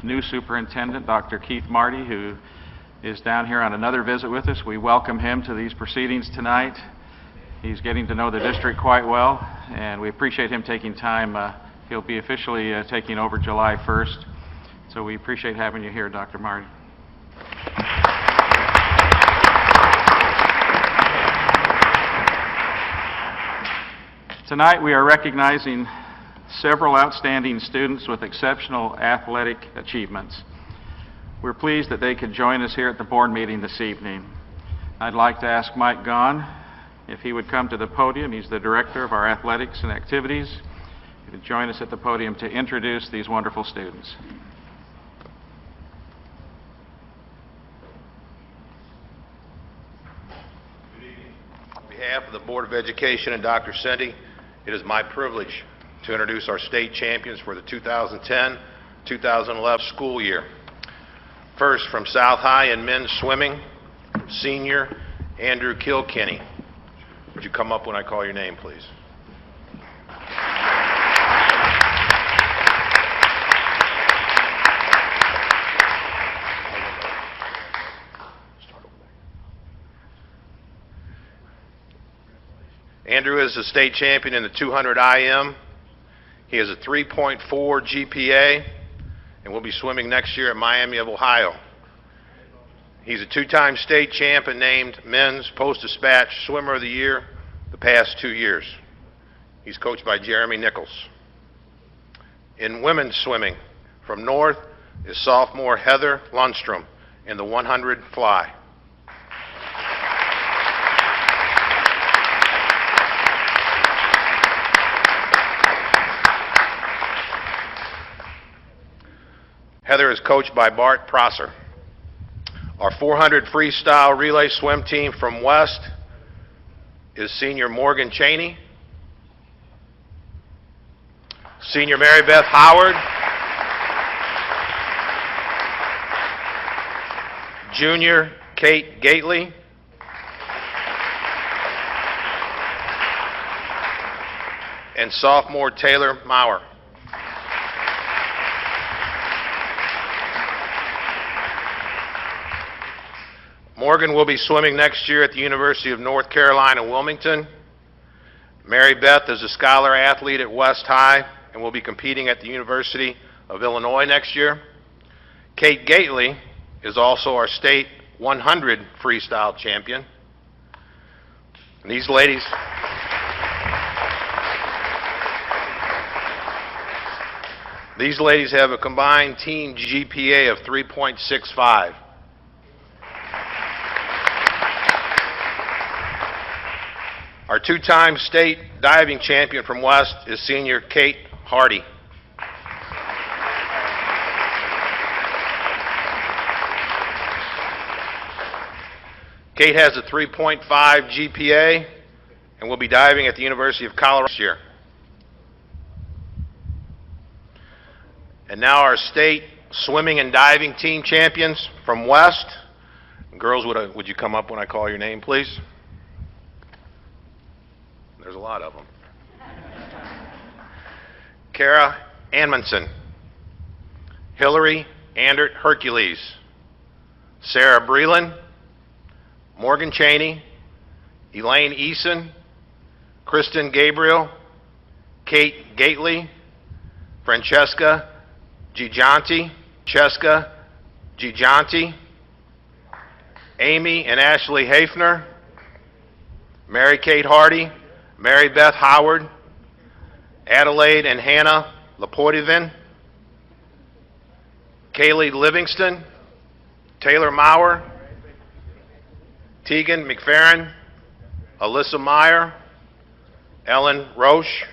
new superintendent, Dr. Keith Marty, who is down here on another visit with us. We welcome him to these proceedings tonight. He's getting to know the district quite well, and we appreciate him taking time. He'll be officially taking over July 1st, so we appreciate having you here, Dr. Marty. Tonight we are recognizing several outstanding students with exceptional athletic achievements. We're pleased that they could join us here at the board meeting this evening. I'd like to ask Mike Gahn if he would come to the podium. He's the director of our athletics and activities. He would join us at the podium to introduce these wonderful students. Good evening. On behalf of the Board of Education and Dr. Cindy, it is my privilege to introduce our state champions for the 2010-2011 school year. First, from South High in men's swimming, senior Andrew Kilkenny. Would you come up when I call your name, please? Andrew is the state champion in the 200 IM. He has a 3.4 GPA and will be swimming next year at Miami of Ohio. He's a two-time state champ and named Men's Post-Dispatch Swimmer of the Year the past 2 years. He's coached by Jeremy Nichols. In women's swimming, from North is sophomore Heather Lundstrom in the 100 fly. Heather is coached by Bart Prosser. Our 400 freestyle relay swim team from West is senior Morgan Cheney, senior Mary Beth Howard, junior Kate Gately, and sophomore Taylor Maurer. Morgan will be swimming next year at the University of North Carolina, Wilmington. Mary Beth is a scholar athlete at West High and will be competing at the University of Illinois next year. Kate Gately is also our state 100 freestyle champion. And these ladies have a combined team GPA of 3.65. Our two-time state diving champion from West is senior Kate Hardy. Kate has a 3.5 GPA and will be diving at the University of Colorado this year. And now our state swimming and diving team champions from West. Girls, would you come up when I call your name, please? There's a lot of them. Kara Anmundson, Hillary Andert Hercules, Sarah Breland, Morgan Cheney, Elaine Eason, Kristen Gabriel, Kate Gately, Francesca Giganti, Amy and Ashley Hafner, Mary Kate Hardy, Mary Beth Howard, Adelaide and Hannah Lapoitivin, Kaylee Livingston, Taylor Maurer, Tegan McFerrin, Alyssa Meyer, Ellen Roche,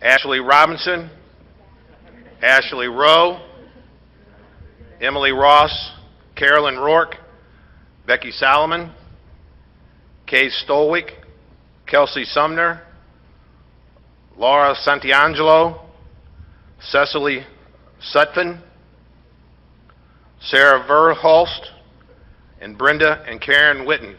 Ashley Robinson, Ashley Rowe, Emily Ross, Carolyn Rourke, Becky Salomon, Kay Stolwick, Kelsey Sumner, Laura Santiangelo, Cecily Sutphin, Sarah Verhulst, and Brenda and Karen Witten.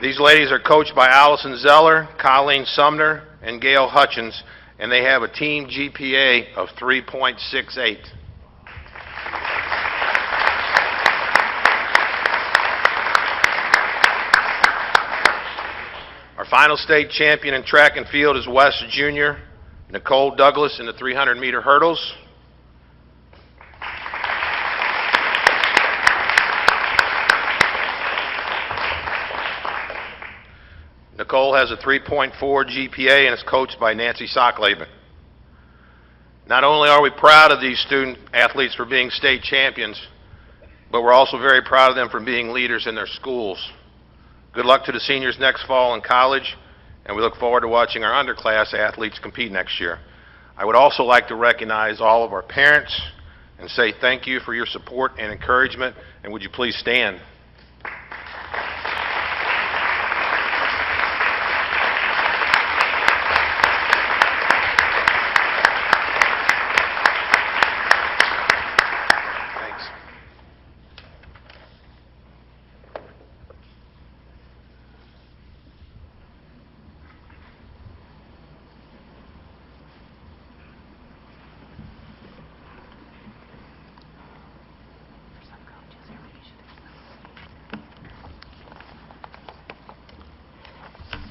These ladies are coached by Allison Zeller, Colleen Sumner, and Gail Hutchins, and they have a team GPA of 3.68. Our final state champion in track and field is West Junior Nicole Douglas in the 300-meter hurdles. Nicole has a 3.4 GPA and is coached by Nancy Sockleben. Not only are we proud of these student athletes for being state champions, but we're also very proud of them for being leaders in their schools. Good luck to the seniors next fall in college, and we look forward to watching our underclass athletes compete next year. I would also like to recognize all of our parents and say thank you for your support and encouragement, and would you please stand?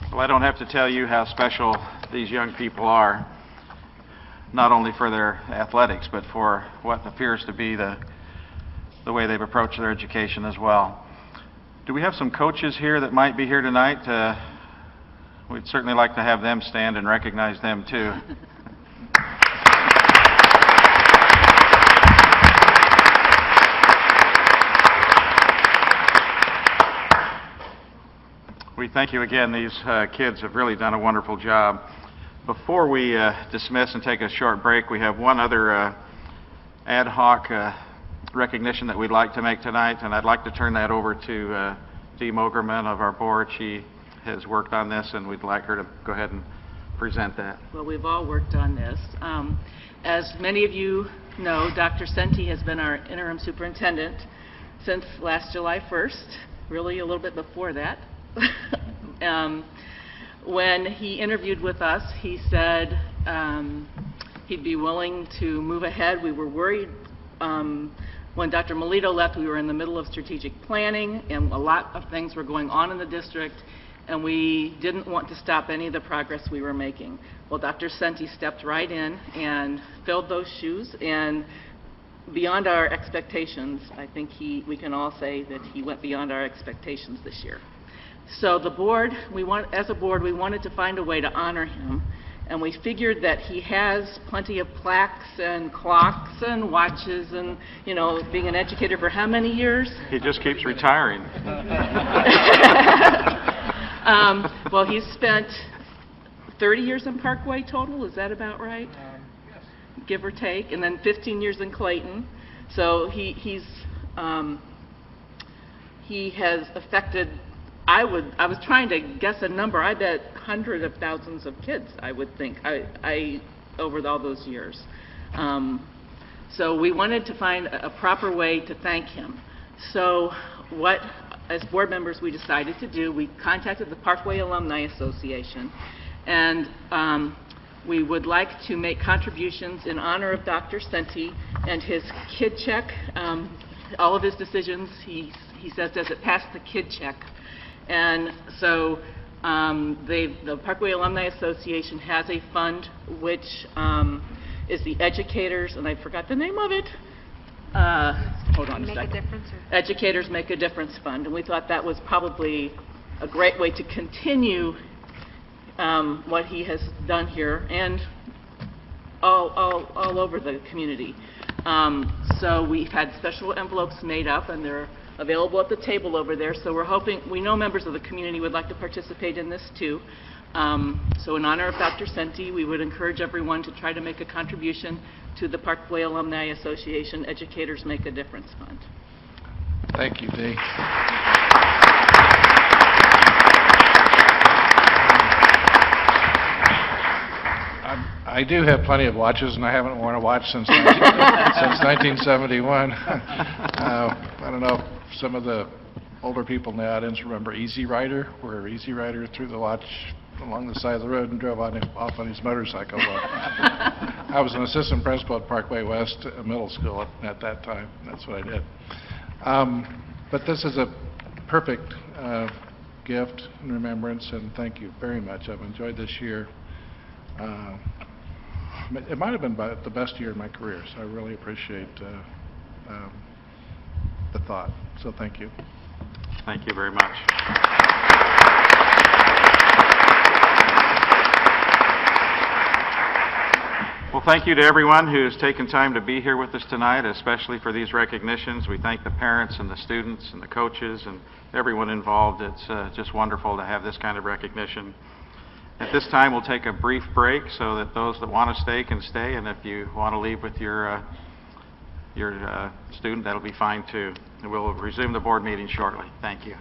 Well, I don't have to tell you how special these young people are, not only for their athletics, but for what appears to be the way they've approached their education as well. Do we have some coaches here that might be here tonight? We'd certainly like to have them stand and recognize them too. We thank you again. These kids have really done a wonderful job. Before we dismiss and take a short break, we have one other ad hoc recognition that we'd like to make tonight, and I'd like to turn that over to Dee Mogerman of our board. She has worked on this, and we'd like her to go ahead and present that. Well, we've all worked on this. As many of you know, Dr. Senti has been our interim superintendent since last July 1st, really a little bit before that. When he interviewed with us, he said he'd be willing to move ahead. We were worried when Dr. Melito left. We were in the middle of strategic planning, and a lot of things were going on in the district, and we didn't want to stop any of the progress we were making. Well, Dr. Senti stepped right in and filled those shoes, and beyond our expectations, I think we can all say that he went beyond our expectations this year. So the board, as a board, we wanted to find a way to honor him, and we figured that he has plenty of plaques and clocks and watches and, you know, being an educator for how many years? He just keeps retiring. Well, he's spent 30 years in Parkway total, is that about right? Yes. Give or take, and then 15 years in Clayton. So he has affected, I was trying to guess a number. I bet hundreds of thousands of kids, I would think, over all those years. So we wanted to find a proper way to thank him. So what, as board members, we decided to do, we contacted the Parkway Alumni Association, and we would like to make contributions in honor of Dr. Senti and his kid check. All of his decisions, he says, does it pass the kid check? And so the Parkway Alumni Association has a fund which is the Educators, and I forgot the name of it. Hold on a second. Educators Make a Difference Fund, and we thought that was probably a great way to continue what he has done here and all over the community. So we've had special envelopes made up, and they're available at the table over there. So we're hoping, we know members of the community would like to participate in this too. So in honor of Dr. Senti, we would encourage everyone to try to make a contribution to the Parkway Alumni Association Educators Make a Difference Fund. Thank you, Dee. I do have plenty of watches, and I haven't worn a watch since 1971. I don't know if some of the older people in the audience remember Easy Rider, where Easy Rider threw the watch along the side of the road and drove off on his motorcycle. Well, I was an assistant principal at Parkway West Middle School at that time. That's what I did. But this is a perfect gift and remembrance, and thank you very much. I've enjoyed this year. It might have been the best year of my career, so I really appreciate the thought. So thank you. Thank you very much. Well, thank you to everyone who's taken time to be here with us tonight, especially for these recognitions. We thank the parents and the students and the coaches and everyone involved. It's just wonderful to have this kind of recognition. At this time, we'll take a brief break so that those that want to stay can stay, and if you want to leave with your student, that'll be fine too. And we'll resume the board meeting shortly. Thank you.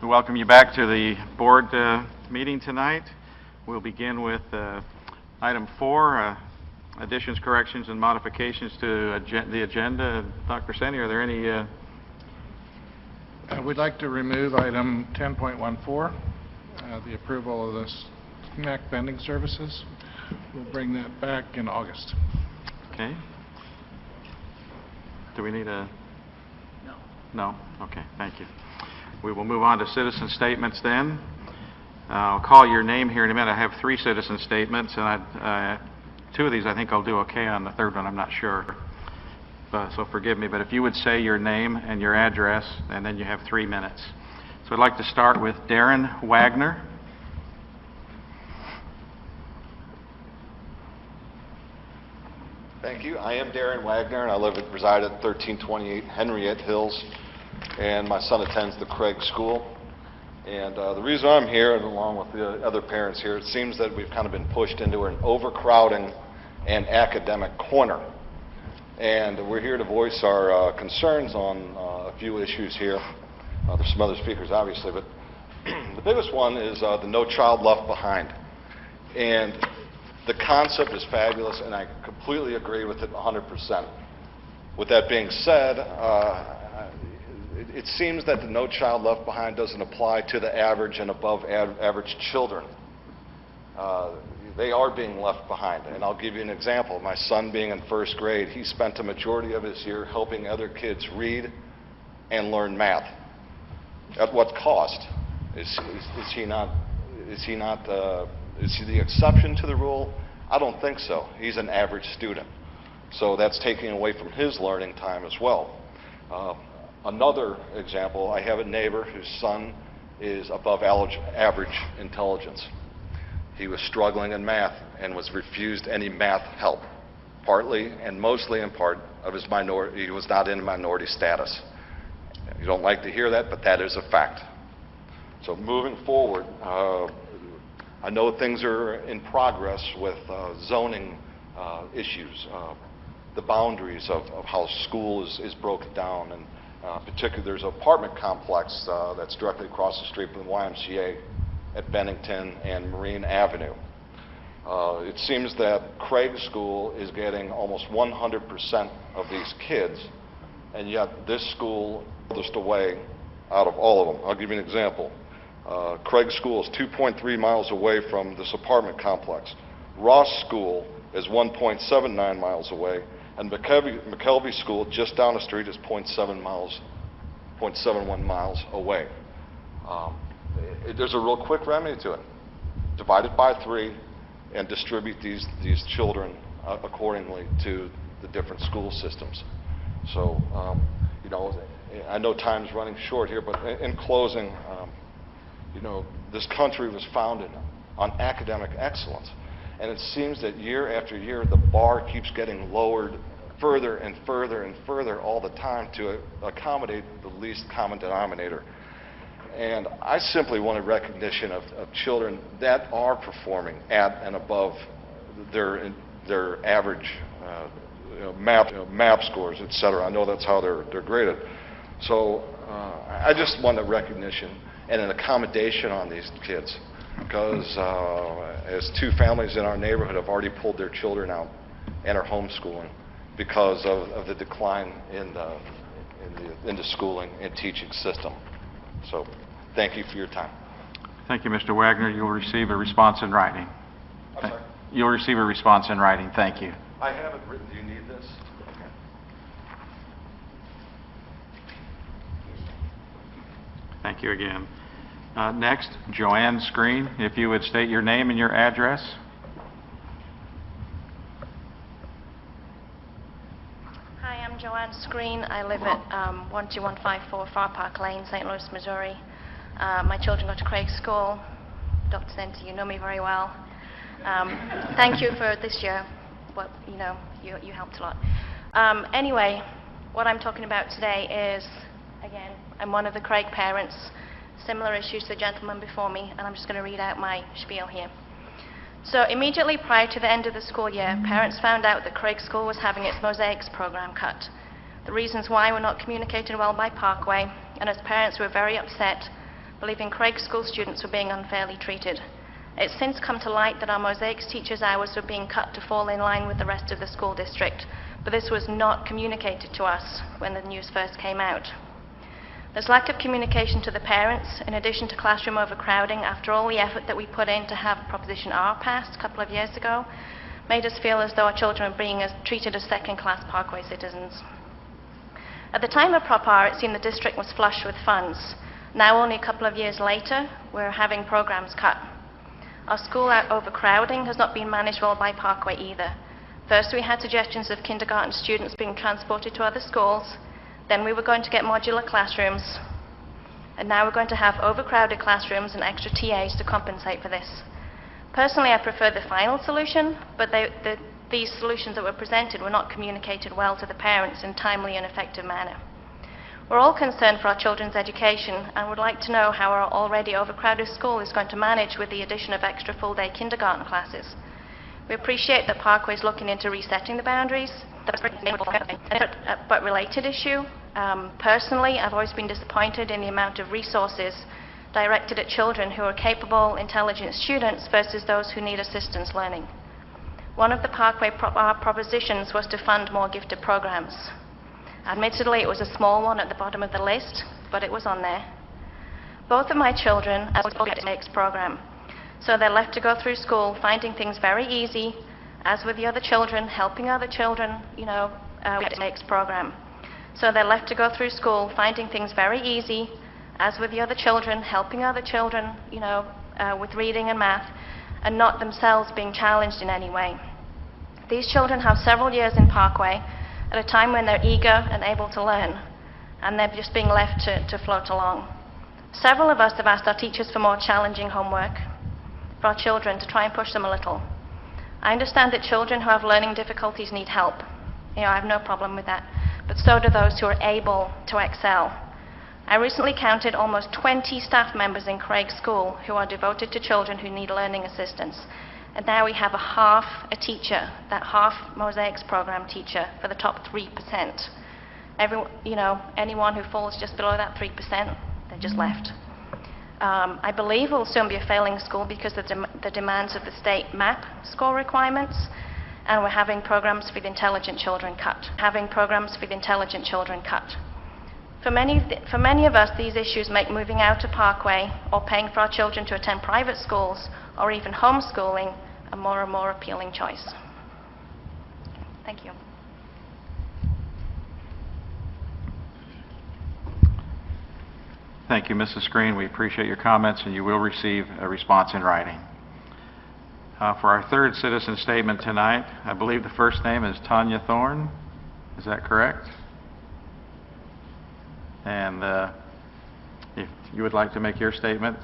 We welcome you back to the board meeting tonight. We'll begin with item 4, additions, corrections, and modifications to the agenda. Dr. Seni, are there any? We'd like to remove item 10.14, the approval of the SNAC vending services. We'll bring that back in August. Okay. Do we need a? No. No? Okay, thank you. We will move on to citizen statements then. I'll call your name here in a minute. I have 3 citizen statements, and 2 of these I think I'll do okay on. The third one I'm not sure. So forgive me, but if you would say your name and your address, and then you have 3 minutes. So I'd like to start with Darren Wagner. Thank you. I am Darren Wagner, and I reside at 1328 Henriette Hills, and my son attends the Craig School. And the reason I'm here, and along with the other parents here, it seems that we've kind of been pushed into an overcrowding and academic corner. And we're here to voice our concerns on a few issues here. There's some other speakers, obviously, but the biggest one is the No Child Left Behind. And the concept is fabulous, and I completely agree with it 100%. With that being said, it seems that the No Child Left Behind doesn't apply to the average and above average children. They are being left behind, and I'll give you an example. My son being in 1st grade, he spent a majority of his year helping other kids read and learn math. At what cost? Is he the exception to the rule? I don't think so. He's an average student. So that's taking away from his learning time as well. Another example, I have a neighbor whose son is above average intelligence. He was struggling in math and was refused any math help, partly and mostly in part of his minority. He was not in minority status. You don't like to hear that, but that is a fact. So moving forward, I know things are in progress with zoning issues, the boundaries of how school is broken down, and particularly there's an apartment complex that's directly across the street from the YMCA at Bennington and Marine Avenue. It seems that Craig School is getting almost 100% of these kids, and yet this school is furthest away out of all of them. I'll give you an example. Craig School is 2.3 miles away from this apartment complex. Ross School is 1.79 miles away, and McKelvey School, just down the street, is 0.71 miles away. There's a real quick remedy to it. Divide it by 3 and distribute these children accordingly to the different school systems. So, you know, I know time's running short here, but in closing, you know, this country was founded on academic excellence. And it seems that year after year, the bar keeps getting lowered further and further and further all the time to accommodate the least common denominator. And I simply want a recognition of children that are performing at and above their average MAP scores, et cetera. I know that's how they're graded. So I just want a recognition and an accommodation on these kids, because as 2 families in our neighborhood have already pulled their children out and are homeschooling because of the decline in the schooling and teaching system. So thank you for your time. Thank you, Mr. Wagner. You'll receive a response in writing. I'm sorry? You'll receive a response in writing. Thank you. I have it written. Do you need this? Okay. Thank you again. Next, Joanne Screen, if you would state your name and your address. Hi, I'm Joanne Screen. I live at 12154 Far Park Lane, St. Louis, Missouri. My children go to Craig School. Dr. Senti, you know me very well. Thank you for this year. But, you know, you helped a lot. Anyway, what I'm talking about today is, again, I'm one of the Craig parents. Similar issues to the gentleman before me, and I'm just going to read out my spiel here. So immediately prior to the end of the school year, parents found out that Craig School was having its Mosaics program cut. The reasons why were not communicated well by Parkway, and as parents we were very upset believing Craig School students were being unfairly treated. It's since come to light that our mosaics teachers' hours were being cut to fall in line with the rest of the school district, but this was not communicated to us when the news first came out. There's lack of communication to the parents, in addition to classroom overcrowding, after all the effort that we put in to have Proposition R passed a couple of years ago, made us feel as though our children were being treated as second-class Parkway citizens. At the time of Prop R, it seemed the district was flush with funds. Now, only a couple of years later, we're having programs cut. Our school overcrowding has not been managed well by Parkway either. First, we had suggestions of kindergarten students being transported to other schools. Then we were going to get modular classrooms. And now we're going to have overcrowded classrooms and extra TAs to compensate for this. Personally, I prefer the final solution, but these solutions that were presented were not communicated well to the parents in a timely and effective manner. We're all concerned for our children's education and would like to know how our already overcrowded school is going to manage with the addition of extra full-day kindergarten classes. We appreciate that Parkway is looking into resetting the boundaries, but related issue. Personally, I've always been disappointed in the amount of resources directed at children who are capable, intelligent students versus those who need assistance learning. One of the Parkway propositions was to fund more gifted programs. Admittedly, it was a small one at the bottom of the list, but it was on there. Both of my children are in the MIX program, so they're left to go through school finding things very easy, as with the other children, helping other children, with the MIX program. So they're left to go through school finding things very easy, as with the other children, helping other children, with reading and math, and not themselves being challenged in any way. These children have several years in Parkway at a time when they're eager and able to learn, and they're just being left to float along. Several of us have asked our teachers for more challenging homework for our children to try and push them a little. I understand that children who have learning difficulties need help. I have no problem with that, but so do those who are able to excel. I recently counted almost 20 staff members in Craig School who are devoted to children who need learning assistance. And now we have a teacher, that half Mosaics program teacher for the top 3%. Anyone who falls just below that 3%, they're just left. I believe we'll soon be a failing school because of the demands of the state MAP score requirements, and we're having programs with intelligent children cut. For many of us, these issues make moving out to Parkway or paying for our children to attend private schools or even homeschooling a more and more appealing choice. Thank you. Thank you, Mrs. Screen. We appreciate your comments, and you will receive a response in writing. For our third citizen statement tonight, I believe the first name is Tanya Thorne. Is that correct? And if you would like to make your statement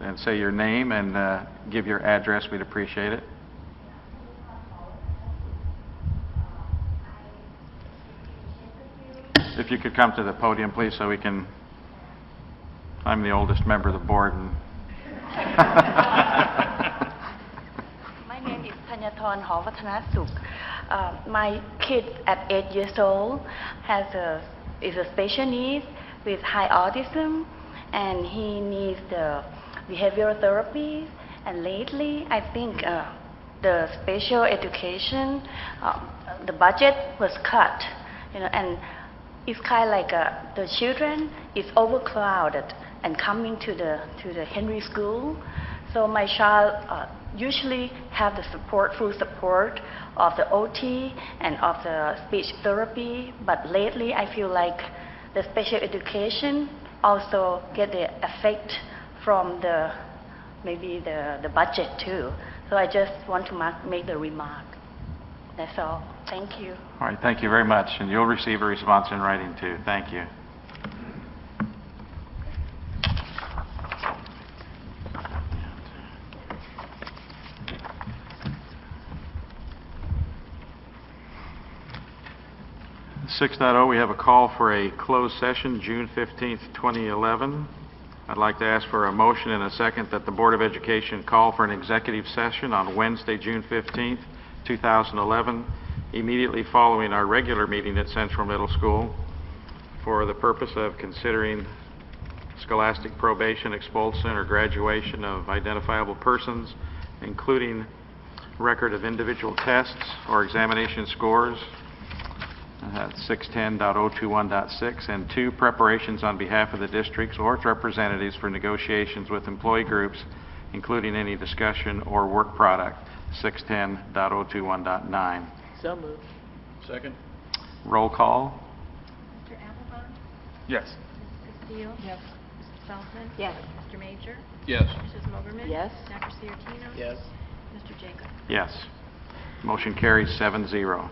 and say your name and give your address, we'd appreciate it. If you could come to the podium, please, so we can... I'm the oldest member of the board. And My name is Tanyathorn Hovatanasuk. My kid at 8 years old is a special needs with high autism, and he needs the behavioral therapy. And lately, I think the special education, the budget was cut, and it's kind of like the children is overcrowded and coming to the Henry School. So my child usually have the full support of the OT and of the speech therapy, but lately I feel like the special education also get the effect from maybe the budget too. So I just want to make the remark. That's all. Thank you. all right, thank you very much, and you'll receive a response in writing too. Thank you. Six we have a call for a closed session, June 15th, 2011. I'd like to ask for a motion and a second that the Board of Education call for an executive session on Wednesday, June 15th, 2011, immediately following our regular meeting at Central Middle School, for the purpose of considering scholastic probation, expulsion, or graduation of identifiable persons, including record of individual tests or examination scores, 610.021.6, and 2, preparations on behalf of the districts or its representatives for negotiations with employee groups, including any discussion or work product, 610.021.9. So moved. Second? Roll call. Mr. Applebaum? Yes. Mrs. Castillo? Yes. Mrs. Feldman? Yes. Mr. Major? Yes. Mrs. Mogerman? Yes. Dr. Siertino? Yes. Mr. Jacob? Yes. Motion carries 7-0.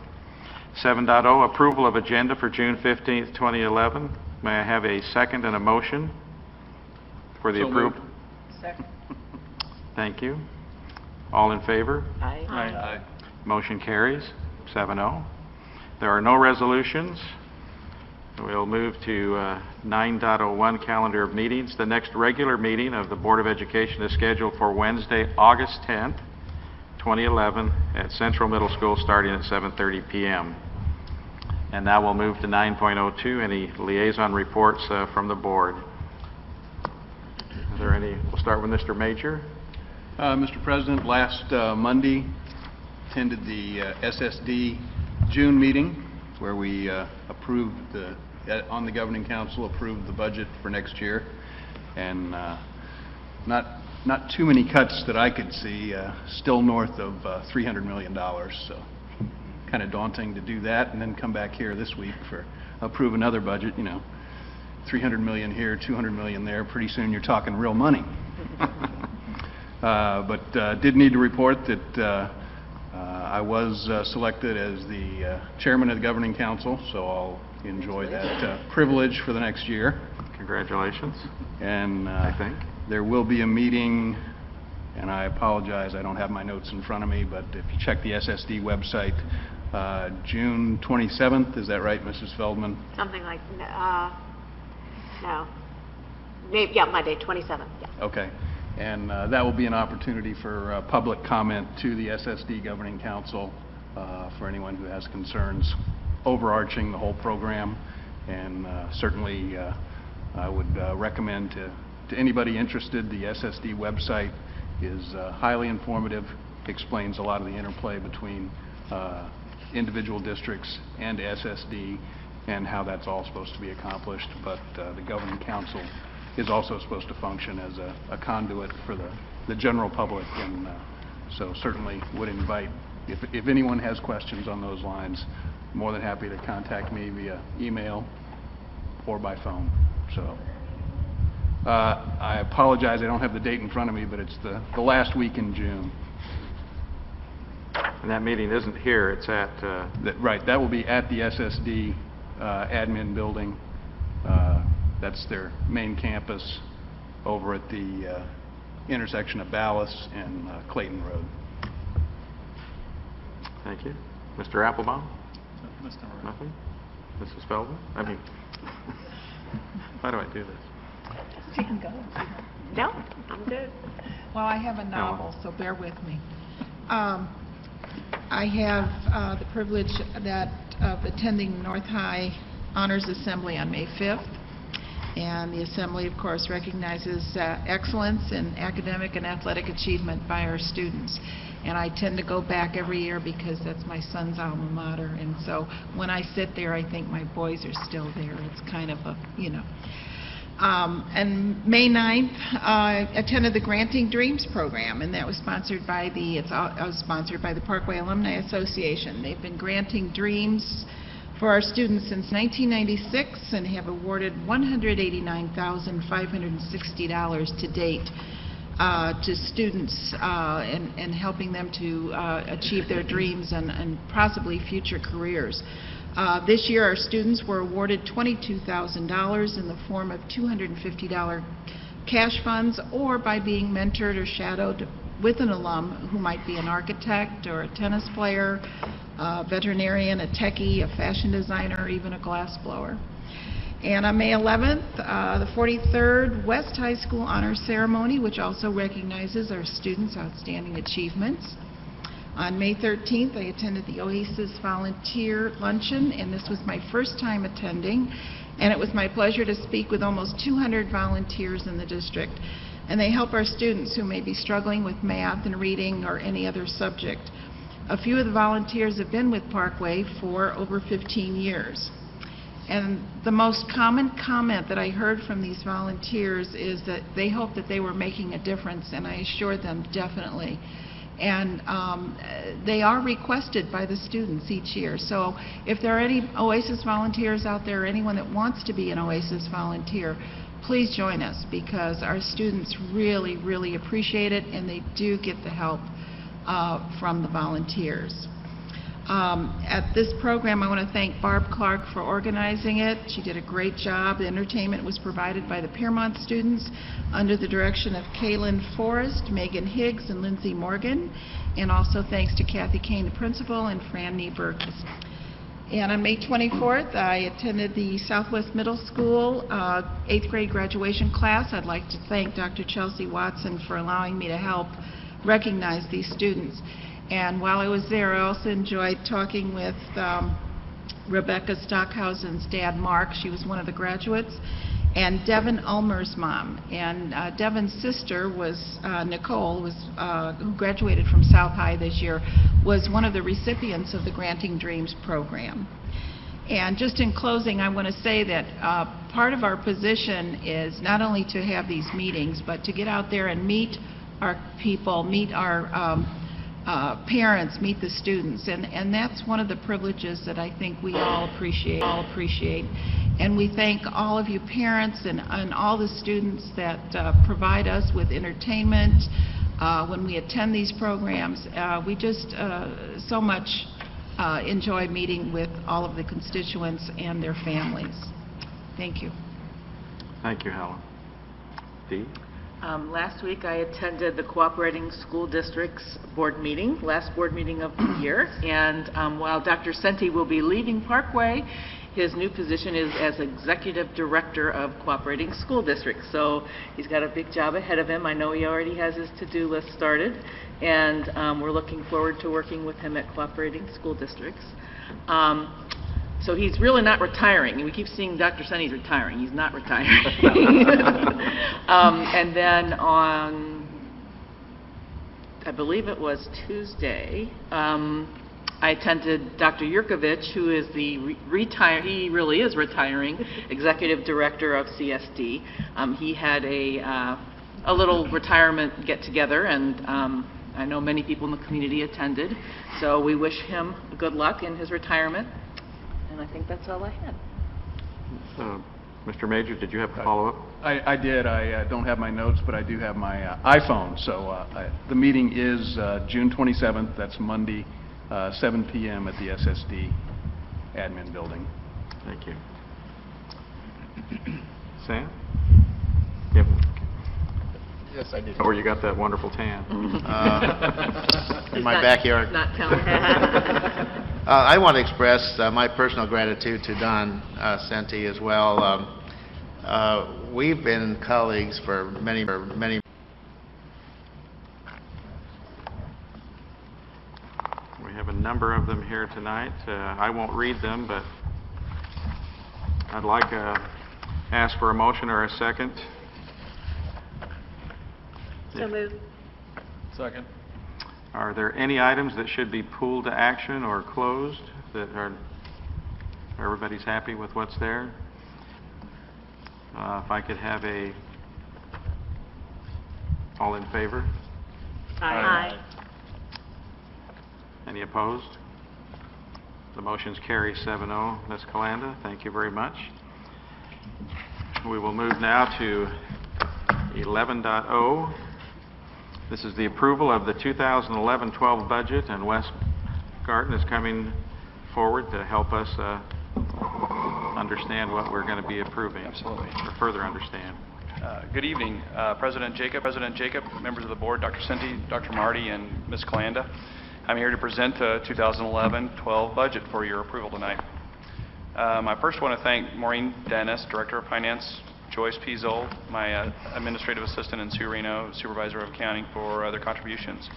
7.0, approval of agenda for June 15th, 2011. May I have a second and a motion for the So approval? moved. Second. Thank you. All in favor? Aye. Aye. Motion carries 7-0. There are no resolutions. We'll move to 9.01, calendar of meetings. The next regular meeting of the Board of Education is scheduled for Wednesday, August 10th, 2011, at Central Middle School, starting at 7:30 p.m. And now we'll move to 9.02, any liaison reports from the board. Are there any? We'll start with Mr. Major. Mr. President, last Monday attended the SSD June meeting where we approved on the Governing Council approved the budget for next year, and not too many cuts that I could see, still north of $300 million, so kind of daunting to do that and then come back here this week for approve another budget, you know, 300 million here, 200 million there. Pretty soon you're talking real money. But did need to report that I was selected as the chairman of the Governing Council, so I'll enjoy that privilege for the next year. Congratulations. And I think there will be a meeting, and I apologize, I don't have my notes in front of me, but if you check the SSD website, June 27th, is that right, Mrs. Feldman? Something like, no. Maybe, yeah, Monday, 27th, yeah. Okay. And that will be an opportunity for public comment to the SSD Governing Council for anyone who has concerns overarching the whole program. And certainly I would recommend to anybody interested, the SSD website is highly informative, explains a lot of the interplay between individual districts and SSD and how that's all supposed to be accomplished. But the Governing Council is also supposed to function as a conduit for the general public, and so certainly would invite, if anyone has questions on those lines, more than happy to contact me via email or by phone. So I apologize, I don't have the date in front of me, but it's the last week in June. and that meeting isn't here, it's at... Right, that will be at the SSD admin building. That's their main campus over at the intersection of Ballas and Clayton Road. Thank you. Mr. Applebaum? Nothing? Mrs. Feldman? I mean, why do I do this? You can go. No, I'm good. Well, I have a novel, so bear with me. I have the privilege of attending North High Honors Assembly on May 5th. And the Assembly, of course, recognizes excellence in academic and athletic achievement by our students. And I tend to go back every year because that's my son's alma mater. And so when I sit there, I think my boys are still there. It's kind of a, you know. And May 9th, I attended the Granting Dreams program, and that was sponsored by the Parkway Alumni Association. They've been granting dreams for our students since 1996 and have awarded $189,560 to date to students and helping them to achieve their dreams and possibly future careers. This year our students were awarded $22,000 in the form of $250 cash funds or by being mentored or shadowed with an alum who might be an architect or a tennis player, a veterinarian, a techie, a fashion designer, or even a glassblower. And on May 11th, the 43rd West High School Honor Ceremony, which also recognizes our students' outstanding achievements. On May 13th, I attended the Oasis Volunteer Luncheon, and this was my first time attending, and it was my pleasure to speak with almost 200 volunteers in the district. And they help our students who may be struggling with math and reading or any other subject. A few of the volunteers have been with Parkway for over 15 years. And the most common comment that I heard from these volunteers is that they hoped that they were making a difference, and I assured them definitely. And they are requested by the students each year. So if there are any Oasis volunteers out there, or anyone that wants to be an Oasis volunteer, please join us, because our students really, really appreciate it, and they do get the help from the volunteers. At this program, I want to thank Barb Clark for organizing it. She did a great job. The entertainment was provided by the Piermont students under the direction of Kaylin Forrest, Megan Higgs, and Lindsay Morgan. And also thanks to Kathy Kane, the principal, and Fran Nieberg. And on May 24th, I attended the Southwest Middle School 8th grade graduation class. I'd like to thank Dr. Chelsea Watson for allowing me to help recognize these students. And while I was there, I also enjoyed talking with Rebecca Stockhausen's dad, Mark. She was one of the graduates, and Devin Ulmer's mom. And Devin's sister was Nicole, who graduated from South High this year, was one of the recipients of the Granting Dreams program. And just in closing, I want to say that part of our position is not only to have these meetings, but to get out there and meet our people, meet our parents, meet the students, and that's one of the privileges that I think we all appreciate. And we thank all of you parents and all the students that provide us with entertainment when we attend these programs. We just so much enjoy meeting with all of the constituents and their families. Thank you. Thank you, Helen. Dee? Last week I attended the Cooperating School District's board meeting, last board meeting of the year, and while Dr. Senti will be leaving Parkway, his new position is as Executive Director of Cooperating School Districts. So he's got a big job ahead of him. I know he already has his to-do list started, and we're looking forward to working with him at Cooperating School Districts. So he's really not retiring. We keep seeing Dr. Senti's retiring. He's not retiring. And then on, I believe it was Tuesday, I attended Dr. Yurkovich, who is the he really is retiring, Executive Director of CSD. He had a little retirement get-together, and I know many people in the community attended. So we wish him good luck in his retirement. And I think that's all I had. Mr. Major, did you have a follow-up? I did. I don't have my notes, but I do have my iPhone. So the meeting is June 27th. That's Monday, 7 p.m. at the SSD admin building. Thank you. Sam? Yep. Yes, I did. Or you got that wonderful tan. In my backyard. Not counting. I want to express my personal gratitude to Don Senti as well. We've been colleagues for many. We have a number of them here tonight. I won't read them, but I'd like to ask for a motion or a second. So moved. Second. Are there any items that should be pulled to action or closed that are everybody's happy with what's there? If I could have all in favor? Aye. Any opposed? The motion's carry 7-0. Ms. Calanda, thank you very much. We will move now to 11.0. This is the approval of the 2011-12 budget, and Wes Garten is coming forward to help us understand what we're going to be approving. Absolutely. Or further understand. Good evening, President Jacob, members of the board, Dr. Senti, Dr. Marty, and Ms. Calanda. I'm here to present the 2011-12 budget for your approval tonight. I first want to thank Maureen Dennis, Director of Finance, Joyce P. Zold, my administrative assistant, and Sue Reno, Supervisor of Accounting, for their contributions.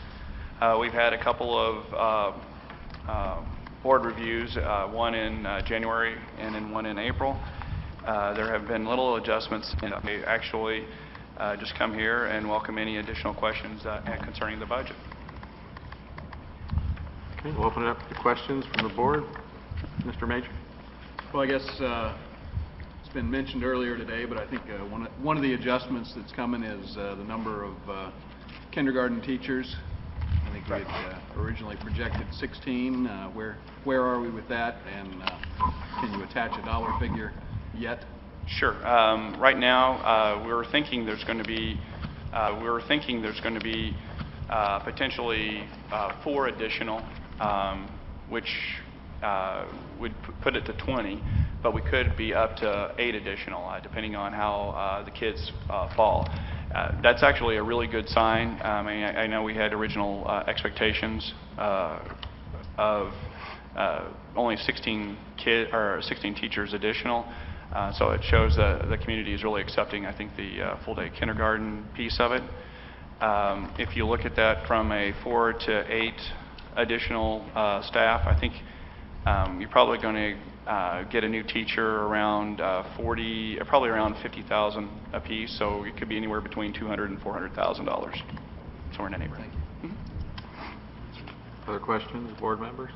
We've had a couple of board reviews, one in January and then one in April. There have been little adjustments, and they actually just come here and welcome any additional questions concerning the budget. Okay, we'll open it up to questions from the board. Mr. Major? Well, I guess it's been mentioned earlier today, but I think one of the adjustments that's coming is the number of kindergarten teachers. I think we had originally projected 16. Where are we with that? And can you attach a dollar figure yet? Sure. Right now, we're thinking there's going to be potentially 4 additional, which would put it to 20, but we could be up to 8 additional, depending on how the kids fall. That's actually a really good sign. I know we had original expectations of only 16 teachers additional, so it shows that the community is really accepting, I think, the full-day kindergarten piece of it. If you look at that from a 4 to 8 additional staff, I think you're probably going to get a new teacher around probably around $50,000 a piece. So it could be anywhere between $200,000 and $400,000, somewhere in that neighborhood. Other questions, board members?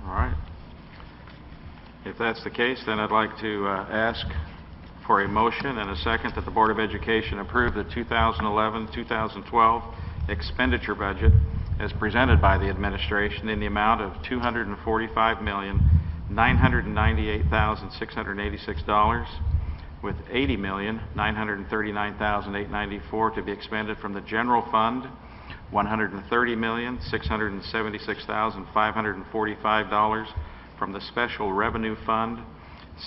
All right. If that's the case, then I'd like to ask for a motion and a second that the Board of Education approve the 2011-2012 expenditure budget as presented by the administration in the amount of $245,998,686, with $80,939,894 to be expended from the general fund, $130,676,545 from the special revenue fund,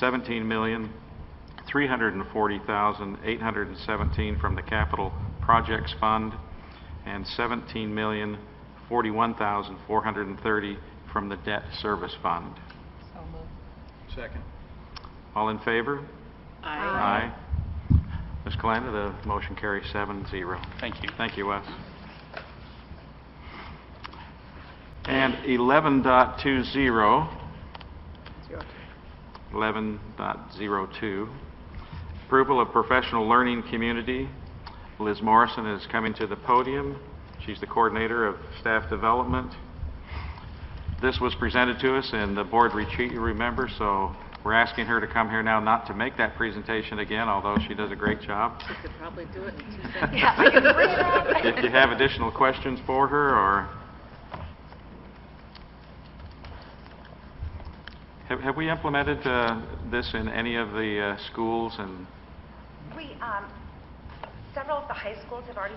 $17,340,817 from the capital projects fund, and $17,041,430 from the debt service fund. So moved. Second. All in favor? Aye. Aye. Ms. Calanda, the motion carries 7-0. Thank you. Thank you, Wes. And 11.20, 11.02, approval of professional learning community. Liz Morrison is coming to the podium. She's the coordinator of staff development. This was presented to us in the board retreat, you remember, so we're asking her to come here now, not to make that presentation again, although she does a great job. She could probably do it in 2 seconds. Yeah, I can bring it up. If you have additional questions for her, or have we implemented this in any of the schools? And we several of the high schools have already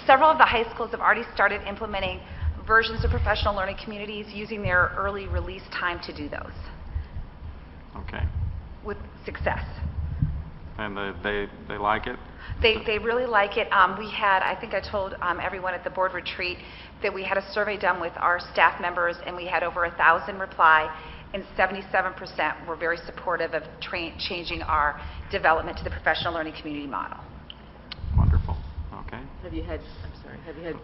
several of the high schools have already started implementing versions of professional learning communities using their early release time to do those. Okay. With success. And they like it? They really like it. We had, I think I told everyone at the board retreat that we had a survey done with our staff members, and we had over 1,000 reply, and 77% were very supportive of changing our development to the professional learning community model. Wonderful. Okay. Have you had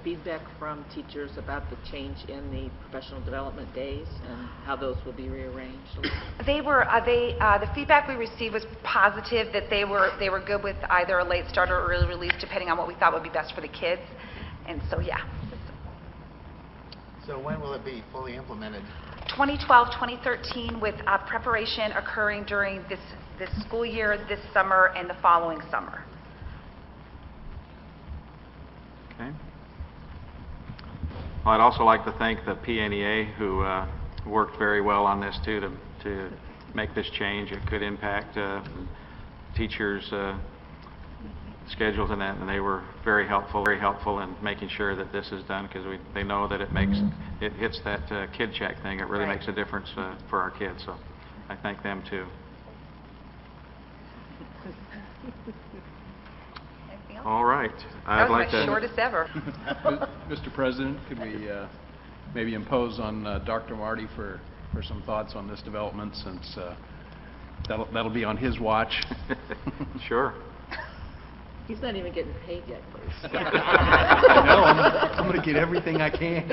feedback from teachers about the change in the professional development days and how those will be rearranged? The feedback we received was positive, that they were good with either a late start or early release, depending on what we thought would be best for the kids. And so, yeah. So when will it be fully implemented? 2012, 2013, with preparation occurring during this school year, this summer, and the following summer. Okay. Well, I'd also like to thank the PNEA, who worked very well on this too, to make this change. It could impact teachers' schedules and that, and they were very helpful in making sure that this is done, because they know that it hits that kid check thing. It really makes a difference for our kids. So I thank them too. Anything else? All right. That I'd was like my to... shortest ever. Mr. President, could we maybe impose on Dr. Marty for some thoughts on this development, since that'll be on his watch? Sure. He's not even getting paid yet, Bruce. I know, I'm going to get everything I can.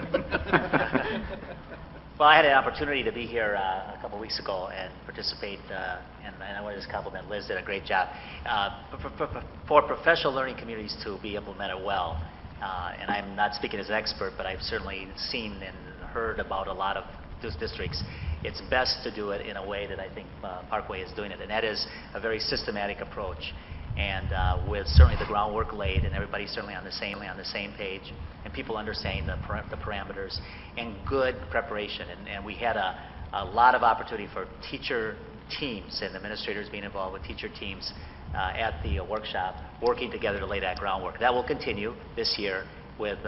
Well, I had an opportunity to be here a couple weeks ago and participate, and I want to just compliment Liz, did a great job. For professional learning communities to be implemented well, and I'm not speaking as an expert, but I've certainly seen and heard about a lot of those districts, it's best to do it in a way that I think Parkway is doing it, and that is a very systematic approach. And with certainly the groundwork laid, and everybody certainly on the same page, and people understanding the parameters, and good preparation. And we had a lot of opportunity for teacher teams and administrators being involved with teacher teams at the workshop, working together to lay that groundwork. That will continue this year with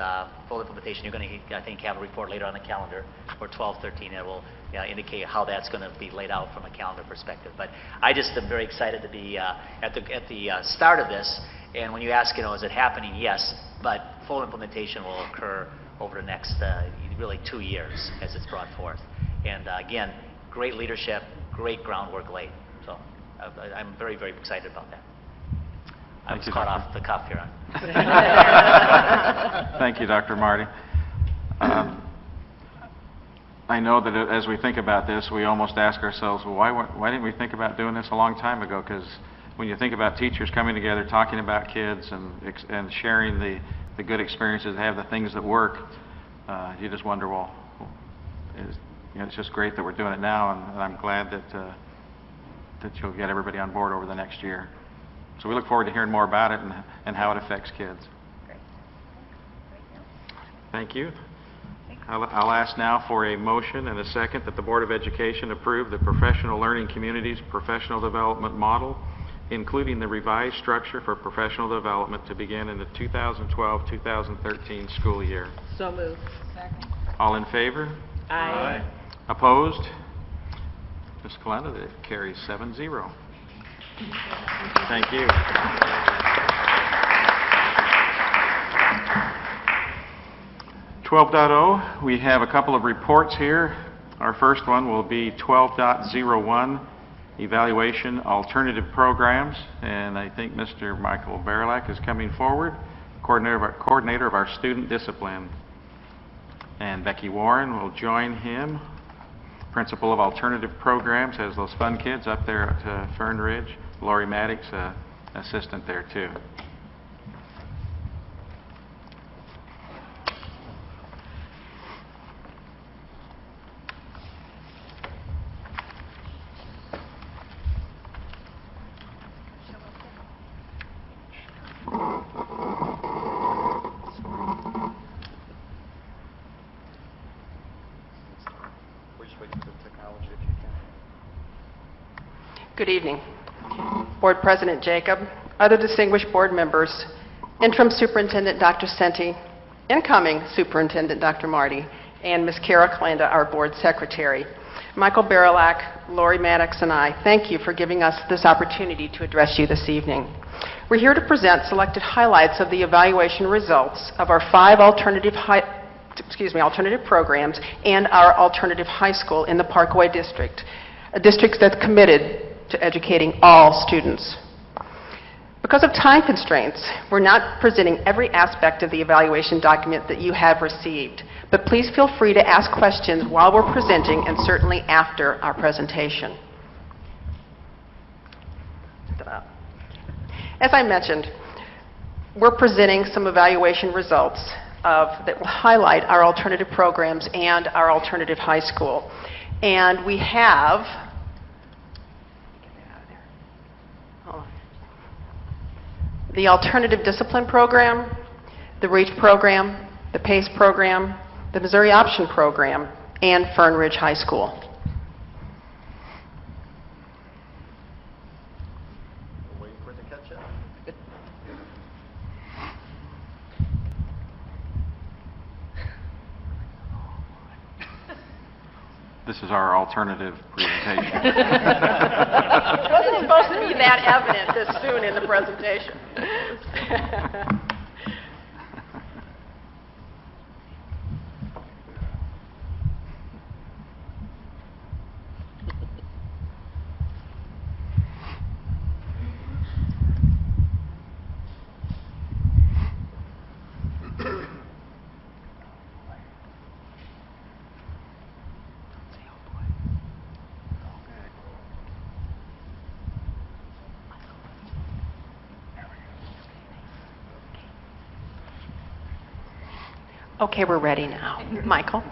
full implementation. You're going to, I think, have a report later on the calendar for 12-13 that will indicate how that's going to be laid out from a calendar perspective. But I just am very excited to be at the start of this. And when you ask, is it happening? Yes, but full implementation will occur over the next really 2 years as it's brought forth. And again, great leadership, great groundwork laid. So I'm very, very excited about that. I was caught off the cuff here. Thank you, Dr. Marty. I know that as we think about this, we almost ask ourselves, well, why didn't we think about doing this a long time ago? Because when you think about teachers coming together, talking about kids, and sharing the good experiences they have, the things that work, you just wonder, well, it's just great that we're doing it now, and I'm glad that you'll get everybody on board over the next year. So we look forward to hearing more about it and how it affects kids. Great. Thank you. I'll ask now for a motion and a second that the Board of Education approve the Professional Learning Communities Professional Development Model, including the revised structure for professional development to begin in the 2012-2013 school year. So moved. Second. All in favor? Aye. Opposed? Ms. Kalenda, that carries 7-0. Thank you. .0, we have a couple of reports here. Our first one will be 12.01, Evaluation Alternative Programs, and I think Mr. Michael Barilak is coming forward, coordinator of our student discipline. And Becky Warren will join him, principal of alternative programs, has those fun kids up there at Fern Ridge. Lori Maddox, assistant there too. Good evening. Board President Jacob, other distinguished board members, Interim Superintendent Dr. Senti, incoming Superintendent Dr. Marty, and Ms. Kara Kalenda, our Board Secretary. Michael Barilak, Lori Maddox, and I thank you for giving us this opportunity to address you this evening. We're here to present selected highlights of the evaluation results of our 5 alternative programs and our alternative high school in the Parkway District, a district that's committed to educating all students. Because of time constraints, we're not presenting every aspect of the evaluation document that you have received, but please feel free to ask questions while we're presenting and certainly after our presentation. As I mentioned, we're presenting some evaluation results that will highlight our alternative programs and our alternative high school. And we have the Alternative Discipline Program, the REACH Program, the PACE Program, the Missouri Option Program, and Fern Ridge High School. Waiting for it to catch up. This is our alternative presentation. It wasn't supposed to be that evident this soon in the presentation. Okay, we're ready now. Michael?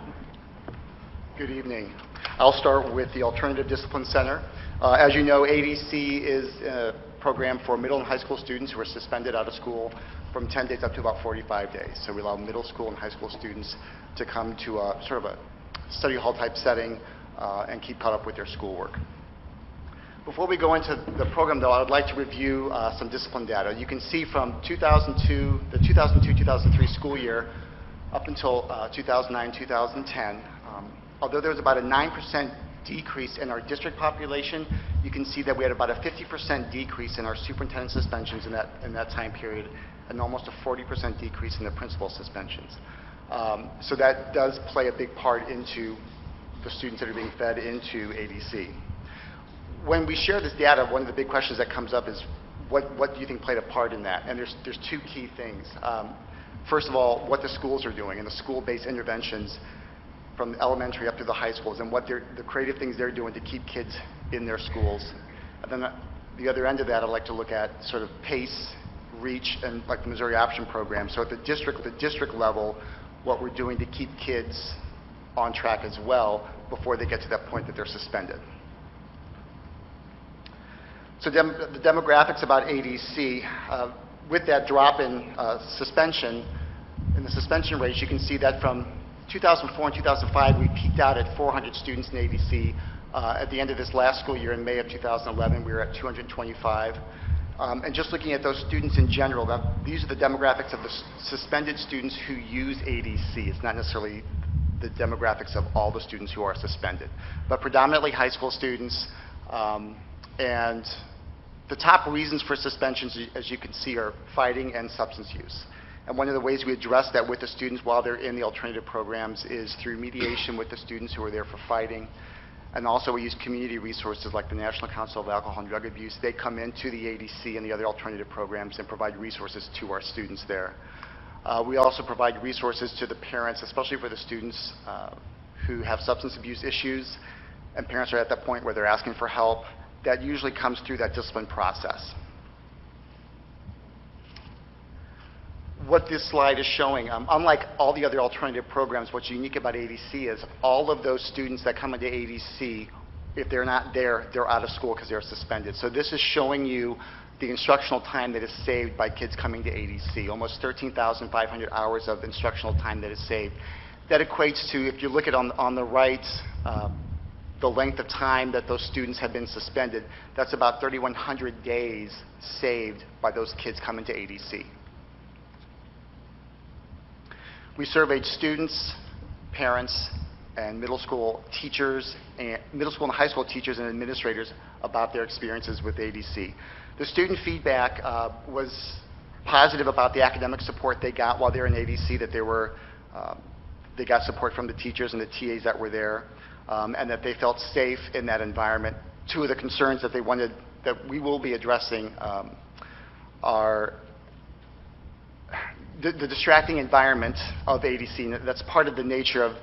Good evening. I'll start with the Alternative Discipline Center. As you know, ADC is a program for middle and high school students who are suspended out of school from 10 days up to about 45 days. So we allow middle school and high school students to come to a sort of a study hall type setting and keep caught up with their schoolwork. Before we go into the program, though, I would like to review some discipline data. You can see from the 2002-2003 school year up until 2009-2010, although there was about a 9% decrease in our district population, you can see that we had about a 50% decrease in our superintendent suspensions in that time period, and almost a 40% decrease in the principal suspensions. So that does play a big part into the students that are being fed into ADC. When we share this data, one of the big questions that comes up is, what do you think played a part in that? And there's two key things. First of all, what the schools are doing and the school-based interventions from elementary up to the high schools, and what the creative things they're doing to keep kids in their schools. And then the other end of that, I'd like to look at sort of PACE, REACH, and like the Missouri Option Program. So at the district level, what we're doing to keep kids on track as well before they get to that point that they're suspended. So the demographics about ADC, with that drop in suspension, in the suspension rates, you can see that from 2004 and 2005, we peaked out at 400 students in ADC. At the end of this last school year, in May of 2011, we were at 225. And just looking at those students in general, these are the demographics of the suspended students who use ADC. It's not necessarily the demographics of all the students who are suspended, but predominantly high school students. And the top reasons for suspensions, as you can see, are fighting and substance use. And one of the ways we address that with the students while they're in the alternative programs is through mediation with the students who are there for fighting. And also we use community resources like the National Council of Alcohol and Drug Abuse. They come into the ADC and the other alternative programs and provide resources to our students there. We also provide resources to the parents, especially for the students who have substance abuse issues, and parents are at that point where they're asking for help. That usually comes through that discipline process. What this slide is showing, unlike all the other alternative programs, what's unique about ADC is all of those students that come into ADC, if they're not there, they're out of school because they're suspended. So this is showing you the instructional time that is saved by kids coming to ADC, almost 13,500 hours of instructional time that is saved. That equates to, if you look at on the right, the length of time that those students have been suspended, that's about 3,100 days saved by those kids coming to ADC. We surveyed students, parents, and middle school teachers, and middle school and high school teachers and administrators about their experiences with ADC. The student feedback was positive about the academic support they got while they were in ADC, that they got support from the teachers and the TAs that were there, and that they felt safe in that environment. Two of the concerns that they wanted, that we will be addressing, are the distracting environment of ADC. And that's part of the nature of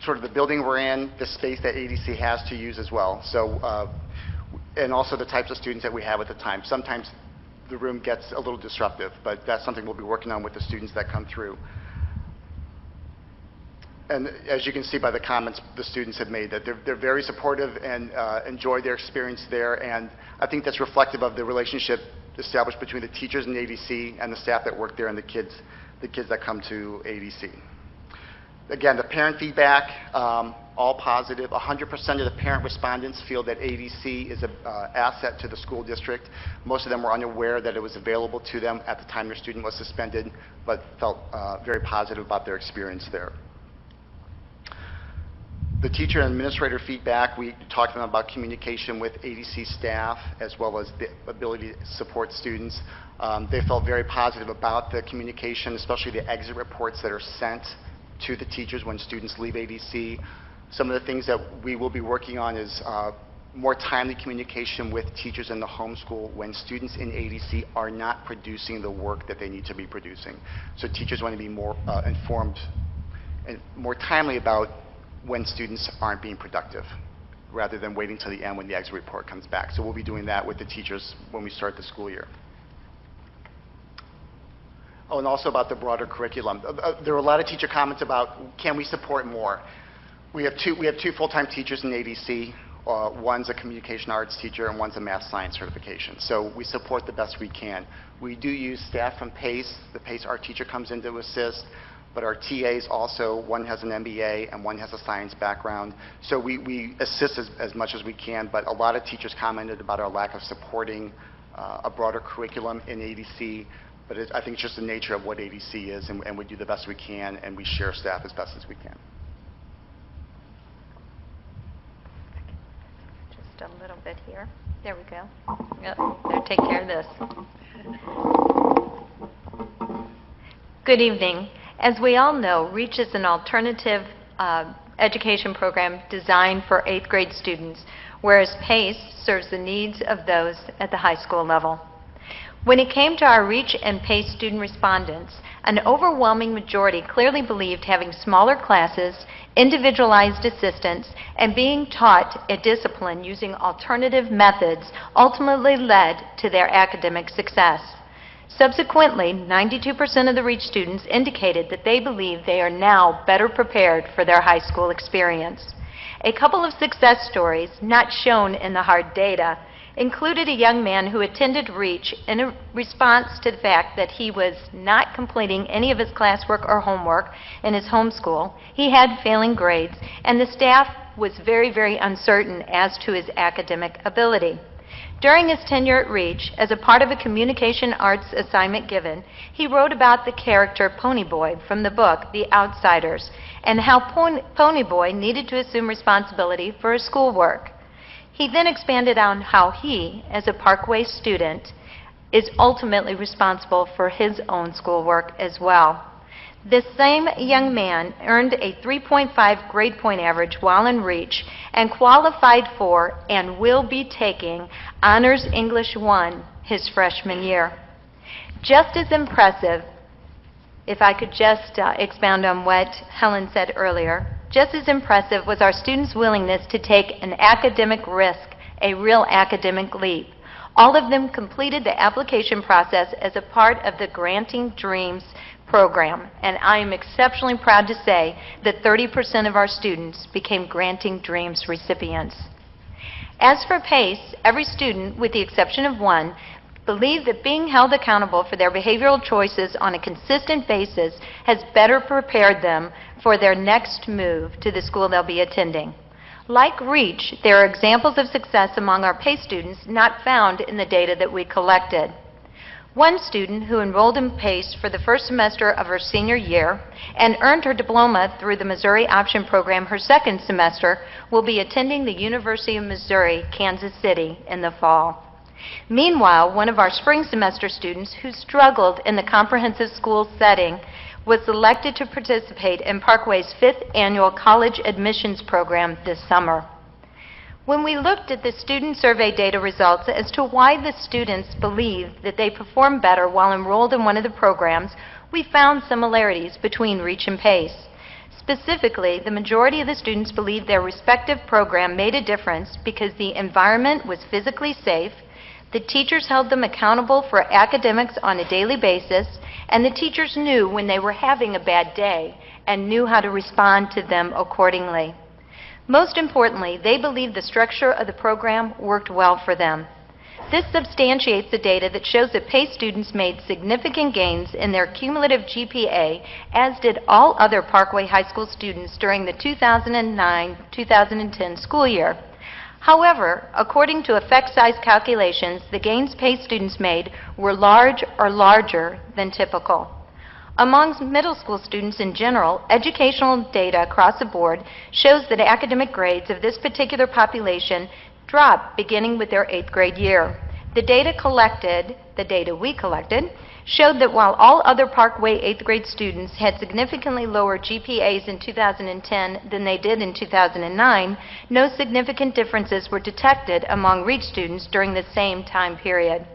sort of the building we're in, the space that ADC has to use as well. So, and also the types of students that we have at the time. Sometimes the room gets a little disruptive, but that's something we'll be working on with the students that come through. And as you can see by the comments the students have made, that they're very supportive and enjoy their experience there. And I think that's reflective of the relationship established between the teachers in ADC and the staff that work there and the kids that come to ADC. Again, the parent feedback, all positive. 100% of the parent respondents feel that ADC is an asset to the school district. Most of them were unaware that it was available to them at the time their student was suspended, but felt very positive about their experience there. The teacher and administrator feedback, we talked to them about communication with ADC staff as well as the ability to support students. They felt very positive about the communication, especially the exit reports that are sent to the teachers when students leave ADC. Some of the things that we will be working on is more timely communication with teachers in the homeschool when students in ADC are not producing the work that they need to be producing. So teachers want to be more informed and more timely about when students aren't being productive, rather than waiting till the end when the exit report comes back. So we'll be doing that with the teachers when we start the school year. Oh, and also about the broader curriculum. There were a lot of teacher comments about, can we support more? We have two full-time teachers in ADC. One's a communication arts teacher and one's a math science certification. So we support the best we can. We do use staff from PACE. The PACE art teacher comes in to assist. But our TAs also, one has an MBA and one has a science background. So we assist as much as we can, but a lot of teachers commented about our lack of supporting a broader curriculum in ADC. But I think it's just the nature of what ADC is, and we do the best we can, and we share staff as best as we can. Just a little bit here. There we go. Yep, there, take care of this. Good evening. As we all know, REACH is an alternative education program designed for 8th grade students, whereas PACE serves the needs of those at the high school level. When it came to our REACH and PACE student respondents, an overwhelming majority clearly believed having smaller classes, individualized assistance, and being taught a discipline using alternative methods ultimately led to their academic success. Subsequently, 92% of the REACH students indicated that they believe they are now better prepared for their high school experience. A couple of success stories, not shown in the hard data, included a young man who attended REACH in a response to the fact that he was not completing any of his classwork or homework in his homeschool. He had failing grades, and the staff was very, very uncertain as to his academic ability. During his tenure at REACH, as a part of a communication arts assignment given, he wrote about the character Ponyboy from the book The Outsiders and how Ponyboy needed to assume responsibility for his schoolwork. He then expanded on how he, as a Parkway student, is ultimately responsible for his own schoolwork as well. This same young man earned a 3.5 grade point average while in REACH and qualified for and will be taking Honors English 1 his freshman year. Just as impressive, if I could just expound on what Helen said earlier, just as impressive was our students' willingness to take an academic risk, a real academic leap. All of them completed the application process as a part of the Granting Dreams program, and I am exceptionally proud to say that 30% of our students became Granting Dreams recipients. As for PACE, every student, with the exception of one, believed that being held accountable for their behavioral choices on a consistent basis has better prepared them for their next move to the school they'll be attending. Like REACH, there are examples of success among our PACE students not found in the data that we collected. One student who enrolled in PACE for the first semester of her senior year and earned her diploma through the Missouri Option Program her second semester will be attending the University of Missouri, Kansas City in the fall. Meanwhile, one of our spring semester students who struggled in the comprehensive school setting was selected to participate in Parkway's 5th annual college admissions program this summer. When we looked at the student survey data results as to why the students believed that they performed better while enrolled in one of the programs, we found similarities between REACH and PACE. Specifically, the majority of the students believed their respective program made a difference because the environment was physically safe, the teachers held them accountable for academics on a daily basis, and the teachers knew when they were having a bad day and knew how to respond to them accordingly. Most importantly, they believed the structure of the program worked well for them. This substantiates the data that shows that PACE students made significant gains in their cumulative GPA, as did all other Parkway High School students during the 2009-2010 school year. However, according to effect size calculations, the gains PACE students made were large or larger than typical. Among middle school students in general, educational data across the board shows that academic grades of this particular population drop beginning with their 8th grade year. The data we collected, showed that while all other Parkway 8th grade students had significantly lower GPAs in 2010 than they did in 2009, no significant differences were detected among Reach students during the same time period.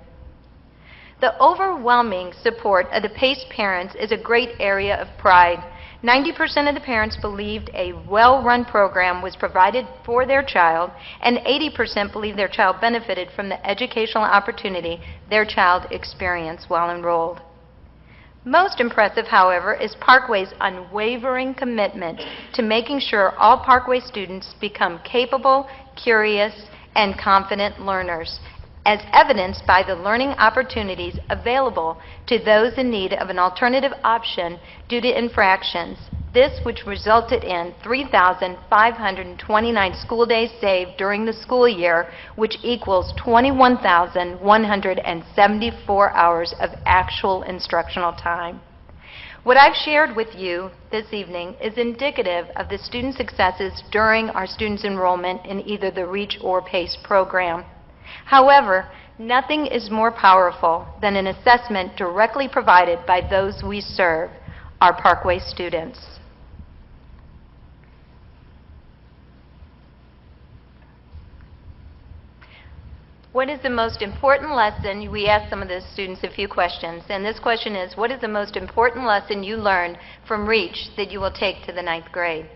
The overwhelming support of the PACE parents is a great area of pride. 90% of the parents believed a well-run program was provided for their child, and 80% believed their child benefited from the educational opportunity their child experienced while enrolled. Most impressive, however, is Parkway's unwavering commitment to making sure all Parkway students become capable, curious, and confident learners, as evidenced by the learning opportunities available to those in need of an alternative option due to infractions. This, which resulted in 3,529 school days saved during the school year, which equals 21,174 hours of actual instructional time. What I've shared with you this evening is indicative of the student successes during our students' enrollment in either the REACH or PACE program. However, nothing is more powerful than an assessment directly provided by those we serve, our Parkway students. What is the most important lesson? We asked some of the students a few questions, and this question is, what is the most important lesson you learned from REACH that you will take to the 9th grade?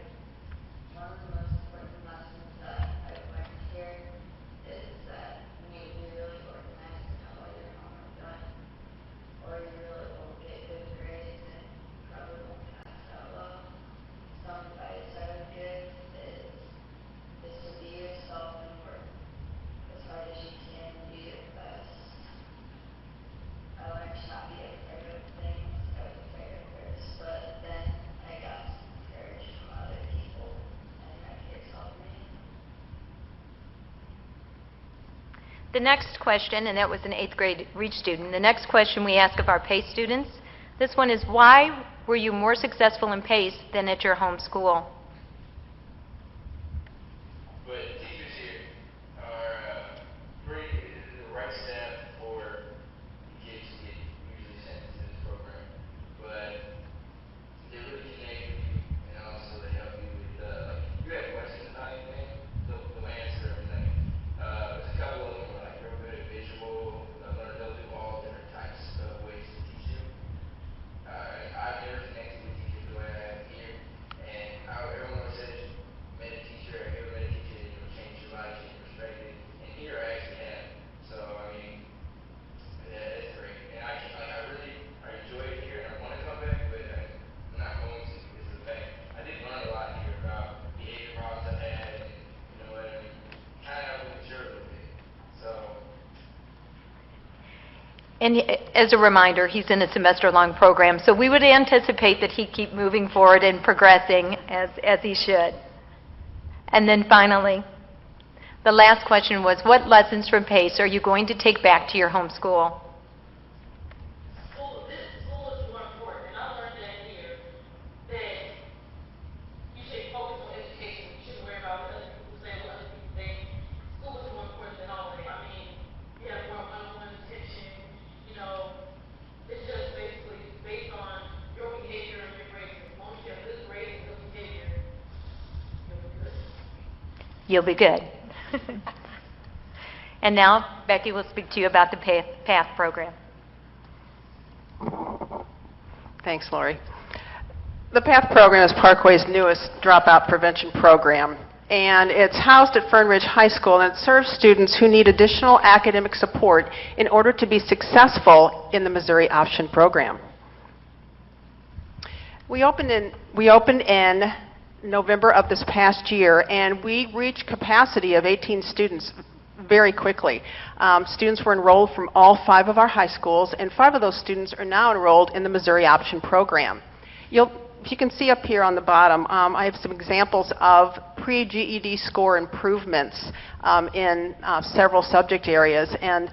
The next question, and that was an 8th grade REACH student, the next question we ask of our PACE students, this one is, why were you more successful in PACE than at your home school? But teachers here are bringing the right staff for kids to get usually sent to this program. But they really connect with you, and also they help you with, you have questions about anything, they'll answer everything. There's a couple of them are like real good at visual, they'll do all different types of ways to teach you. I've never connected with teachers the way I have here, and everyone says, met a teacher, have you ever met a teacher that changed your life, changed your perspective? And here I actually have. So, I mean, yeah, it's great. And I enjoy it here, and I want to come back, but I'm not going to because of the fact I did learn a lot here about behavior problems I've had, and you know what I mean, kind of mature a little bit. So. And as a reminder, he's in a semester-long program, so we would anticipate that he'd keep moving forward and progressing as he should. And then finally, the last question was, what lessons from PACE are you going to take back to your home school? You'll be good. And now, Becky will speak to you about the PATH program. Thanks, Lori. The PATH program is Parkway's newest dropout prevention program, and it's housed at Fern Ridge High School, and it serves students who need additional academic support in order to be successful in the Missouri Option program. We opened in November of this past year, and we reached capacity of 18 students very quickly. Students were enrolled from all 5 of our high schools, and 5 of those students are now enrolled in the Missouri Option program. If you can see up here on the bottom, I have some examples of pre-GED score improvements in several subject areas, and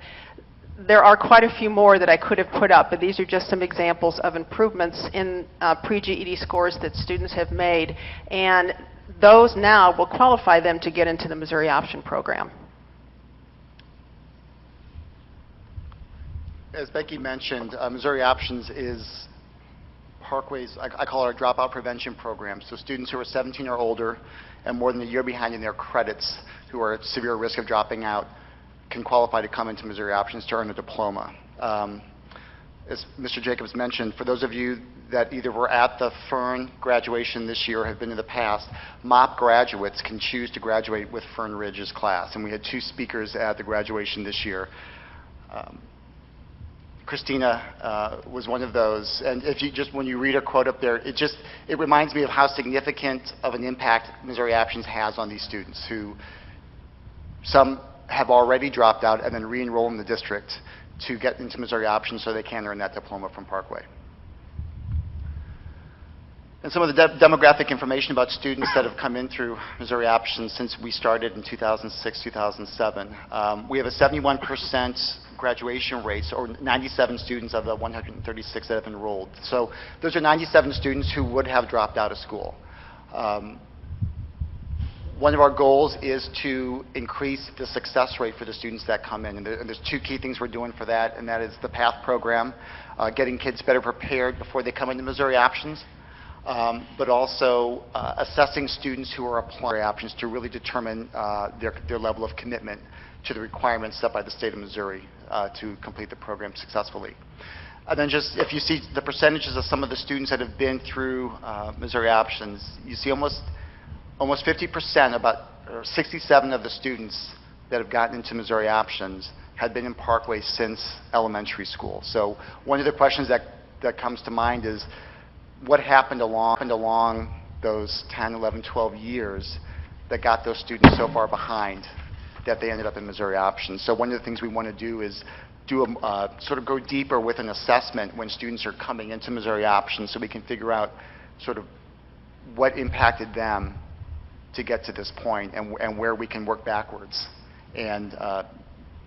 there are quite a few more that I could have put up, but these are just some examples of improvements in pre-GED scores that students have made, and those now will qualify them to get into the Missouri Option program. As Becky mentioned, Missouri Options is Parkway's, I call it a dropout prevention program. So students who are 17 or older and more than a year behind in their credits who are at severe risk of dropping out can qualify to come into Missouri Options to earn a diploma. As Mr. Jacobs mentioned, for those of you that either were at the Fern graduation this year or have been in the past, MOP graduates can choose to graduate with Fern Ridge's class. And we had 2 speakers at the graduation this year. Christina was one of those, and if you just, when you read her quote up there, it reminds me of how significant of an impact Missouri Options has on these students who, some have already dropped out and then re-enroll in the district to get into Missouri Options so they can earn that diploma from Parkway. And some of the demographic information about students that have come in through Missouri Options since we started in 2006, 2007. We have a 71% graduation rate, or 97 students of the 136 that have enrolled. So those are 97 students who would have dropped out of school. One of our goals is to increase the success rate for the students that come in. And there's 2 key things we're doing for that, and that is the PATH program, getting kids better prepared before they come into Missouri Options, but also assessing students who are applying options to really determine their level of commitment to the requirements set by the state of Missouri to complete the program successfully. And then just, if you see the percentages of some of the students that have been through Missouri Options, you see almost 50%, about 67 of the students that have gotten into Missouri Options had been in Parkway since elementary school. So one of the questions that comes to mind is, what happened along those 10, 11, 12 years that got those students so far behind that they ended up in Missouri Options? So one of the things we want to do is sort of go deeper with an assessment when students are coming into Missouri Options, so we can figure out sort of what impacted them to get to this point, and where we can work backwards and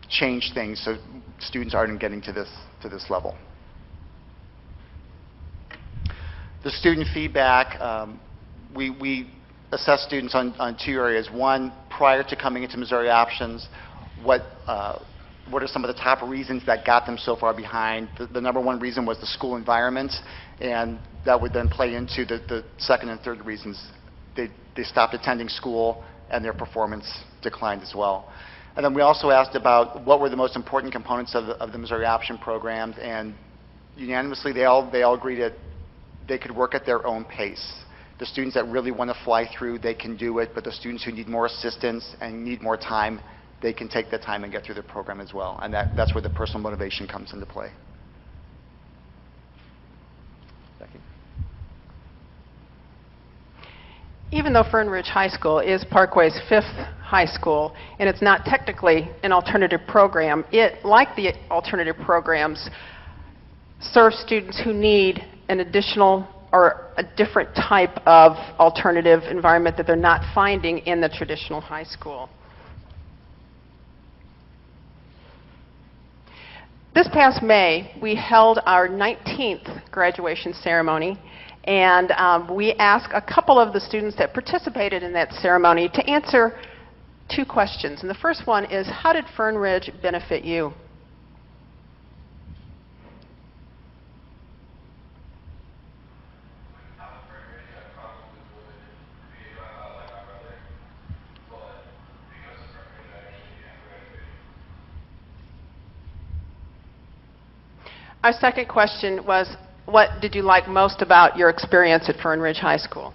change things so students aren't getting to this level. The student feedback, we assess students on 2 areas. One, prior to coming into Missouri Options, what are some of the top reasons that got them so far behind? The number 1 reason was the school environment, and that would then play into the second and third reasons. They stopped attending school and their performance declined as well. And then we also asked about what were the most important components of the Missouri Option programs, and unanimously they all agreed that they could work at their own pace. The students that really want to fly through, they can do it, but the students who need more assistance and need more time, they can take the time and get through the program as well. And that's where the personal motivation comes into play. Becky? Even though Fern Ridge High School is Parkway's 5th high school, and it's not technically an alternative program, it, like the alternative programs, serves students who need an additional or a different type of alternative environment that they're not finding in the traditional high school. This past May, we held our 19th graduation ceremony, and we asked a couple of the students that participated in that ceremony to answer 2 questions. And the first one is, how did Fern Ridge benefit you? Our second question was, what did you like most about your experience at Fern Ridge High School?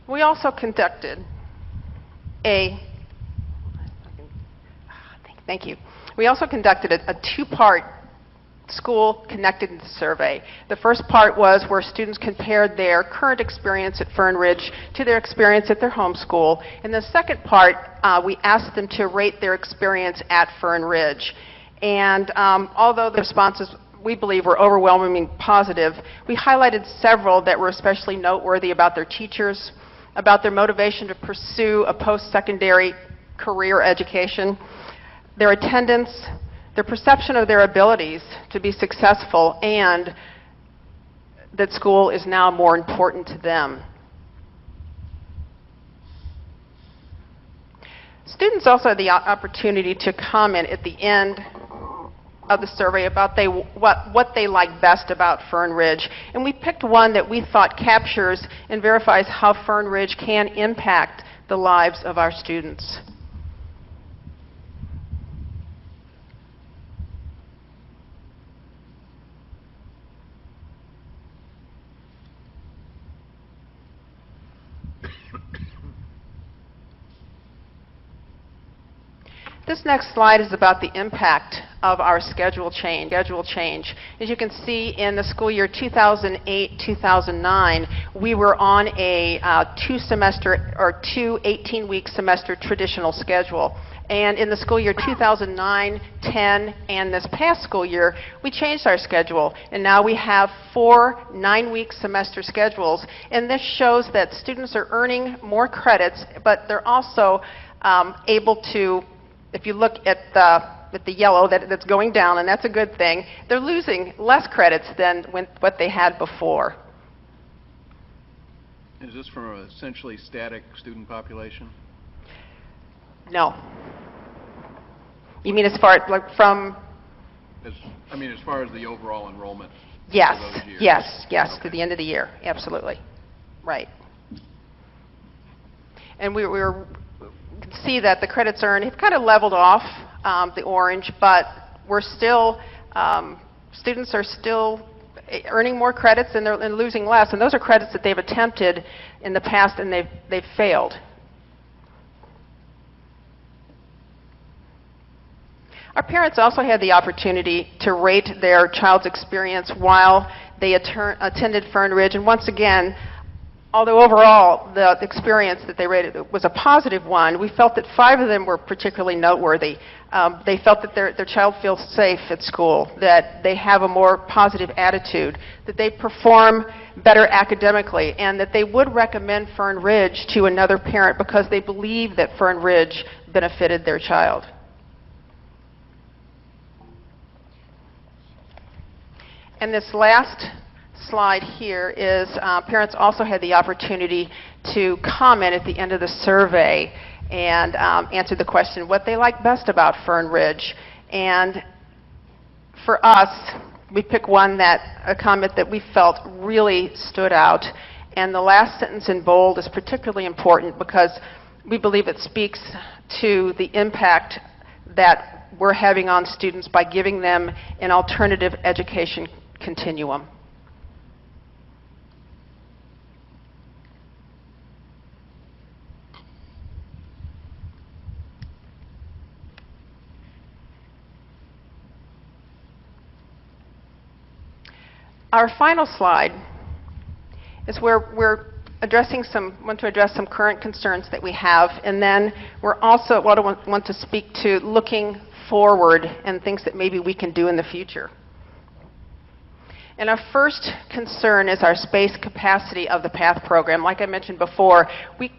We also conducted Thank you. We also conducted a 2-part school connected in the survey. The first part was where students compared their current experience at Fern Ridge to their experience at their home school. In the second part, we asked them to rate their experience at Fern Ridge. And although the responses, we believe, were overwhelmingly positive, we highlighted several that were especially noteworthy about their teachers, about their motivation to pursue a post-secondary career education, their attendance, their perception of their abilities to be successful, and that school is now more important to them. Students also had the opportunity to comment at the end of the survey about what they like best about Fern Ridge. And we picked one that we thought captures and verifies how Fern Ridge can impact the lives of our students. This next slide is about the impact of our schedule change. As you can see, in the school year 2008-2009, we were on a two 18-week semester traditional schedule. And in the school year 2009, 10, and this past school year, we changed our schedule. And now we have 4 9-week semester schedules. And this shows that students are earning more credits, but they're also able to, if you look at the yellow that's going down, and that's a good thing, they're losing less credits than what they had before. Is this from an essentially static student population? No. You mean as far as, like, from? As far as the overall enrollment? Yes, for those years. yes, Okay. to the end of the year, absolutely. Right. And we can see that the credits earned have kind of leveled off, the orange, but we're still, students are still earning more credits and they're losing less, and those are credits that they've attempted in the past and they've failed. Our parents also had the opportunity to rate their child's experience while they attended Fern Ridge, and once again, although overall the experience that they rated was a positive one, we felt that 5 of them were particularly noteworthy. They felt that their child feels safe at school, that they have a more positive attitude, that they perform better academically, and that they would recommend Fern Ridge to another parent because they believe that Fern Ridge benefited their child. And this last slide here is parents also had the opportunity to comment at the end of the survey and answer the question what they like best about Fern Ridge. And for us, we picked a comment that we felt really stood out. And the last sentence in bold is particularly important because we believe it speaks to the impact that we're having on students by giving them an alternative education continuum. Our final slide is where we're want to address some current concerns that we have, and then we're also want to speak to looking forward and things that maybe we can do in the future. And our first concern is our space capacity of the PATH program. Like I mentioned before, we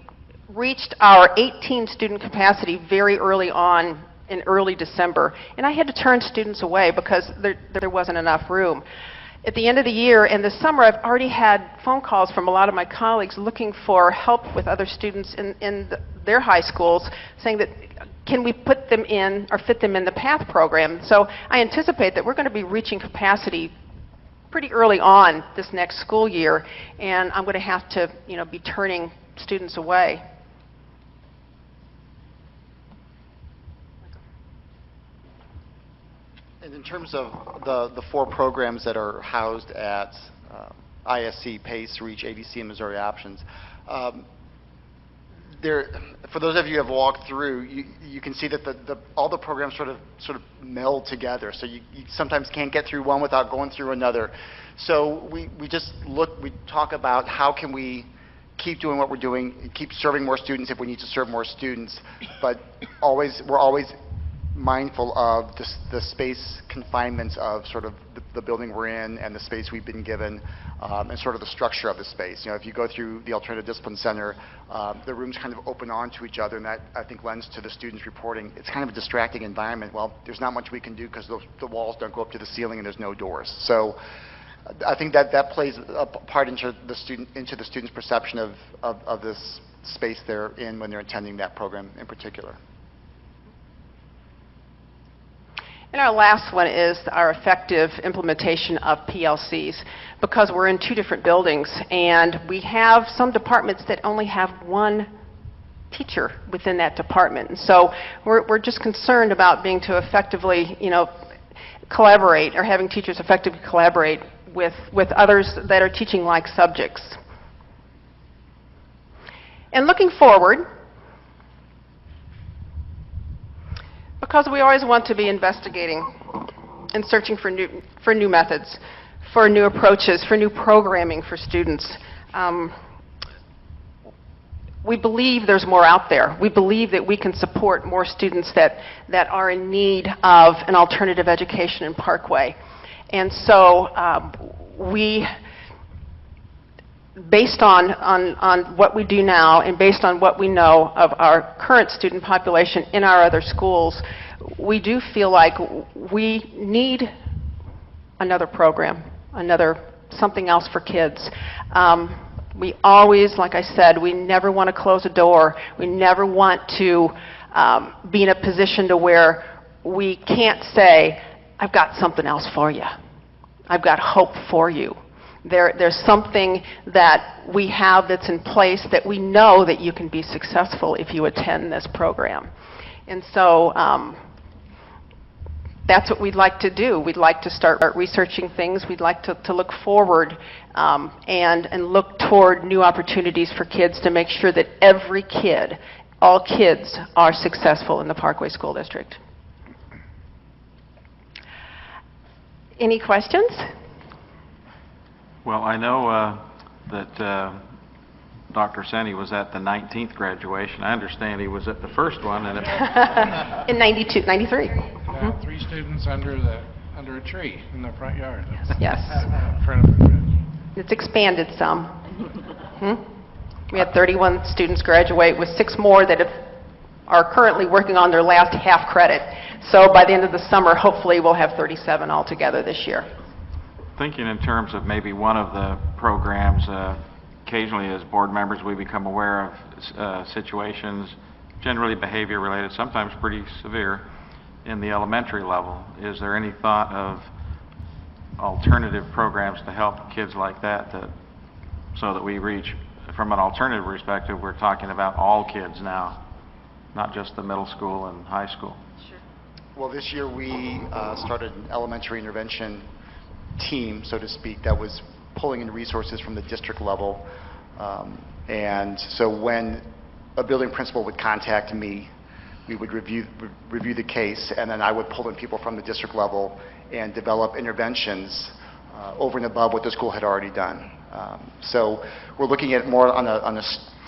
reached our 18 student capacity very early on in early December, and I had to turn students away because there wasn't enough room. At the end of the year and this summer, I've already had phone calls from a lot of my colleagues looking for help with other students in their high schools, saying that can we put them in or fit them in the PATH program. So I anticipate that we're going to be reaching capacity pretty early on this next school year, and I'm going to have to, be turning students away. And in terms of the 4 programs that are housed at ISC, PACE, REACH, ADC, and Missouri Options, for those of you who have walked through, you can see that all the programs sort of meld together. So you sometimes can't get through one without going through another. So we talk about how can we keep doing what we're doing, keep serving more students if we need to serve more students, but we're always mindful of the space confinements of sort of the building we're in and the space we've been given, and sort of the structure of the space. You know, if you go through the Alternative Discipline Center, the rooms kind of open onto each other, and that, I think, lends to the students reporting. It's kind of a distracting environment. Well, there's not much we can do because the walls don't go up to the ceiling and there's no doors. So I think that plays a part into the student's perception of this space they're in when they're attending that program in particular. And our last one is our effective implementation of PLCs, because we're in 2 different buildings, and we have some departments that only have 1 teacher within that department. And so we're just concerned about being to effectively, collaborate, or having teachers effectively collaborate with others that are teaching like subjects. And looking forward, because we always want to be investigating and searching for new methods, for new approaches, for new programming for students. We believe there's more out there. We believe that we can support more students that are in need of an alternative education in Parkway. And so based on what we do now and based on what we know of our current student population in our other schools, we do feel like we need another program, something else for kids. We always, like I said, we never want to close a door. We never want to be in a position to where we can't say, I've got something else for you. I've got hope for you. There's something that we have that's in place that we know that you can be successful if you attend this program. And so that's what we'd like to do. We'd like to start researching things. We'd like to look forward and look toward new opportunities for kids to make sure that every kid, all kids, are successful in the Parkway School District. Any questions? Well, I know that Dr. Senti was at the 19th graduation. I understand he was at the first one. And in 92, 93. Yeah, 3 students under a tree in the front yard. Yes. It's expanded some. We had 31 students graduate, with 6 more that are currently working on their last half credit. So by the end of the summer, hopefully we'll have 37 altogether this year. Thinking in terms of maybe one of the programs, occasionally as board members we become aware of situations, generally behavior related, sometimes pretty severe, in the elementary level. Is there any thought of alternative programs to help kids like that, so that we reach, from an alternative perspective, we're talking about all kids now, not just the middle school and high school? Sure. Well, this year we started an elementary intervention team, so to speak, that was pulling in resources from the district level. And so when a building principal would contact me, we would review the case, and then I would pull in people from the district level and develop interventions over and above what the school had already done. So we're looking at more on a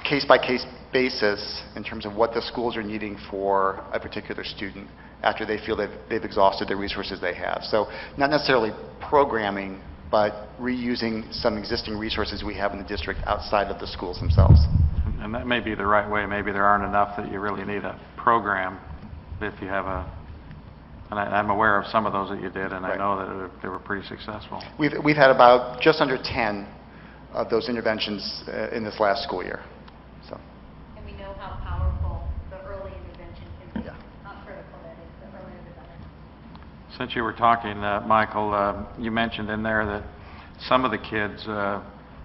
case-by-case basis in terms of what the schools are needing for a particular student after they feel they've exhausted the resources they have. So not necessarily programming, but reusing some existing resources we have in the district outside of the schools themselves. And that may be the right way. Maybe there aren't enough that you really need a program if you have a, and I'm aware of some of those that you did, and I know that they were pretty successful. We've had about just under 10 of those interventions in this last school year. So. And we know how powerful the early intervention can be. How critical that is, the earlier the better. Since you were talking, Michael, you mentioned in there that some of the kids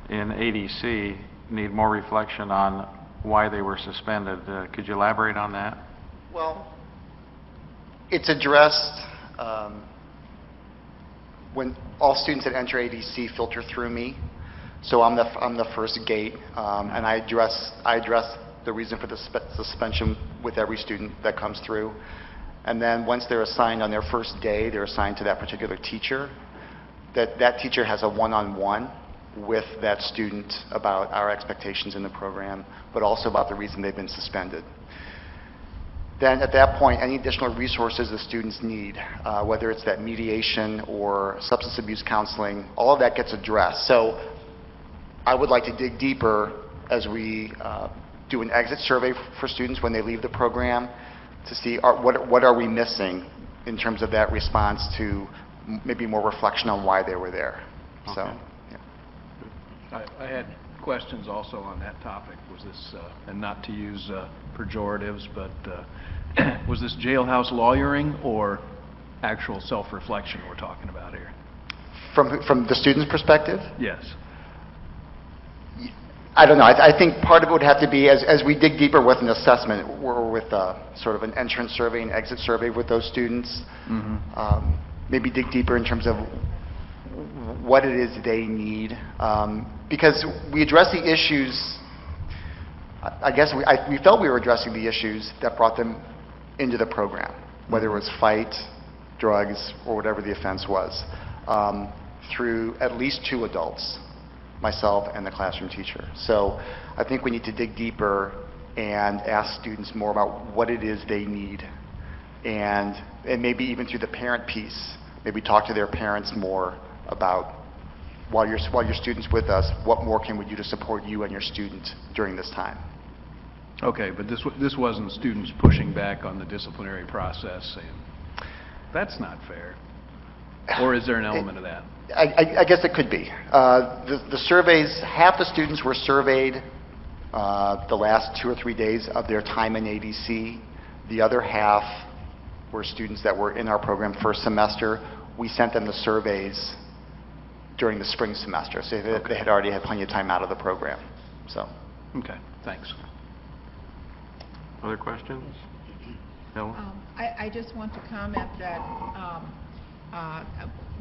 in ADC need more reflection on why they were suspended. Could you elaborate on that? Well, it's addressed when all students that enter ADC filter through me. So I'm the first gate, and I address the reason for the suspension with every student that comes through. And then once they're assigned on their first day, they're assigned to that particular teacher. That teacher has a one-on-one with that student about our expectations in the program, but also about the reason they've been suspended. Then at that point, any additional resources the students need, whether it's that mediation or substance abuse counseling, all of that gets addressed. So I would like to dig deeper as we do an exit survey for students when they leave the program to see what are we missing in terms of that response to maybe more reflection on why they were there. Okay. So, yeah. I had questions also on that topic. Was this, and not to use pejoratives, but was this jailhouse lawyering or actual self-reflection we're talking about here? From the student's perspective? Yes. I don't know. I think part of it would have to be, as we dig deeper with an assessment or with sort of an entrance survey and exit survey with those students, maybe dig deeper in terms of what it is they need. Because we address the issues, I guess we felt we were addressing the issues that brought them into the program, whether it was fight, drugs, or whatever the offense was, through at least 2 adults, myself and the classroom teacher. So I think we need to dig deeper and ask students more about what it is they need, and maybe even through the parent piece, maybe talk to their parents more about, while your student's with us, what more can we do to support you and your student during this time? Okay, but this wasn't students pushing back on the disciplinary process saying, that's not fair. Or is there an element of that? I guess it could be. The surveys, half the students were surveyed the last 2 or 3 days of their time in ADC. The other half were students that were in our program first semester. We sent them the surveys during the spring semester, so they had already had plenty of time out of the program. So. Okay, thanks. Other questions? Ellen? I just want to comment that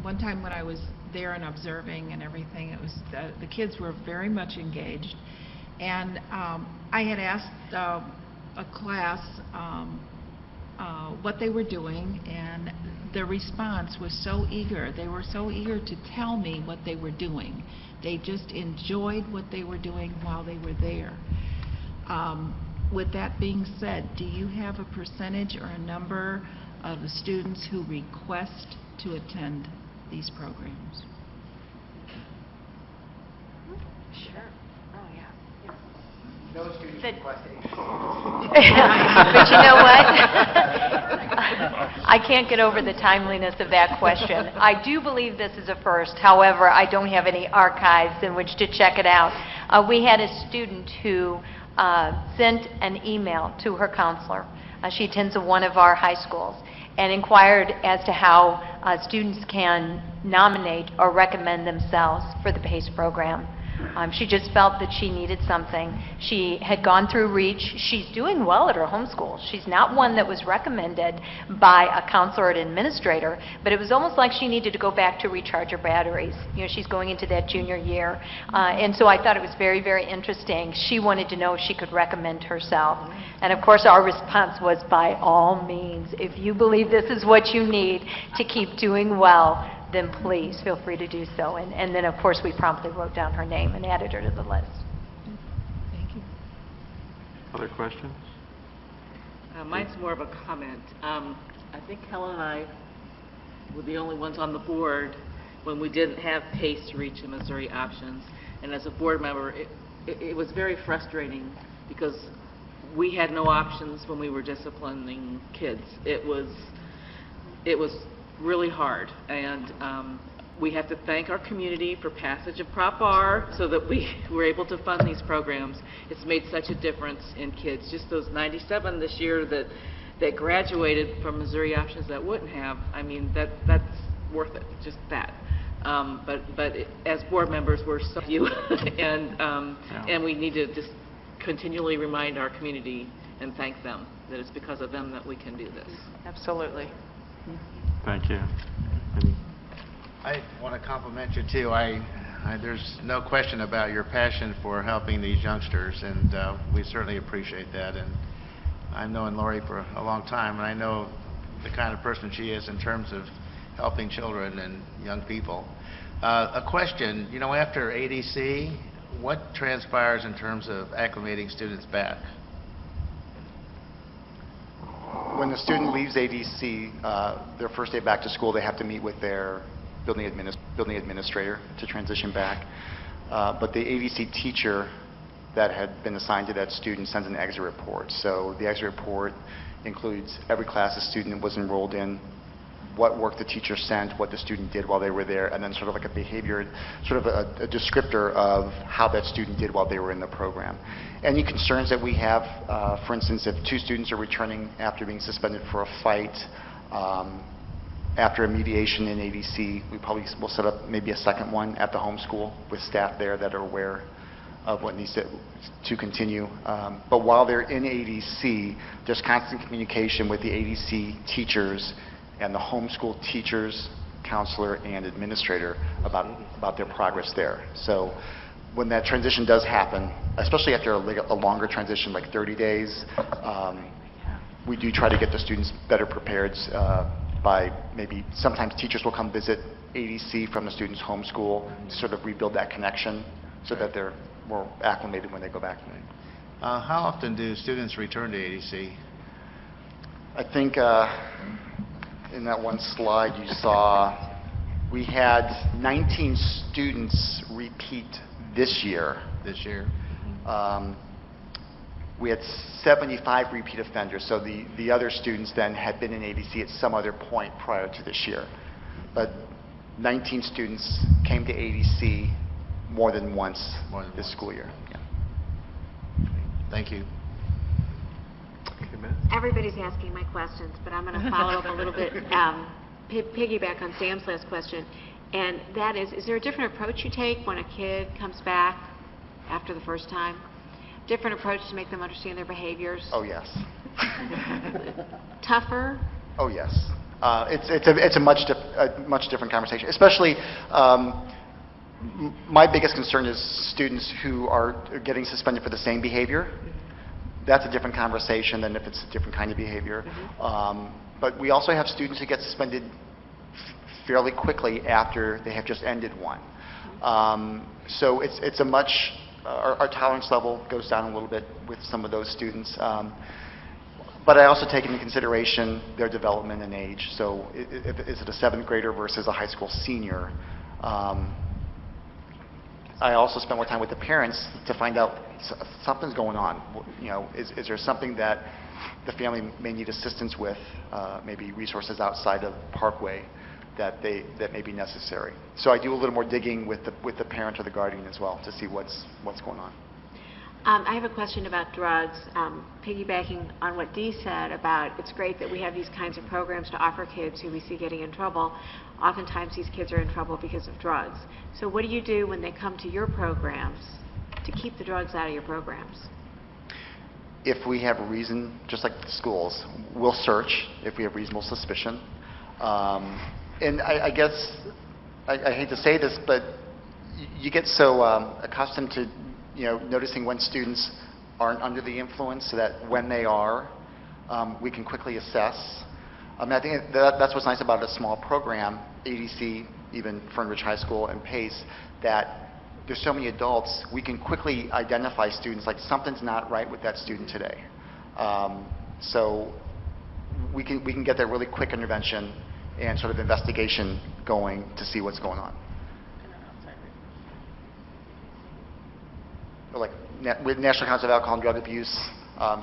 one time when I was there and observing and everything, it was the kids were very much engaged, and I had asked a class what they were doing, and the response was so eager. They were so eager to tell me what they were doing. They just enjoyed what they were doing while they were there. With that being said, do you have a percentage or a number of the students who request to attend these programs? Sure. Oh, yeah. No students requesting. But you know what? I can't get over the timeliness of that question. I do believe this is a first. However, I don't have any archives in which to check it out. We had a student who sent an email to her counselor. She attends one of our high schools, and inquired as to how students can nominate or recommend themselves for the PACE program. She just felt that she needed something. She had gone through REACH. She's doing well at her home school. She's not one that was recommended by a counselor or an administrator, but it was almost like she needed to go back to recharge her batteries. You know, she's going into that junior year. And so I thought it was very, very interesting. She wanted to know if she could recommend herself. And of course, our response was, by all means, if you believe this is what you need to keep doing well, then please feel free to do so. And then, of course, we promptly wrote down her name and added her to the list. Thank you. Other questions? Mine's more of a comment. I think Helen and I were the only ones on the board when we didn't have PACE, REACH, and Missouri options. And as a board member, it was very frustrating because we had no options when we were disciplining kids. It was really hard, and we have to thank our community for passage of Prop R so that we were able to fund these programs. It's made such a difference in kids. Just those 97 this year that graduated from Missouri options that wouldn't have, I mean, that's worth it, just that. As board members, we're so few, and we need to just continually remind our community and thank them that it's because of them that we can do this. Absolutely. Thank you. I want to compliment you too. I There's no question about your passion for helping these youngsters, and we certainly appreciate that. And I've known Lori for a long time, and I know the kind of person she is in terms of helping children and young people. A question, you know, after ADC, what transpires in terms of acclimating students back? When the student leaves ADC, their first day back to school, they have to meet with their building administrator to transition back. But the ADC teacher that had been assigned to that student sends an exit report. So the exit report includes every class the student was enrolled in, what work the teacher sent, what the student did while they were there, and then sort of like a behavior, sort of a descriptor of how that student did while they were in the program. Any concerns that we have, for instance, if 2 students are returning after being suspended for a fight, after a mediation in ADC, we probably will set up maybe a second one at the home school with staff there that are aware of what needs to continue. But while they're in ADC, there's constant communication with the ADC teachers and the homeschool teachers, counselor, and administrator about their progress there. So when that transition does happen, especially after a longer transition like 30 days, we do try to get the students better prepared by maybe sometimes teachers will come visit ADC from the students' homeschool to sort of rebuild that connection so that they're more acclimated when they go back. How often do students return to ADC? I think in that one slide you saw, we had 19 students repeat this year. We had 75 repeat offenders, so the other students then had been in ADC at some other point prior to this year. But 19 students came to ADC more than once this school year. Yeah. Thank you. Everybody's asking my questions, but I'm going to follow up a little bit, piggyback on Sam's last question, and that is there a different approach you take when a kid comes back after the first time? Different approach to make them understand their behaviors? Oh, yes. Tougher? Oh, yes. It's a much different conversation, especially my biggest concern is students who are getting suspended for the same behavior. That's a different conversation than if it's a different kind of behavior. But we also have students who get suspended fairly quickly after they have just ended one. So it's a much, our tolerance level goes down a little bit with some of those students. But I also take into consideration their development and age. So is it a 7th grader versus a high school senior? I also spend more time with the parents to find out something's going on. You know, is there something that the family may need assistance with, maybe resources outside of Parkway that may be necessary. So I do a little more digging with the parent or the guardian as well to see what's going on. I have a question about drugs, piggybacking on what Dee said about it's great that we have these kinds of programs to offer kids who we see getting in trouble. Oftentimes these kids are in trouble because of drugs. So what do you do when they come to your programs to keep the drugs out of your programs? If we have a reason, just like the schools, we'll search if we have reasonable suspicion. And I guess, I hate to say this, but you get so accustomed to noticing when students aren't under the influence so that when they are, we can quickly assess. I mean, I think that's what's nice about a small program, ADC, even Fernridge High School and PACE, that there's so many adults, we can quickly identify students like something's not right with that student today. So we can get that really quick intervention and sort of investigation going to see what's going on. Like with National Council of Alcohol and Drug Abuse,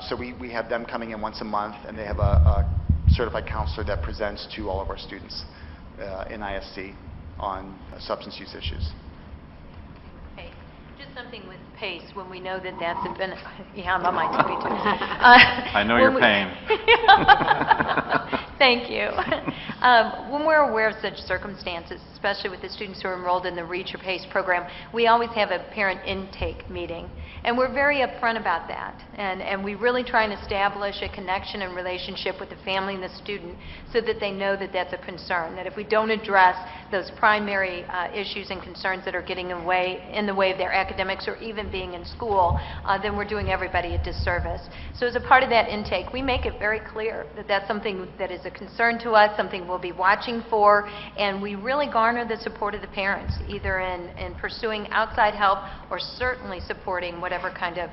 so we have them coming in once a month, and they have a certified counselor that presents to all of our students in ISC on substance use issues. Okay. Just something with PACE, when we know that that's a benefit. Yeah, I'm on my TV too. I know your pain. Thank you. When we're aware of such circumstances, especially with the students who are enrolled in the REACH or PACE program, we always have a parent intake meeting. And we're very upfront about that. And we really try and establish a connection and relationship with the family and the student so that they know that that's a concern, that if we don't address those primary issues and concerns that are getting in the way of their academics or even being in school, then we're doing everybody a disservice. So as a part of that intake, we make it very clear that that's something that is a concern to us, something we'll be watching for, and we really garner the support of the parents, either in pursuing outside help or certainly supporting whatever kind of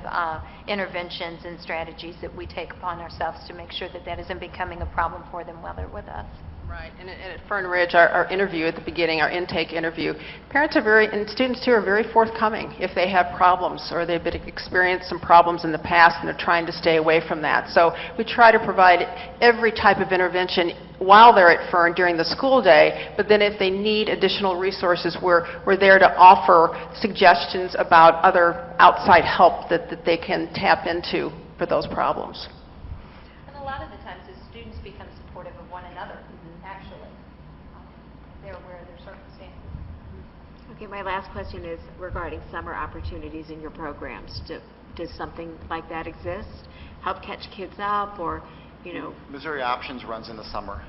interventions and strategies that we take upon ourselves to make sure that that isn't becoming a problem for them while they're with us. Right, and at Fern Ridge, our interview at the beginning, our intake interview, parents are and students too are very forthcoming if they have problems or they've experienced some problems in the past and they're trying to stay away from that. So we try to provide every type of intervention while they're at Fern during the school day, but then if they need additional resources, we're there to offer suggestions about other outside help that they can tap into for those problems. And a lot of the times the students become supportive of one another, actually. They're aware of their circumstances. Okay, my last question is regarding summer opportunities in your programs. Does something like that exist? Help catch kids up, or, you know? Missouri Options runs in the summer,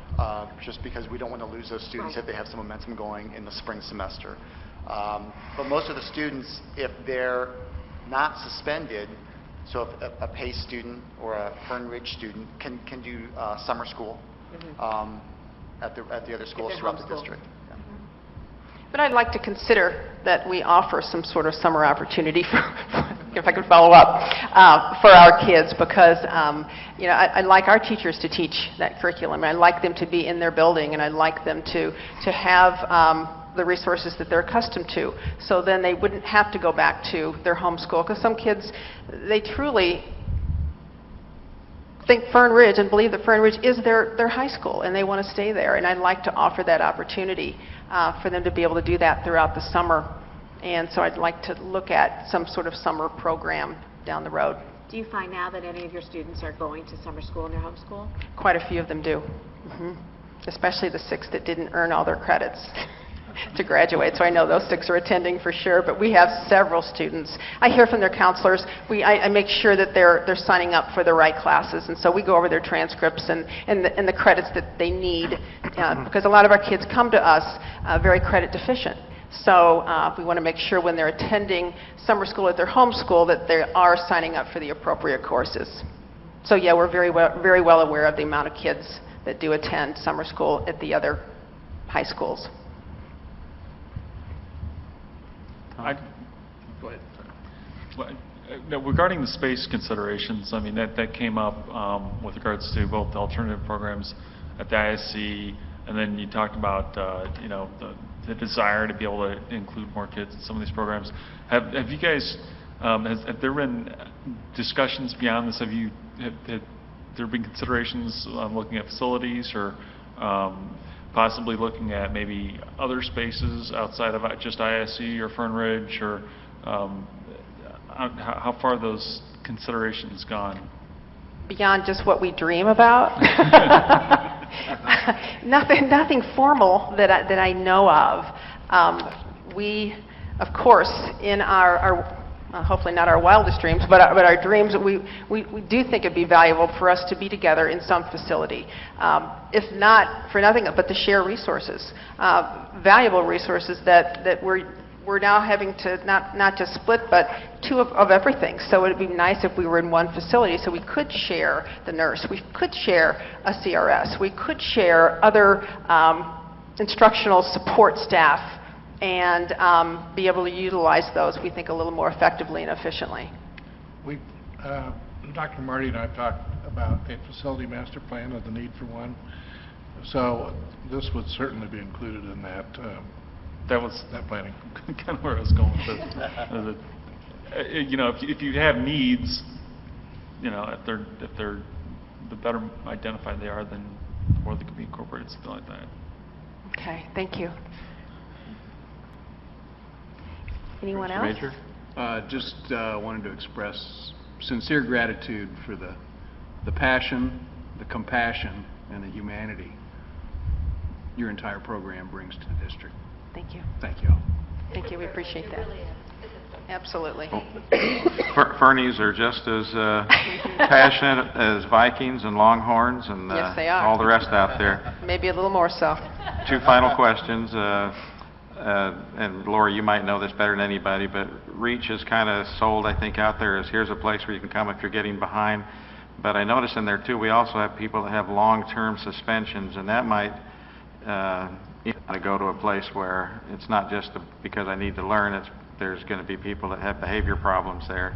just because we don't want to lose those students if they have some momentum going in the spring semester. But most of the students, if they're not suspended, so if a PACE student or a Fern Ridge student can do summer school at the other schools throughout the district. Yeah. But I'd like to consider that we offer some sort of summer opportunity for if I could follow up, for our kids, because you know, I'd like our teachers to teach that curriculum. I'd like them to be in their building, and I'd like them to have the resources that they're accustomed to, so then they wouldn't have to go back to their home school, because some kids, they truly think Fern Ridge and believe that Fern Ridge is their high school, and they want to stay there, and I'd like to offer that opportunity for them to be able to do that throughout the summer. And so I'd like to look at some sort of summer program down the road. Do you find now that any of your students are going to summer school in their home school? Quite a few of them do, especially the 6 that didn't earn all their credits to graduate. So I know those 6 are attending for sure, but we have several students. I hear from their counselors. I make sure that they're signing up for the right classes, and so we go over their transcripts and the credits that they need, because a lot of our kids come to us very credit deficient. So we want to make sure when they're attending summer school at their home school that they are signing up for the appropriate courses. So yeah, we're very well aware of the amount of kids that do attend summer school at the other high schools. Go ahead. Now, regarding the space considerations, I mean, that came up with regards to both the alternative programs at the ISC, and then you talked about you know, the desire to be able to include more kids in some of these programs. Have you guys, have there been discussions beyond this? Have there been considerations looking at facilities, or possibly looking at maybe other spaces outside of just ISC or Fern Ridge, or how far have those considerations gone? Beyond just what we dream about? Nothing formal that I know of. We, of course, in our hopefully not our wildest dreams, but our dreams, we do think it'd be valuable for us to be together in some facility, if not for nothing but to share resources, valuable resources that we're now having to not just split, but 2 of everything. So it'd be nice if we were in one facility, so we could share the nurse, we could share a CRS, we could share other instructional support staff, and be able to utilize those, we think, a little more effectively and efficiently. Dr. Marty and I have talked about a facility master plan and the need for one. So this would certainly be included in that. That planning. Kind of where I was going with this. You know, if you have needs, you know, if they're the better identified they are, then the more they can be incorporated, something like that. Okay, thank you. Anyone else? Major? Just wanted to express sincere gratitude for the passion, the compassion, and the humanity your entire program brings to the district. Thank you. Thank you all. Thank you. We appreciate that. Absolutely. Fernies are just as passionate as Vikings and Longhorns and Yes, they are. all the rest out there. Maybe a little more so. Two final questions, and Lori, you might know this better than anybody, but Reach is kind of sold, I think, out there as here's a place where you can come if you're getting behind. But I notice in there too, we also have people that have long-term suspensions, and that might to go to a place where it's not just because I need to learn, there's going to be people that have behavior problems there.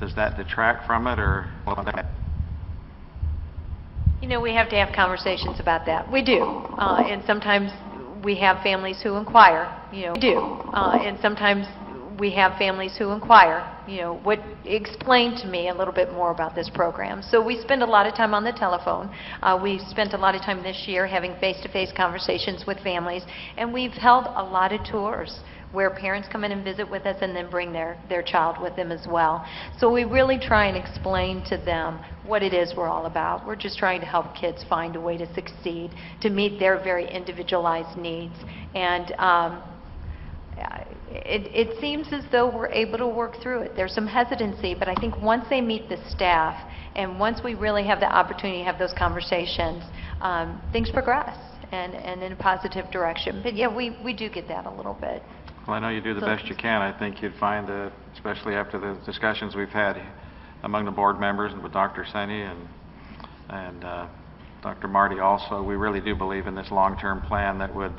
Does that detract from it, or? You know, we have to have conversations about that. We do. And sometimes we have families who inquire, you know, we do. And sometimes we have families who inquire, you know, explain to me a little bit more about this program. So we spend a lot of time on the telephone. We've spent a lot of time this year having face-to-face conversations with families, and we've held a lot of tours where parents come in and visit with us and then bring their child with them as well. So we really try and explain to them what it is we're all about. We're just trying to help kids find a way to succeed, to meet their very individualized needs. And it seems as though we're able to work through it. There's some hesitancy, but I think once they meet the staff and once we really have the opportunity to have those conversations, things progress and in a positive direction. But yeah, we do get that a little bit. Well, I know you do the best you can. I think you'd find, especially after the discussions we've had among the board members and with Dr. Seni and Dr. Marty also, we really do believe in this long-term plan that would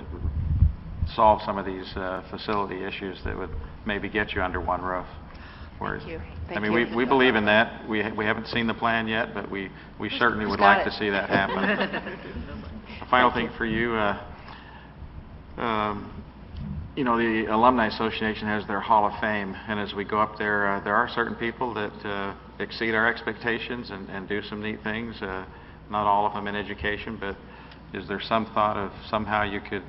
solve some of these facility issues that would maybe get you under one roof. Thank you. I mean, we believe in that. We haven't seen the plan yet, but we certainly would like to see that happen. A final thing for you. You know, the Alumni Association has their Hall of Fame, and as we go up there, there are certain people that exceed our expectations and do some neat things. Not all of them in education, but is there some thought of somehow you could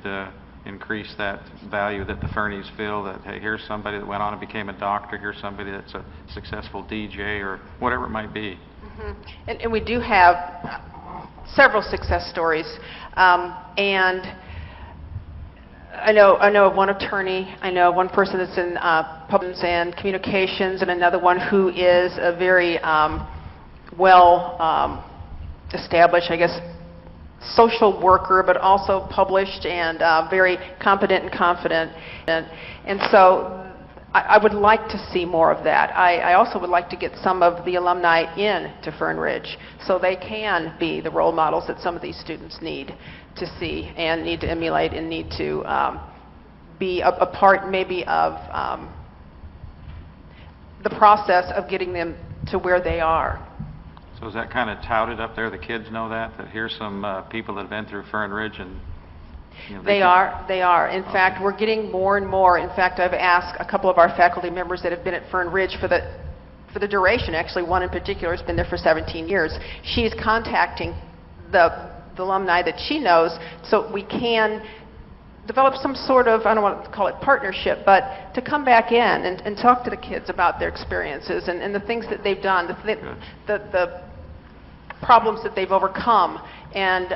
increase that value that the Fernies feel that, hey, here's somebody that went on and became a doctor, here's somebody that's a successful DJ or whatever it might be? Mm-hmm. And we do have several success stories, and I know of one attorney, I know one person that's in public and communications, and another one who is a very well established, I guess, social worker, but also published and very competent and confident. And so I would like to see more of that. I also would like to get some of the alumni in to Fern Ridge so they can be the role models that some of these students need to see and need to emulate and need to be a part maybe of the process of getting them to where they are. So is that kind of touted up there? The kids know that here's some people that have been through Fern Ridge and you know, they are. In fact, we're getting more and more. In fact, I've asked a couple of our faculty members that have been at Fern Ridge for the duration. Actually, one in particular has been there for 17 years. She's contacting the alumni that she knows so we can develop some sort of, I don't want to call it partnership, but to come back in and talk to the kids about their experiences and the things that they've done, the problems that they've overcome, and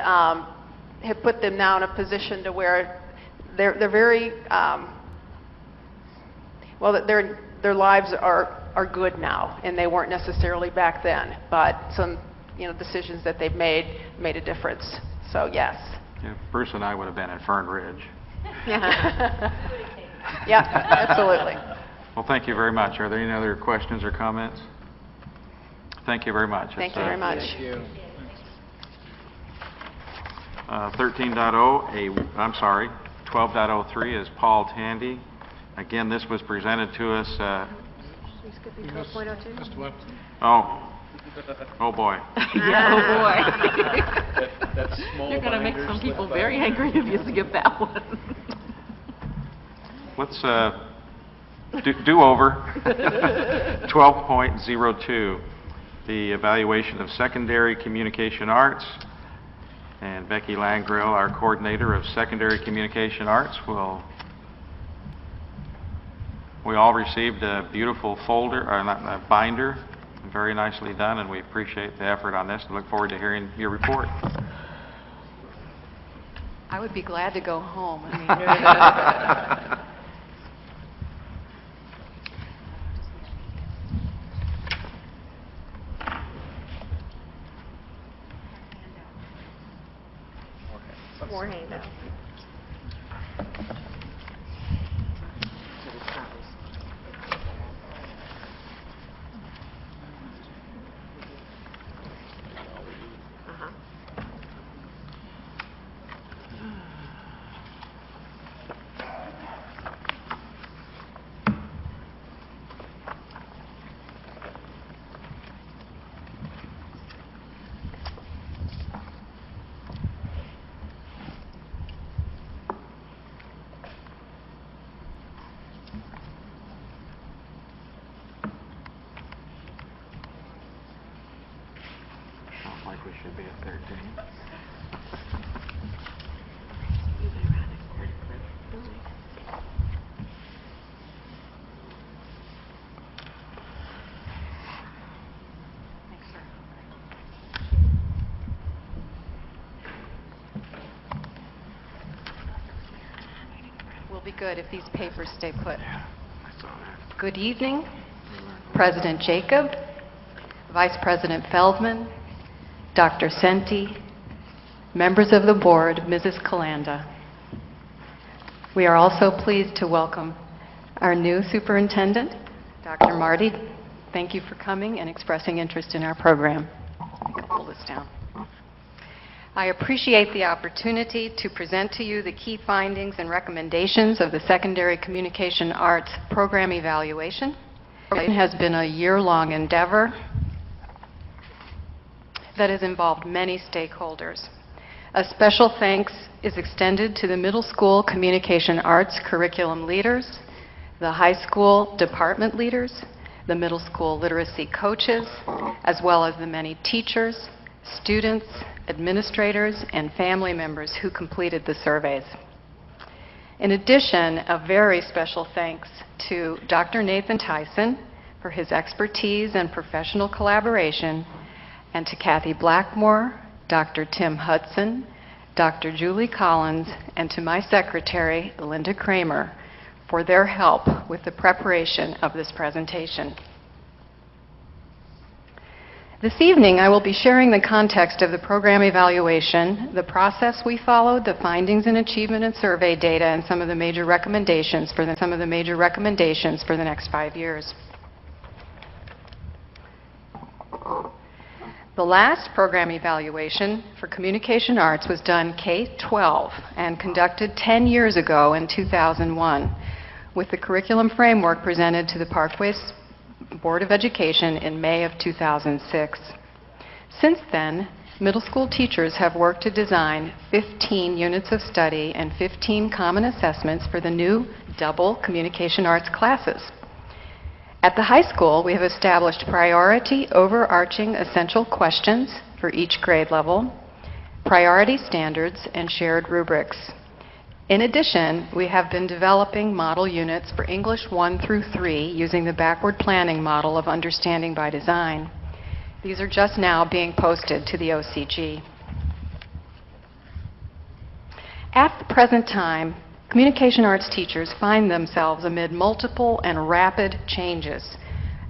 have put them now in a position to where they're very, well, their lives are good now, and they weren't necessarily back then, but some decisions that they've made a difference. So yes. Yeah, Bruce and I would have been at Fern Ridge. Yeah, absolutely. Well, thank you very much. Are there any other questions or comments? Thank you very much. Thank you very much. Thank you. 12.03 is Paul Tandy. Again, this was presented to us. You skipping 12.02? Oh boy. Yeah, oh boy. That's small. You're going to make some people very angry. angry if you skip that one. Let's do over. 12.02, the evaluation of secondary communication arts. And Becky Langrill, our coordinator of secondary communication arts, we all received a beautiful folder, or not, a binder, very nicely done, and we appreciate the effort on this and look forward to hearing your report. I would be glad to go home. I mean, More handouts. Sounds like we should be at 13. we'll be good if these papers stay put. Good evening, President Jacob, Vice President Feldman, Dr. Senti, members of the board, Mrs. Kalanda. We are also pleased to welcome our new superintendent, Dr. Marty. Thank you for coming and expressing interest in our program. I can pull this down. I appreciate the opportunity to present to you the key findings and recommendations of the Secondary Communication Arts Program Evaluation. It has been a year-long endeavor that has involved many stakeholders. A special thanks is extended to the middle school communication arts curriculum leaders, the high school department leaders, the middle school literacy coaches, as well as the many teachers, students, administrators, and family members who completed the surveys. In addition, a very special thanks to Dr. Nathan Tyson for his expertise and professional collaboration, and to Kathy Blackmore, Dr. Tim Hudson, Dr. Julie Collins, and to my secretary, Linda Kramer, for their help with the preparation of this presentation. This evening, I will be sharing the context of the program evaluation, the process we followed, the findings and achievement and survey data, and some of the major recommendations for the next 5 years. The last program evaluation for communication arts was done K-12 and conducted 10 years ago in 2001, with the curriculum framework presented to the Parkways Board of Education in May of 2006. Since then, middle school teachers have worked to design 15 units of study and 15 common assessments for the new double communication arts classes. At the high school, we have established priority overarching essential questions for each grade level, priority standards, and shared rubrics. In addition, we have been developing model units for English 1 through 3 using the backward planning model of understanding by design. These are just now being posted to the OCG. At the present time, communication arts teachers find themselves amid multiple and rapid changes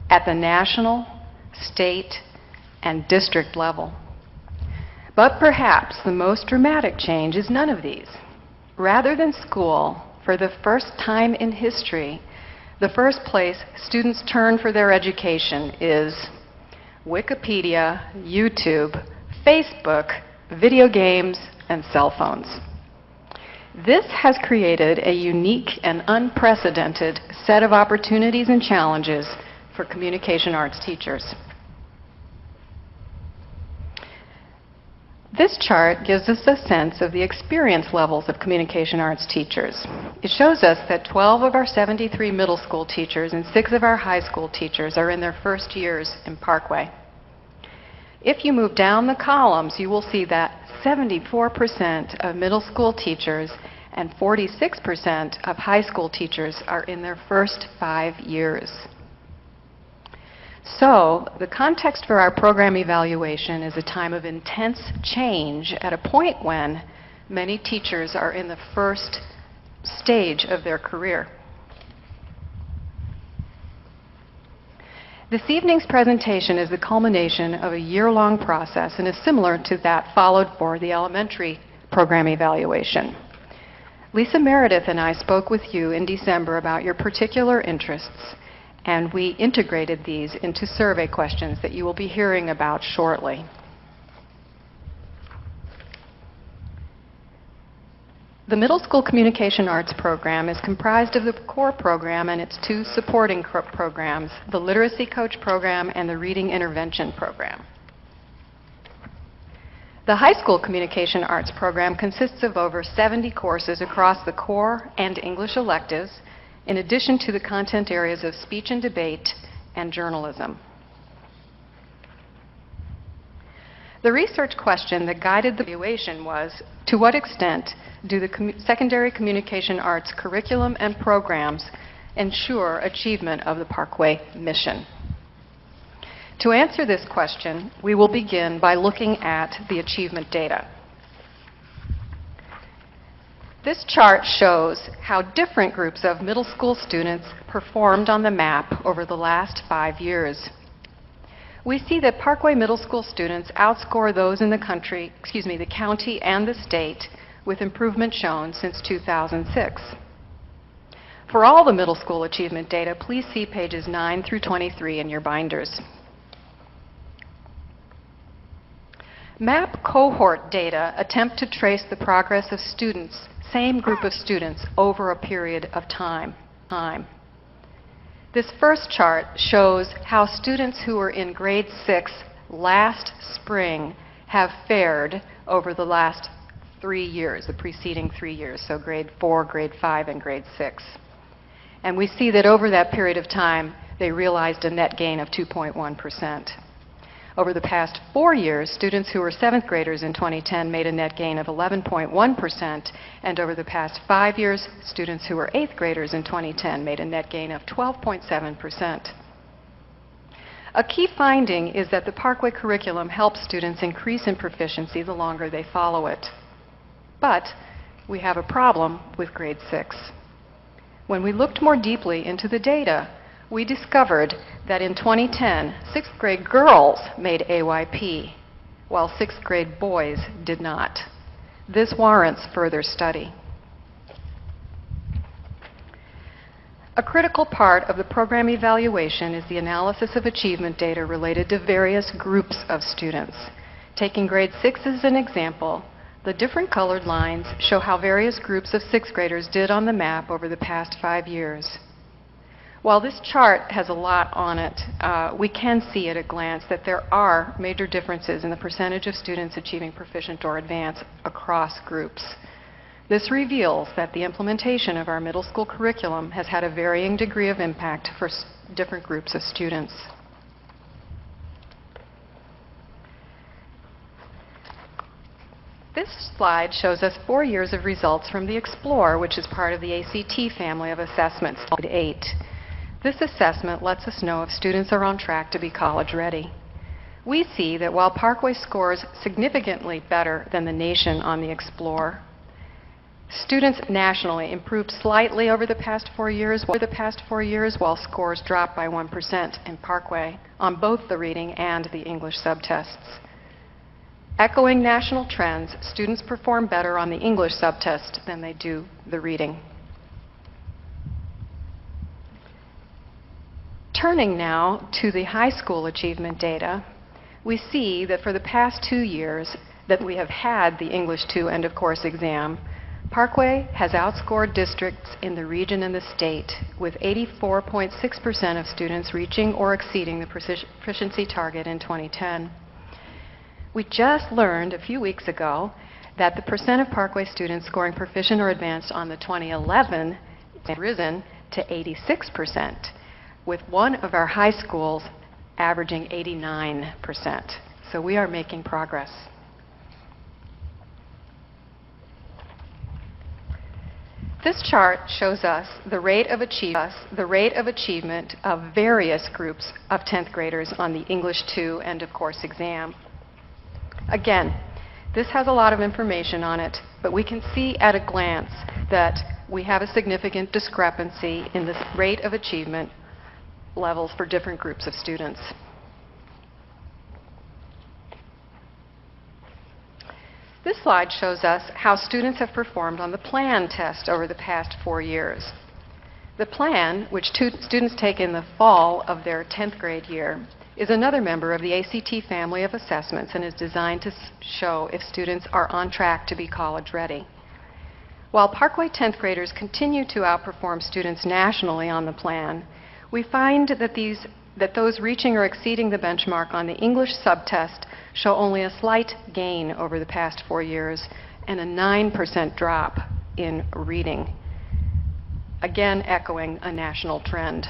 at the national, state, and district level. But perhaps the most dramatic change is none of these. Rather than school, for the first time in history, the first place students turn for their education is Wikipedia, YouTube, Facebook, video games, and cell phones. This has created a unique and unprecedented set of opportunities and challenges for communication arts teachers. This chart gives us a sense of the experience levels of communication arts teachers. It shows us that 12 of our 73 middle school teachers and 6 of our high school teachers are in their first years in Parkway. If you move down the columns, you will see that 74% of middle school teachers and 46% of high school teachers are in their first 5 years. So, the context for our program evaluation is a time of intense change at a point when Many teachers are in the first stage of their career. This evening's presentation is the culmination of a year-long process and is similar to that followed for the elementary program evaluation. Lisa Meredith and I spoke with you in December about your particular interests, and we integrated these into survey questions that you will be hearing about shortly. The Middle School Communication Arts program is comprised of the core program and its two supporting programs, the Literacy Coach program and the Reading Intervention program. The High School Communication Arts program consists of over 70 courses across the core and English electives, in addition to the content areas of speech and debate and journalism. The research question that guided the evaluation was, to what extent do the secondary communication arts curriculum and programs ensure achievement of the Parkway mission? To answer this question, we will begin by looking at the achievement data. This chart shows how different groups of middle school students performed on the map over the last 5 years. We see that Parkway Middle School students outscore those in the county and the state, with improvement shown since 2006. For all the middle school achievement data, please see pages 9 through 23 in your binders. MAP cohort data attempt to trace the progress of students, same group of students, over a period of time. This first chart shows how students who were in grade 6 last spring have fared over the last 3 years, the preceding 3 years, so grade 4, grade 5, and grade 6. And we see that over that period of time, they realized a net gain of 2.1%. Over the past 4 years, students who were 7th graders in 2010 made a net gain of 11.1%, and over the past 5 years, students who were 8th graders in 2010 made a net gain of 12.7%. A key finding is that the Parkway curriculum helps students increase in proficiency the longer they follow it. But we have a problem with grade 6. When we looked more deeply into the data, we discovered that in 2010, 6th grade girls made AYP, while 6th grade boys did not. This warrants further study. A critical part of the program evaluation is the analysis of achievement data related to various groups of students. Taking grade 6 as an example, the different colored lines show how various groups of 6th graders did on the map over the past 5 years. While this chart has a lot on it, we can see at a glance that there are major differences in the percentage of students achieving proficient or advanced across groups. This reveals that the implementation of our middle school curriculum has had a varying degree of impact for different groups of students. This slide shows us 4 years of results from the Explore, which is part of the ACT family of assessments, slide 8. This assessment lets us know if students are on track to be college ready. We see that while Parkway scores significantly better than the nation on the Explore, students nationally improved slightly over the past 4 years, while scores dropped by 1% in Parkway on both the reading and the English subtests. Echoing national trends, students perform better on the English subtest than they do the reading. Turning now to the high school achievement data, we see that for the past 2 years that we have had the English 2 end of course exam, Parkway has outscored districts in the region and the state, with 84.6% of students reaching or exceeding the proficiency target in 2010. We just learned a few weeks ago that the percent of Parkway students scoring proficient or advanced on the 2011 has risen to 86%, with one of our high schools averaging 89%. So we are making progress. This chart shows us the rate of achievement of various groups of 10th graders on the English 2 end of course exam. Again, this has a lot of information on it, but we can see at a glance that we have a significant discrepancy in the rate of achievement levels for different groups of students. This slide shows us how students have performed on the PLAN test over the past 4 years. The PLAN, which students take in the fall of their 10th grade year, is another member of the ACT family of assessments and is designed to show if students are on track to be college ready. While Parkway 10th graders continue to outperform students nationally on the PLAN, we find that those reaching or exceeding the benchmark on the English subtest show only a slight gain over the past 4 years and a 9% drop in reading, again echoing a national trend.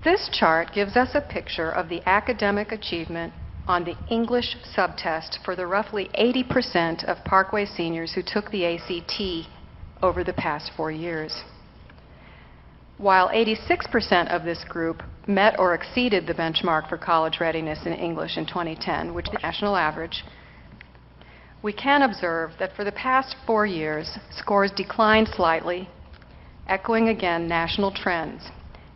This chart gives us a picture of the academic achievement on the English subtest for the roughly 80% of Parkway seniors who took the ACT over the past 4 years. While 86% of this group met or exceeded the benchmark for college readiness in English in 2010, which is the national average, we can observe that for the past 4 years, scores declined slightly, echoing again national trends,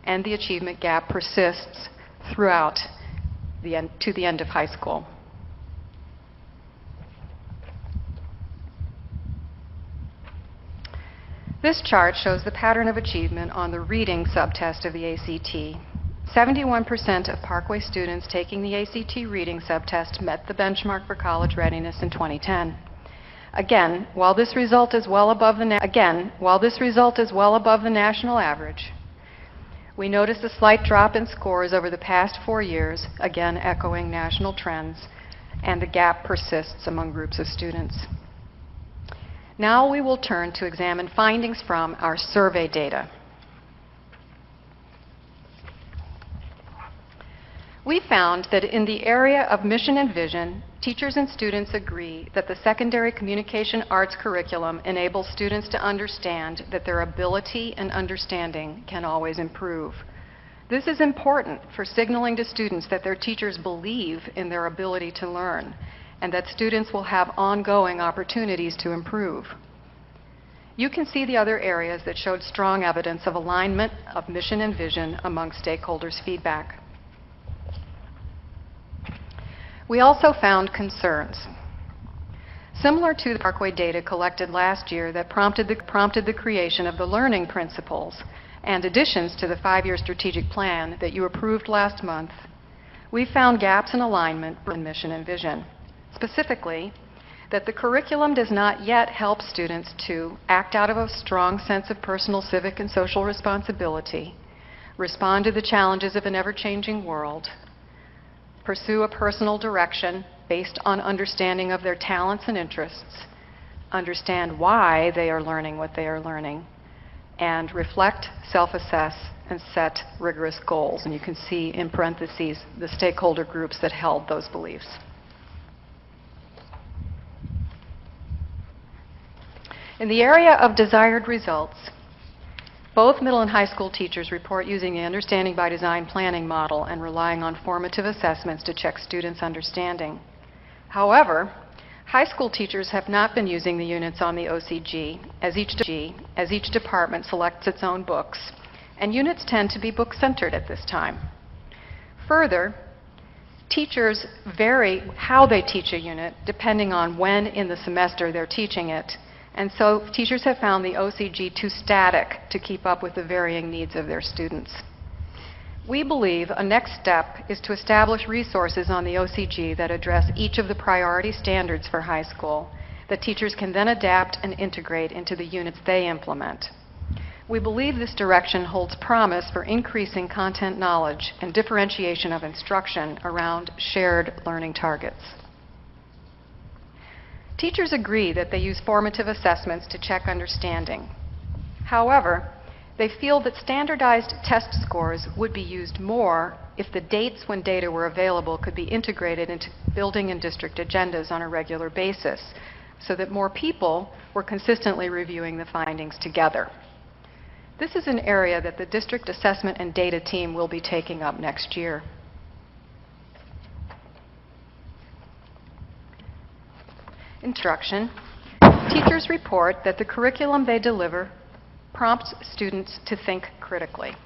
and the achievement gap persists throughout to the end of high school. This chart shows the pattern of achievement on the reading subtest of the ACT. 71% of Parkway students taking the ACT reading subtest met the benchmark for college readiness in 2010. Again, while this result is well above the national average, we notice a slight drop in scores over the past 4 years, again echoing national trends, and the gap persists among groups of students. Now we will turn to examine findings from our survey data. We found that in the area of mission and vision, teachers and students agree that the secondary communication arts curriculum enables students to understand that their ability and understanding can always improve. This is important for signaling to students that their teachers believe in their ability to learn and that students will have ongoing opportunities to improve. You can see the other areas that showed strong evidence of alignment of mission and vision among stakeholders' feedback. We also found concerns. Similar to the Parkway data collected last year that prompted the creation of the learning principles and additions to the 5-year strategic plan that you approved last month, we found gaps in alignment in mission and vision. Specifically, that the curriculum does not yet help students to act out of a strong sense of personal, civic, and social responsibility, respond to the challenges of an ever-changing world, pursue a personal direction based on understanding of their talents and interests, understand why they are learning what they are learning, and reflect, self-assess, and set rigorous goals. And you can see in parentheses the stakeholder groups that held those beliefs. In the area of desired results, both middle and high school teachers report using the Understanding by Design planning model and relying on formative assessments to check students' understanding. However, high school teachers have not been using the units on the OCG, as each department selects its own books, and units tend to be book-centered at this time. Further, teachers vary how they teach a unit depending on when in the semester they're teaching it, and so teachers have found the OCG too static to keep up with the varying needs of their students. We believe a next step is to establish resources on the OCG that address each of the priority standards for high school that teachers can then adapt and integrate into the units they implement. We believe this direction holds promise for increasing content knowledge and differentiation of instruction around shared learning targets. Teachers agree that they use formative assessments to check understanding. However, they feel that standardized test scores would be used more if the dates when data were available could be integrated into building and district agendas on a regular basis, so that more people were consistently reviewing the findings together. This is an area that the district assessment and data team will be taking up next year. Instruction. Teachers report that the curriculum they deliver prompts students to think critically.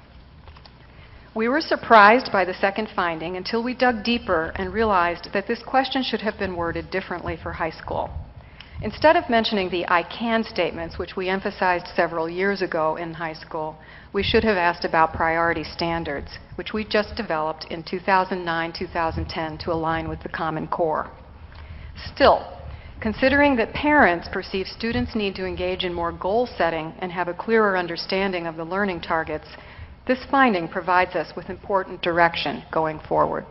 We were surprised by the second finding until we dug deeper and realized that this question should have been worded differently for high school. Instead of mentioning the I can statements, which we emphasized several years ago in high school, we should have asked about priority standards, which we just developed in 2009-2010 to align with the Common Core. Still, considering that parents perceive students need to engage in more goal setting and have a clearer understanding of the learning targets, this finding provides us with important direction going forward.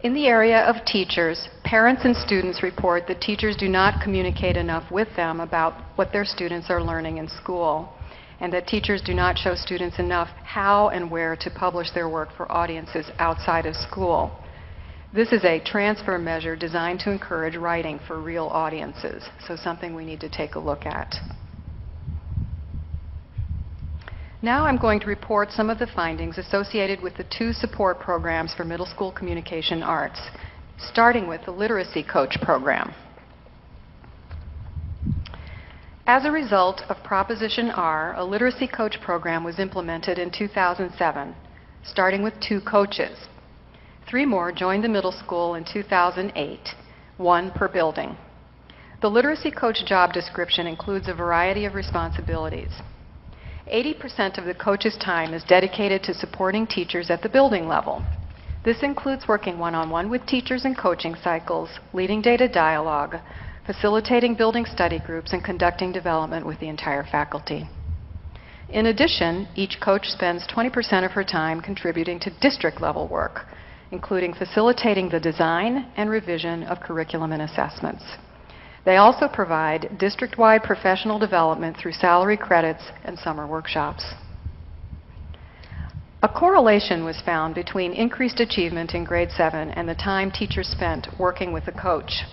In the area of teachers, parents and students report that teachers do not communicate enough with them about what their students are learning in school, and that teachers do not show students enough how and where to publish their work for audiences outside of school. This is a transfer measure designed to encourage writing for real audiences, so something we need to take a look at. Now I'm going to report some of the findings associated with the 2 support programs for middle school communication arts, starting with the Literacy Coach program. As a result of Proposition R, a Literacy Coach program was implemented in 2007, starting with 2 coaches. 3 more joined the middle school in 2008, 1 per building. The Literacy Coach job description includes a variety of responsibilities. 80% of the coach's time is dedicated to supporting teachers at the building level. This includes working one-on-one with teachers in coaching cycles, leading data dialogue, facilitating building study groups, and conducting development with the entire faculty. In addition, each coach spends 20% of her time contributing to district-level work, including facilitating the design and revision of curriculum and assessments. They also provide district-wide professional development through salary credits and summer workshops. A correlation was found between increased achievement in grade 7 and the time teachers spent working with a coach.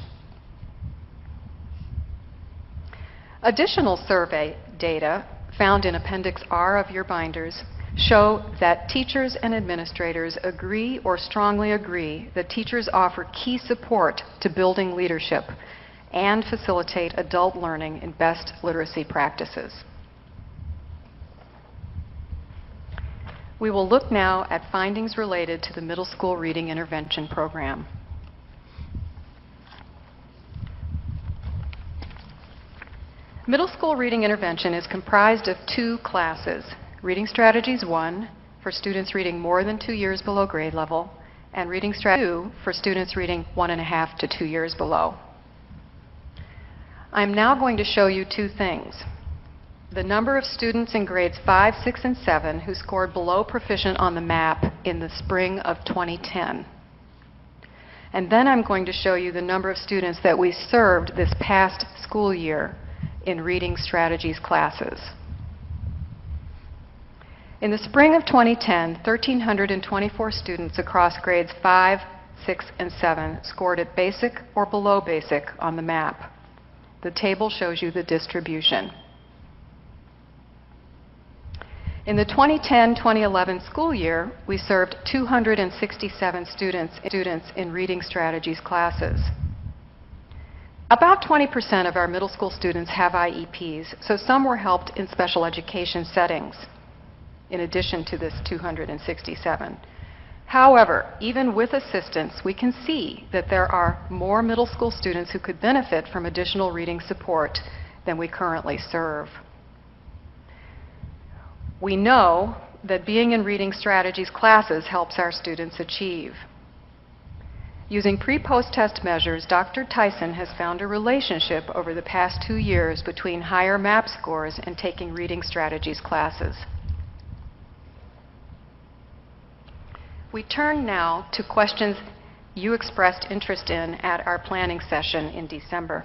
Additional survey data found in Appendix R of your binders show that teachers and administrators agree or strongly agree that teachers offer key support to building leadership and facilitate adult learning in best literacy practices. We will look now at findings related to the middle school reading intervention program. Middle school reading intervention is comprised of 2 classes: Reading Strategies 1 for students reading more than 2 years below grade level, and Reading Strategies 2 for students reading 1.5 to 2 years below. I'm now going to show you 2 things: the number of students in grades 5, 6, and 7 who scored below proficient on the map in the spring of 2010. And then I'm going to show you the number of students that we served this past school year in Reading Strategies classes. In the spring of 2010, 1,324 students across grades 5, 6, and 7 scored at basic or below basic on the map. The table shows you the distribution. In the 2010-2011 school year, we served 267 students in Reading Strategies classes. About 20% of our middle school students have IEPs, so some were helped in special education settings, in addition to this 267. However, even with assistance, we can see that there are more middle school students who could benefit from additional reading support than we currently serve. We know that being in Reading Strategies classes helps our students achieve. Using pre-post-test measures, Dr. Tyson has found a relationship over the past 2 years between higher MAP scores and taking Reading Strategies classes. We turn now to questions you expressed interest in at our planning session in December.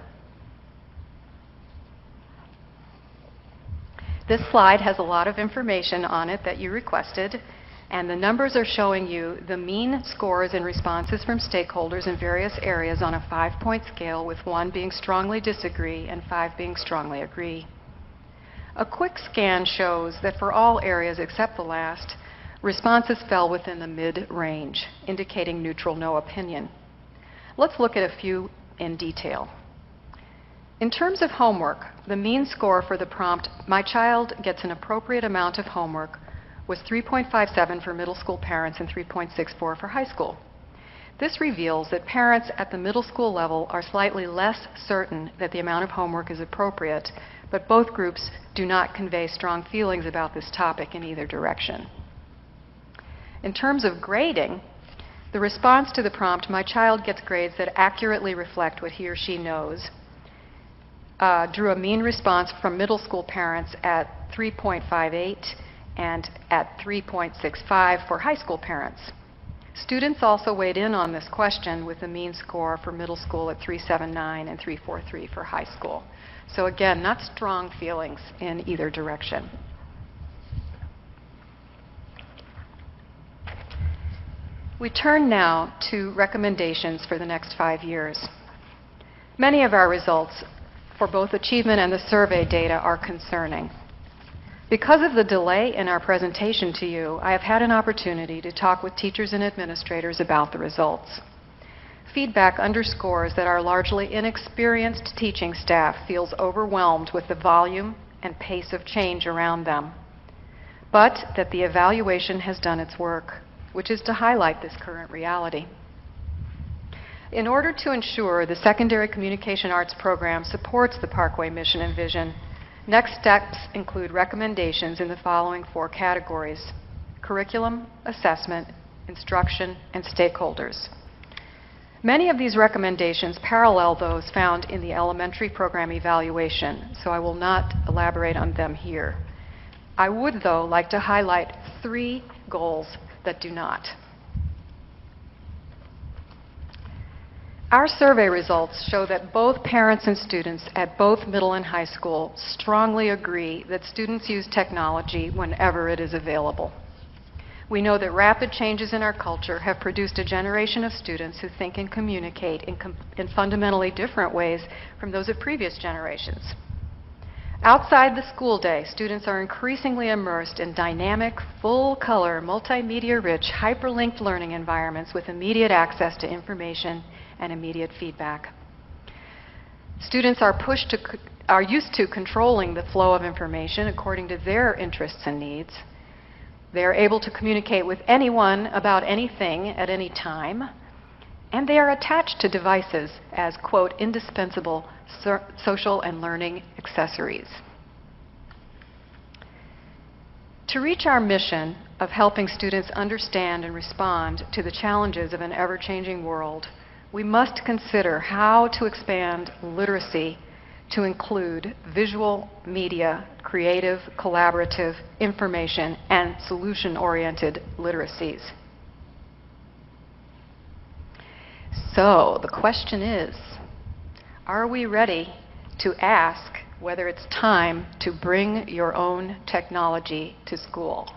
This slide has a lot of information on it that you requested, and the numbers are showing you the mean scores and responses from stakeholders in various areas on a 5-point scale, with 1 being strongly disagree and 5 being strongly agree. A quick scan shows that for all areas except the last, Responses fell within the mid-range, indicating neutral no opinion. Let's look at a few in detail. In terms of homework, the mean score for the prompt, "My child gets an appropriate amount of homework," was 3.57 for middle school parents and 3.64 for high school. This reveals that parents at the middle school level are slightly less certain that the amount of homework is appropriate, but both groups do not convey strong feelings about this topic in either direction. In terms of grading, the response to the prompt, "My child gets grades that accurately reflect what he or she knows," drew a mean response from middle school parents at 3.58 and at 3.65 for high school parents. Students also weighed in on this question with a mean score for middle school at 379 and 343 for high school. So again, not strong feelings in either direction. We turn now to recommendations for the next 5 years. Many of our results for both achievement and the survey data are concerning. Because of the delay in our presentation to you, I have had an opportunity to talk with teachers and administrators about the results. Feedback underscores that our largely inexperienced teaching staff feels overwhelmed with the volume and pace of change around them, but that the evaluation has done its work, which is to highlight this current reality. In order to ensure the secondary communication arts program supports the Parkway mission and vision, next steps include recommendations in the following 4 categories: curriculum, assessment, instruction, and stakeholders. Many of these recommendations parallel those found in the elementary program evaluation, so I will not elaborate on them here. I would, though, like to highlight 3 goals that do not. Our survey results show that both parents and students at both middle and high school strongly agree that students use technology whenever it is available. We know that rapid changes in our culture have produced a generation of students who think and communicate in fundamentally different ways from those of previous generations. Outside the school day, students are increasingly immersed in dynamic, full-color, multimedia-rich, hyperlinked learning environments with immediate access to information and immediate feedback. Students are used to controlling the flow of information according to their interests and needs. They are able to communicate with anyone about anything at any time, and they are attached to devices as, quote, indispensable social and learning accessories. To reach our mission of helping students understand and respond to the challenges of an ever-changing world, we must consider how to expand literacy to include visual, media, creative, collaborative, information, and solution-oriented literacies. So the question is, are we ready to ask whether it's time to bring your own technology to school?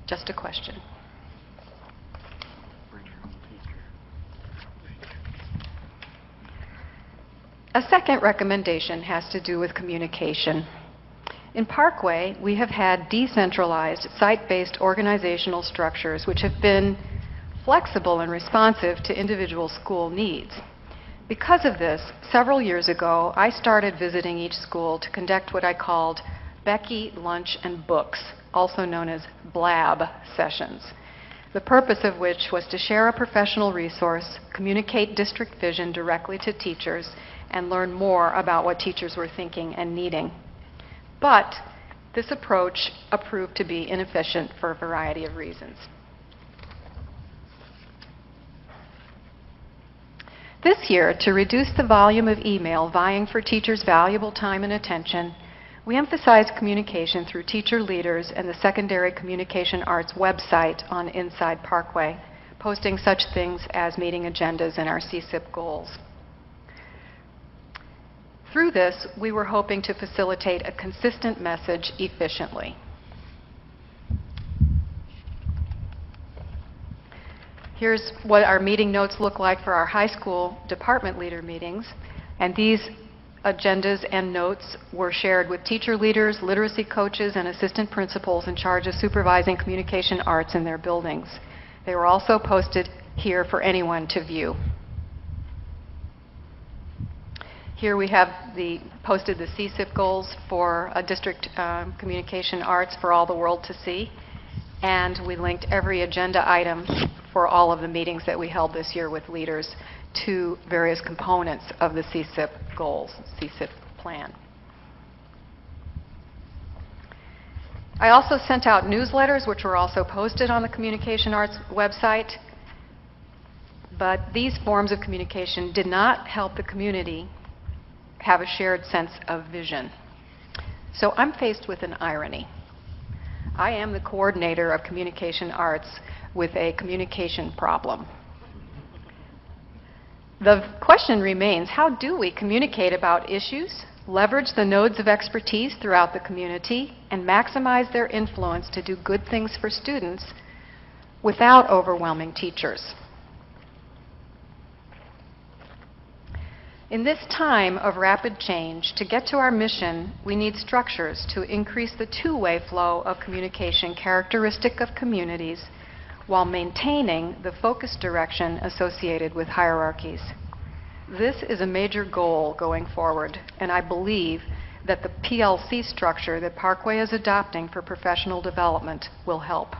Just a question. A second recommendation has to do with communication. In Parkway, we have had decentralized, site-based organizational structures which have been flexible and responsive to individual school needs. Because of this, several years ago, I started visiting each school to conduct what I called Becky, Lunch, and Books, also known as BLAB sessions, the purpose of which was to share a professional resource, communicate district vision directly to teachers, and learn more about what teachers were thinking and needing. But this approach proved to be inefficient for a variety of reasons. This year, to reduce the volume of email vying for teachers' valuable time and attention, we emphasized communication through teacher leaders and the Secondary Communication Arts website on Inside Parkway, posting such things as meeting agendas and our CSIP goals. Through this, we were hoping to facilitate a consistent message efficiently. Here's what our meeting notes look like for our high school department leader meetings, and these agendas and notes were shared with teacher leaders, literacy coaches, and assistant principals in charge of supervising communication arts in their buildings. They were also posted here for anyone to view. Here we have posted the CSIP goals for district communication arts for all the world to see. And we linked every agenda item for all of the meetings that we held this year with leaders to various components of the CSIP goals, CSIP plan. I also sent out newsletters, which were also posted on the Communication Arts website. But these forms of communication did not help the community have a shared sense of vision. So I'm faced with an irony. I am the coordinator of communication arts with a communication problem. The question remains, how do we communicate about issues, leverage the nodes of expertise throughout the community, and maximize their influence to do good things for students without overwhelming teachers? In this time of rapid change, to get to our mission, we need structures to increase the two-way flow of communication characteristic of communities while maintaining the focused direction associated with hierarchies. This is a major goal going forward, and I believe that the PLC structure that Parkway is adopting for professional development will help.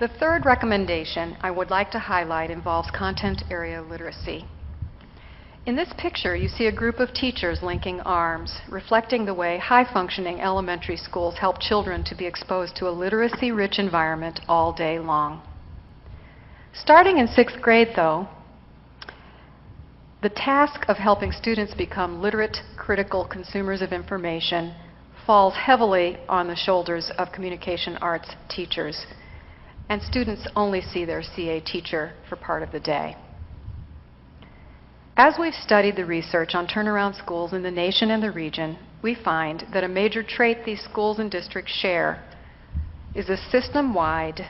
The third recommendation I would like to highlight involves content area literacy. In this picture, you see a group of teachers linking arms, reflecting the way high-functioning elementary schools help children to be exposed to a literacy-rich environment all day long. Starting in 6th grade, though, the task of helping students become literate, critical consumers of information falls heavily on the shoulders of communication arts teachers, and students only see their CA teacher for part of the day. As we've studied the research on turnaround schools in the nation and the region, we find that a major trait these schools and districts share is a system-wide,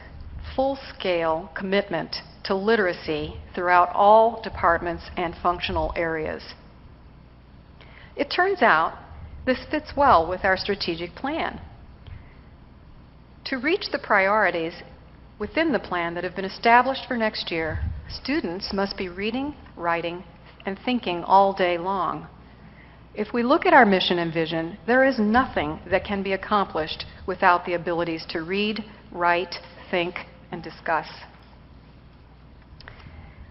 full-scale commitment to literacy throughout all departments and functional areas. It turns out this fits well with our strategic plan. To reach the priorities within the plan that have been established for next year, students must be reading, writing, and thinking all day long. If we look at our mission and vision, there is nothing that can be accomplished without the abilities to read, write, think, and discuss.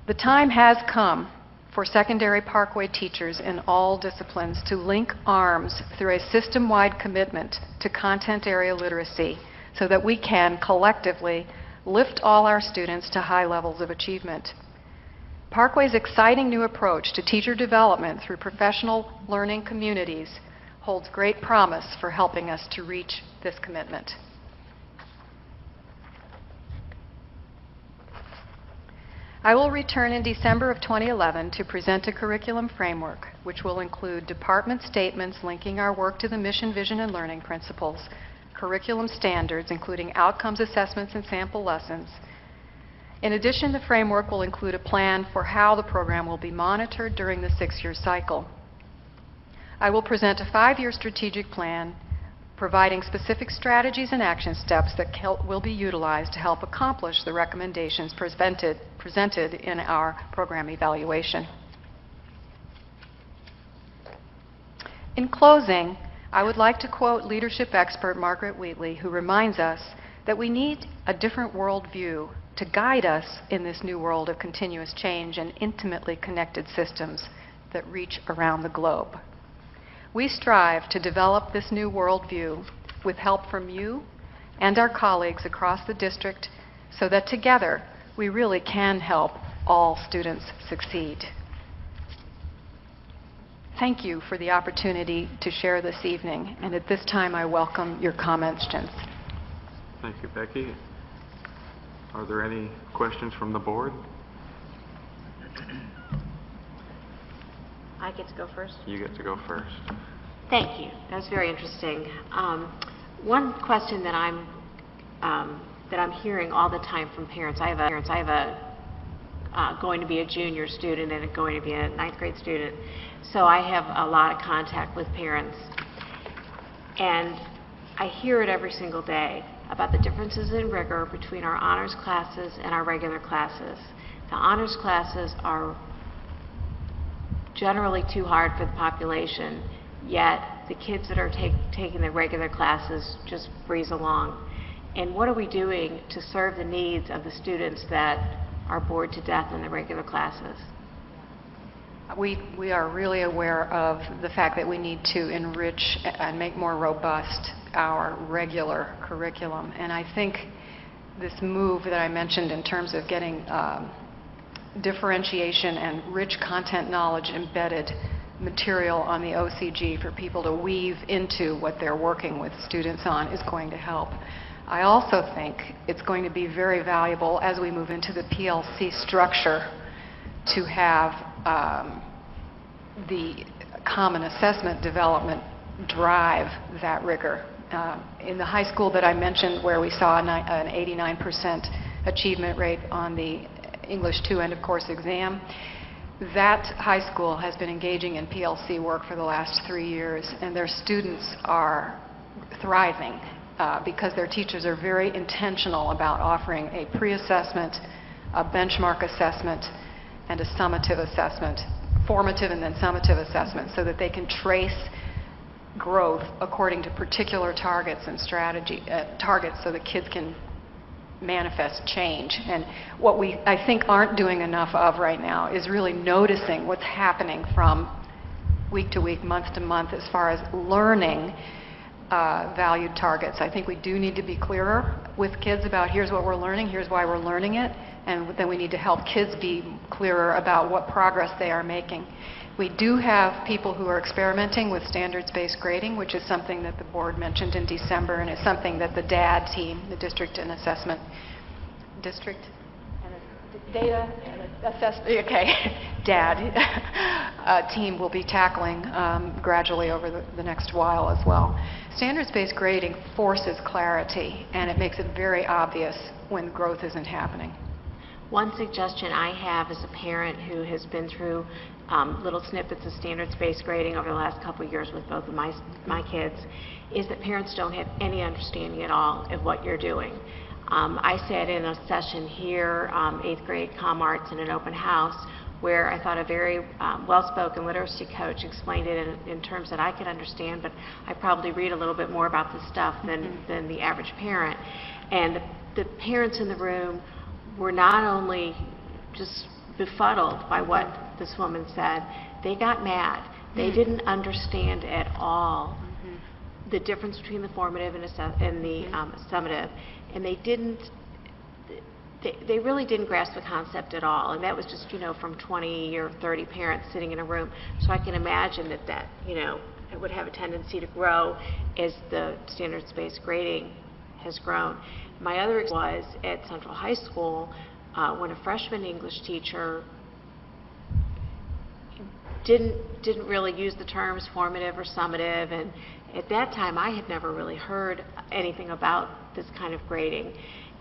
The time has come for secondary Parkway teachers in all disciplines to link arms through a system-wide commitment to content area literacy so that we can collectively lift all our students to high levels of achievement. Parkway's exciting new approach to teacher development through professional learning communities holds great promise for helping us to reach this commitment. I will return in December of 2011 to present a curriculum framework which will include department statements linking our work to the mission, vision, and learning principles, curriculum standards including outcomes assessments and sample lessons. In addition, the framework will include a plan for how the program will be monitored during the 6-year cycle. I will present a 5-year strategic plan providing specific strategies and action steps that will be utilized to help accomplish the recommendations presented in our program evaluation. In closing, I would like to quote leadership expert Margaret Wheatley, who reminds us that we need a different worldview to guide us in this new world of continuous change and intimately connected systems that reach around the globe. We strive to develop this new worldview with help from you and our colleagues across the district so that together we really can help all students succeed. Thank you for the opportunity to share this evening, and at this time I welcome your comments. Thank you, Becky. Are there any questions from the board? I get to go first? You get to go first. Thank you. That's very interesting. One question that I'm hearing all the time from parents. I have a going to be a junior student and going to be a ninth grade student. So I have a lot of contact with parents. And I hear it every single day about the differences in rigor between our honors classes and our regular classes. The honors classes are generally too hard for the population, yet the kids that are taking the regular classes just breeze along. And what are we doing to serve the needs of the students that are bored to death in the regular classes? We are really aware of the fact that we need to enrich and make more robust our regular curriculum. And I think this move that I mentioned in terms of getting differentiation and rich content knowledge embedded material on the OCG for people to weave into what they're working with students on is going to help. I also think it's going to be very valuable as we move into the PLC structure to have the common assessment development drive that rigor. In the high school that I mentioned, where we saw an 89% achievement rate on the English 2 end of course exam, that high school has been engaging in PLC work for the last 3 years, and their students are thriving because their teachers are very intentional about offering a pre-assessment, a benchmark assessment, and a summative assessment, formative and then summative assessment, so that they can trace growth according to particular targets and strategy targets, so the kids can manifest change. And what we, I think, aren't doing enough of right now is really noticing what's happening from week to week, month to month, as far as learning valued targets. I think we do need to be clearer with kids about here's what we're learning, here's why we're learning it, and then we need to help kids be clearer about what progress they are making. We do have people who are experimenting with standards-based grading, which is something that the board mentioned in December, and is something that the DAD team, the District and Assessment, District and Data and Assessment, okay, DAD team will be tackling gradually over the next while as well. Standards-based grading forces clarity, and it makes it very obvious when growth isn't happening. One suggestion I have as a parent who has been through little snippets of standards-based grading over the last couple of years with both of my kids is that parents don't have any understanding at all of what you're doing. I sat in a session here, 8th grade comm arts in an open house, where I thought a very well-spoken literacy coach explained it in terms that I could understand, but I probably read a little bit more about this stuff than the average parent. And the parents in the room were not only just befuddled by what this woman said, they got mad. They didn't understand at all the difference between the formative and the summative, and they really didn't grasp the concept at all. And that was just, from 20 or 30 parents sitting in a room. So I can imagine that it would have a tendency to grow as the standards-based grading has grown. My other was at Central High School when a freshman English teacher didn't really use the terms formative or summative, and at that time I had never really heard anything about this kind of grading,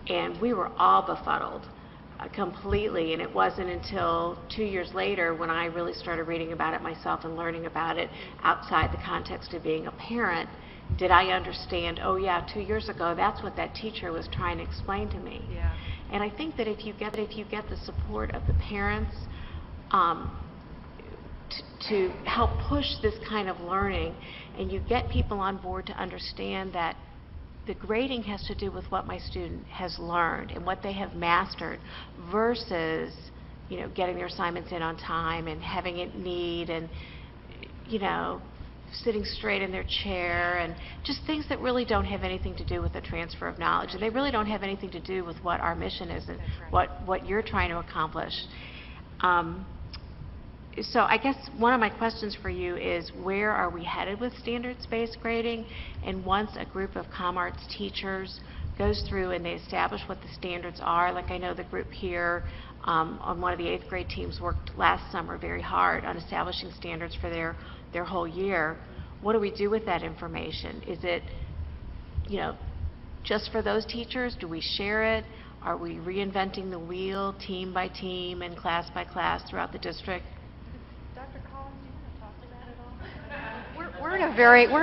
and we were all befuddled completely. And it wasn't until 2 years later when I really started reading about it myself and learning about it outside the context of being a parent did I understand, oh yeah, 2 years ago that's what that teacher was trying to explain to me. Yeah. And I think that if you get the support of the parents to help push this kind of learning, and you get people on board to understand that the grading has to do with what my student has learned and what they have mastered versus, getting their assignments in on time and having it neat and, sitting straight in their chair, and just things that really don't have anything to do with the transfer of knowledge. And they really don't have anything to do with what our mission is and what you're trying to accomplish. So I guess one of my questions for you is, where are we headed with standards-based grading? And once a group of comm arts teachers goes through and they establish what the standards are, like I know the group here on one of the 8th grade teams worked last summer very hard on establishing standards for their whole year. What do we do with that information? Is it, just for those teachers? Do we share it? Are we reinventing the wheel team by team and class by class throughout the district? We're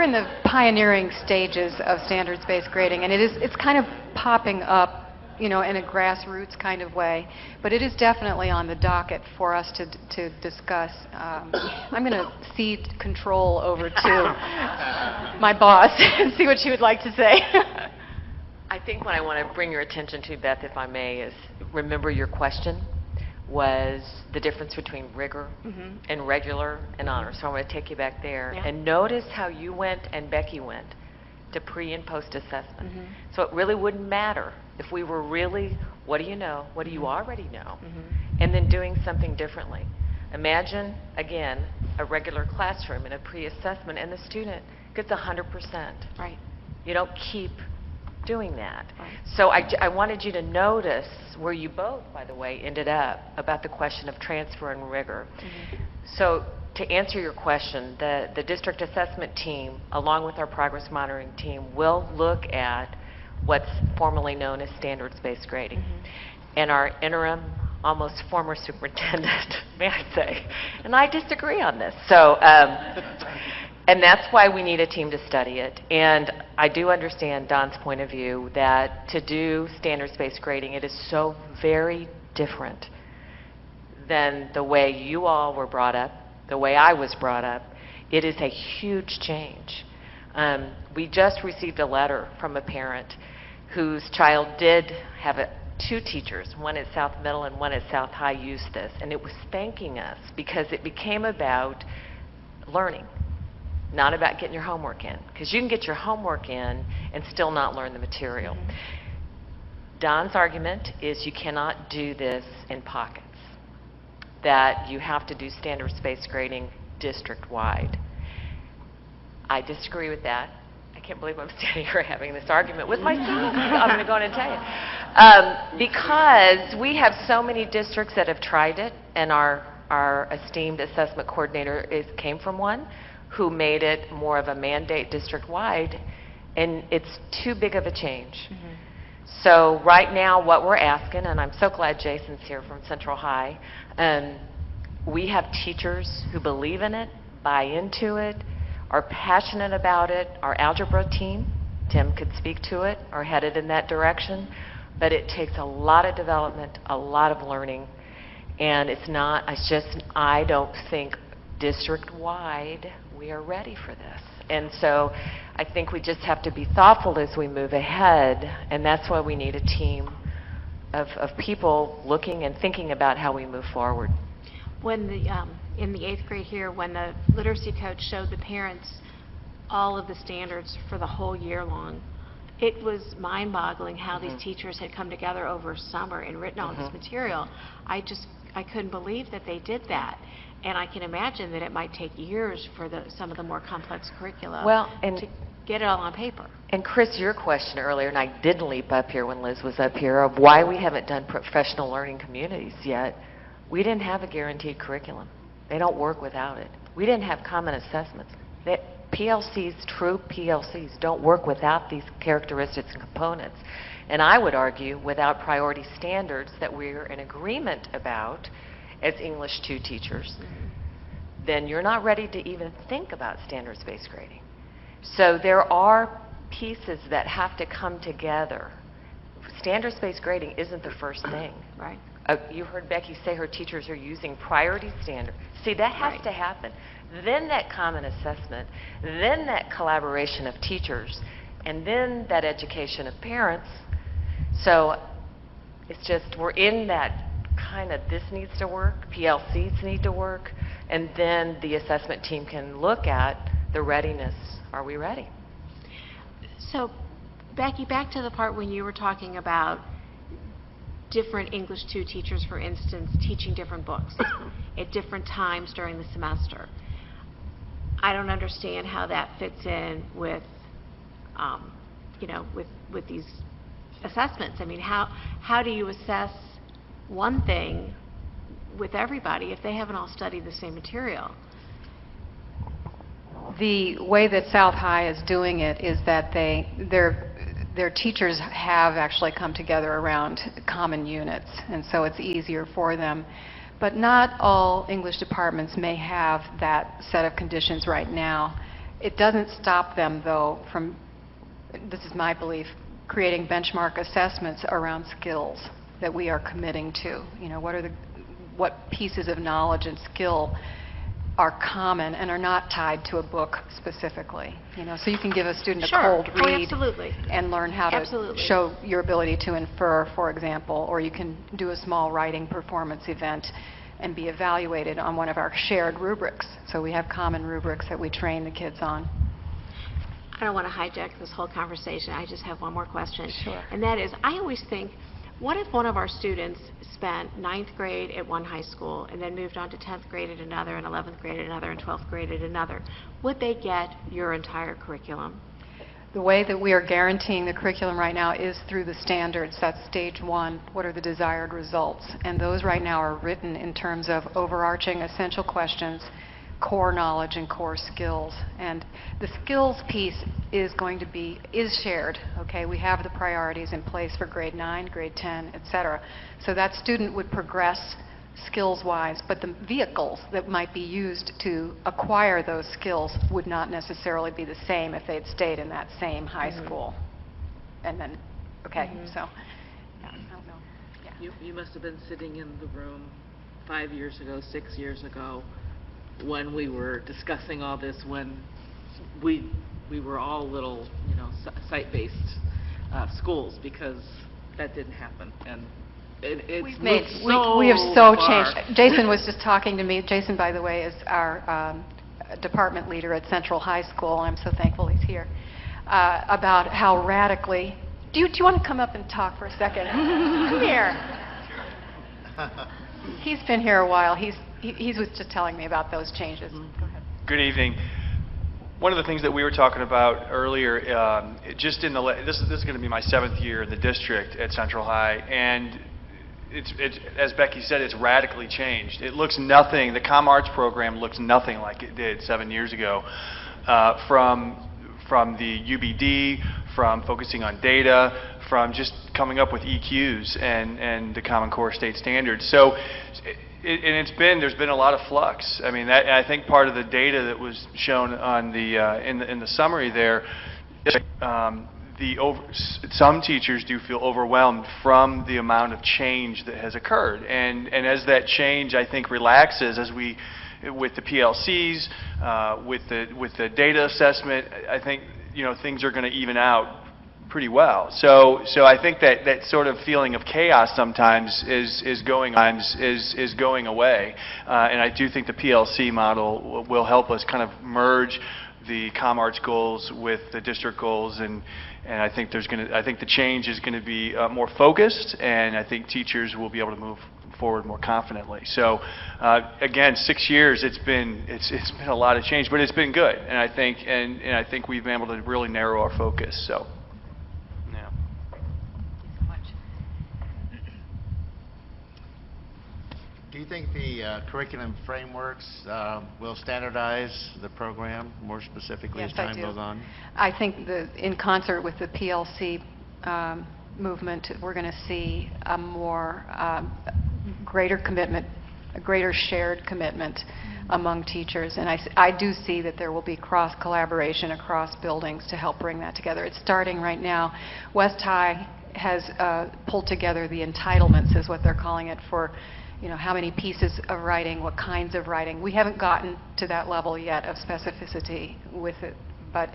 in the pioneering stages of standards-based grading, and it's kind of popping up, you know, in a grassroots kind of way, but it is definitely on the docket for us to discuss. I'm going to cede control over to my boss and see what she would like to say. I think what I want to bring your attention to, Beth, if I may, is remember your question was the difference between rigor and regular and honor. So I want to take you back there. Yeah. And notice how you went and Becky went to pre and post assessment. So it really wouldn't matter if we were really, what do you know, what do you already know, and then doing something differently. Imagine, again, a regular classroom and a pre-assessment, and the student gets 100%. Right. You don't keep doing that. Right. So I wanted you to notice where you both, by the way, ended up about the question of transfer and rigor. So to answer your question, the district assessment team, along with our progress monitoring team, will look at what's formerly known as standards-based grading. And our interim, almost former superintendent, may I say, and I disagree on this. So, and that's why we need a team to study it. And I do understand Don's point of view that to do standards-based grading, it is so very different than the way you all were brought up, the way I was brought up. It is a huge change. We just received a letter from a parent whose child did have two teachers, one at South Middle and one at South High, used this, and it was thanking us because it became about learning, not about getting your homework in, because you can get your homework in and still not learn the material. Don's argument is you cannot do this in pockets, that you have to do standards-based grading district-wide. I disagree with that. I can't believe I'm standing here having this argument with myself. I'm going to go in and tell you. Because we have so many districts that have tried it, and our esteemed assessment coordinator came from one who made it more of a mandate district-wide, and it's too big of a change. So right now what we're asking, and I'm so glad Jason's here from Central High, we have teachers who believe in it, buy into it, are passionate about it. Our algebra team, Tim could speak to it, are headed in that direction, but it takes a lot of development, a lot of learning, and I don't think district-wide we are ready for this. And so I think we just have to be thoughtful as we move ahead, and that's why we need a team of people looking and thinking about how we move forward. When in the 8th grade here, when the literacy coach showed the parents all of the standards for the whole year long, it was mind-boggling how these teachers had come together over summer and written all this material. I couldn't believe that they did that. And I can imagine that it might take years for some of the more complex curricula to get it all on paper. And Chris, your question earlier, and I didn't leap up here when Liz was up here, of why we haven't done professional learning communities yet. We didn't have a guaranteed curriculum. They don't work without it. We didn't have common assessments. PLCs, true PLCs, don't work without these characteristics and components. And I would argue without priority standards that we're in agreement about as English 2 teachers, then you're not ready to even think about standards-based grading. So there are pieces that have to come together. Standards-based grading isn't the first thing. Right. You heard Becky say her teachers are using priority standards. See, that has to happen. Then that common assessment, then that collaboration of teachers, and then that education of parents. So it's just, we're in that kind of, this needs to work, PLCs need to work, and then the assessment team can look at the readiness. Are we ready? So, Becky, back to the part when you were talking about different English 2 teachers, for instance, teaching different books at different times during the semester. I don't understand how that fits in with, with these assessments. I mean, how do you assess one thing with everybody if they haven't all studied the same material? The way that South High is doing it is that their teachers have actually come together around common units, and so it's easier for them. But not all English departments may have that set of conditions right now. It doesn't stop them, though, from, this is my belief, creating benchmark assessments around skills that we are committing to. You know, what pieces of knowledge and skill are common and are not tied to a book specifically. You know, so you can give a student a cold read absolutely. and learn how to Absolutely. show your ability to infer, for example, or you can do a small writing performance event and be evaluated on one of our shared rubrics. So we have common rubrics that we train the kids on. I don't want to hijack this whole conversation. I just have one more question. Sure. And that is, I always think, what if one of our students spent 9th grade at one high school and then moved on to 10th grade at another, and 11th grade at another, and 12th grade at another? Would they get your entire curriculum? The way that we are guaranteeing the curriculum right now is through the standards. That's stage 1. What are the desired results? And those right now are written in terms of overarching essential questions, core knowledge, and core skills. And the skills piece is shared. Okay, we have the priorities in place for grade 9, grade 10, etc. So that student would progress skills-wise, but the vehicles that might be used to acquire those skills would not necessarily be the same if they'd stayed in that same high school. And then, okay, so, yeah, I don't know. Yeah. You must have been sitting in the room 5 years ago, 6 years ago, when we were discussing all this, when we were all little, you know, site-based schools, because that didn't happen. And we have so changed. Jason was just talking to me. Jason, by the way, is our department leader at Central High School. I'm so thankful he's here. About how radically. Do you want to come up and talk for a second? Come here. He's been here a while. He was just telling me about those changes. Go ahead. Good evening. One of the things that we were talking about earlier, just in this is going to be my 7th year in the district at Central High, and it's as Becky said, it's radically changed. It looks nothing. The Comm Arts program looks nothing like it did 7 years ago. From the UBD, from focusing on data, from just coming up with EQs and the Common Core State Standards. So. There's been a lot of flux. I mean, I think part of the data that was shown on in the summary there, some teachers do feel overwhelmed from the amount of change that has occurred, and as that change, I think, relaxes with the PLCs, with the data assessment, I think, you know, things are going to even out pretty well. So I think that sort of feeling of chaos sometimes is going away, and I do think the PLC model will help us kind of merge the Comm Arts goals with the district goals, and I think the change is going to be more focused, and I think teachers will be able to move forward more confidently. So again, 6 years, it's been a lot of change, but it's been good, and I think we've been able to really narrow our focus. So. Do you think the curriculum frameworks will standardize the program more specifically as time goes on? I think in concert with the PLC movement, we're going to see a more greater commitment, a greater shared commitment among teachers. And I do see that there will be cross-collaboration across buildings to help bring that together. It's starting right now. West High has pulled together the entitlements, is what they're calling it, for how many pieces of writing, what kinds of writing. We haven't gotten to that level yet of specificity with it, but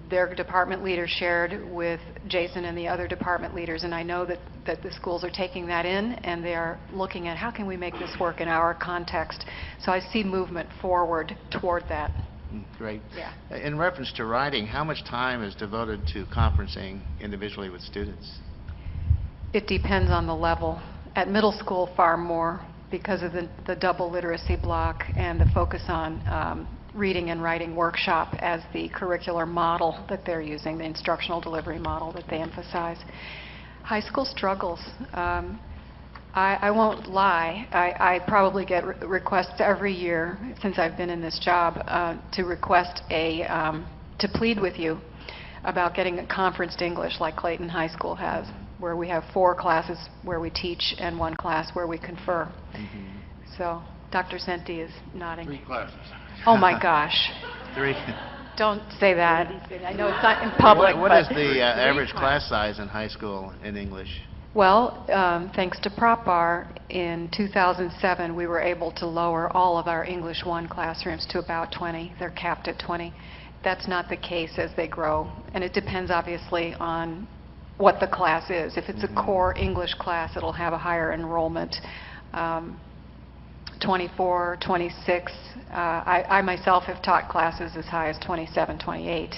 their department leaders shared with Jason and the other department leaders, and I know that the schools are taking that in, and they are looking at how can we make this work in our context. So I see movement forward toward that. Great. Yeah. In reference to writing, how much time is devoted to conferencing individually with students? It depends on the level. At middle school, far more, because of the double literacy block and the focus on reading and writing workshop as the curricular model that they're using, the instructional delivery model that they emphasize. High school struggles. I won't lie. I probably get requests every year since I've been in this job to request to plead with you about getting a conferenced English like Clayton High School has, where we have 4 classes where we teach and 1 class where we confer. So Dr. Senti is nodding. 3 classes. Oh my gosh. 3. Don't say that. I know it's not in public. What but is the average class size in high school in English? Well, thanks to Prop Bar, in 2007 we were able to lower all of our English 1 classrooms to about 20. They're capped at 20. That's not the case as they grow, and it depends obviously on what the class is. If it's a core English class, it'll have a higher enrollment. 24, 26. I myself have taught classes as high as 27, 28.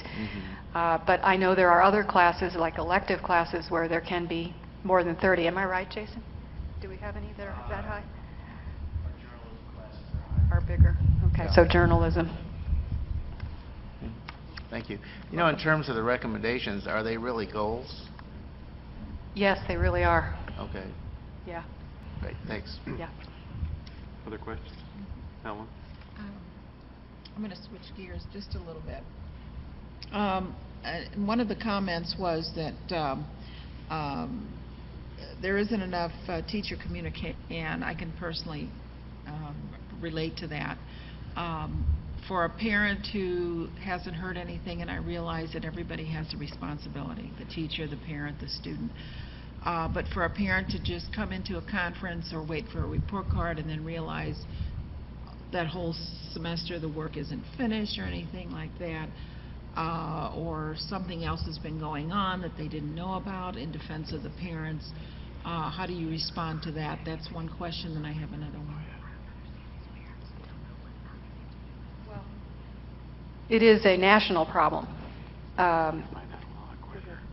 But I know there are other classes, like elective classes, where there can be more than 30. Am I right, Jason? Do we have any that are that high? Are bigger. Okay, so journalism. Thank you. You know, in terms of the recommendations, are they really goals? Yes, they really are. Okay. Yeah. Great, thanks. Yeah. Other questions? Helen? I'm going to switch gears just a little bit. One of the comments was that there isn't enough teacher communication, and I can personally relate to that. For a parent who hasn't heard anything, and I realize that everybody has a responsibility, the teacher, the parent, the student, but for a parent to just come into a conference or wait for a report card and then realize that whole semester the work isn't finished or anything like that, or something else has been going on that they didn't know about in defense of the parents, how do you respond to that? That's one question, then I have another one. It is a national problem.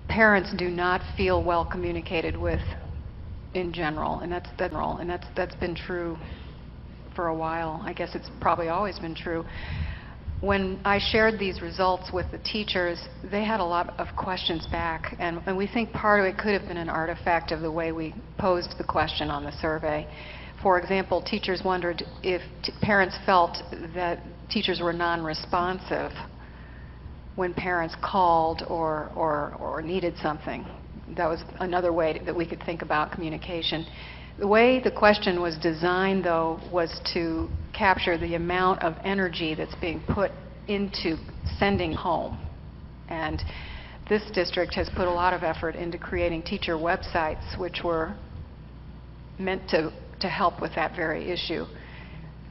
Parents do not feel well communicated with in general, and that's been true for a while. I guess it's probably always been true. When I shared these results with the teachers, they had a lot of questions back, and we think part of it could have been an artifact of the way we posed the question on the survey. For example, teachers wondered if parents felt that teachers were non-responsive when parents called or needed something. That was another way that we could think about communication. The way the question was designed, though, was to capture the amount of energy that's being put into sending home. And this district has put a lot of effort into creating teacher websites, which were meant to help with that very issue.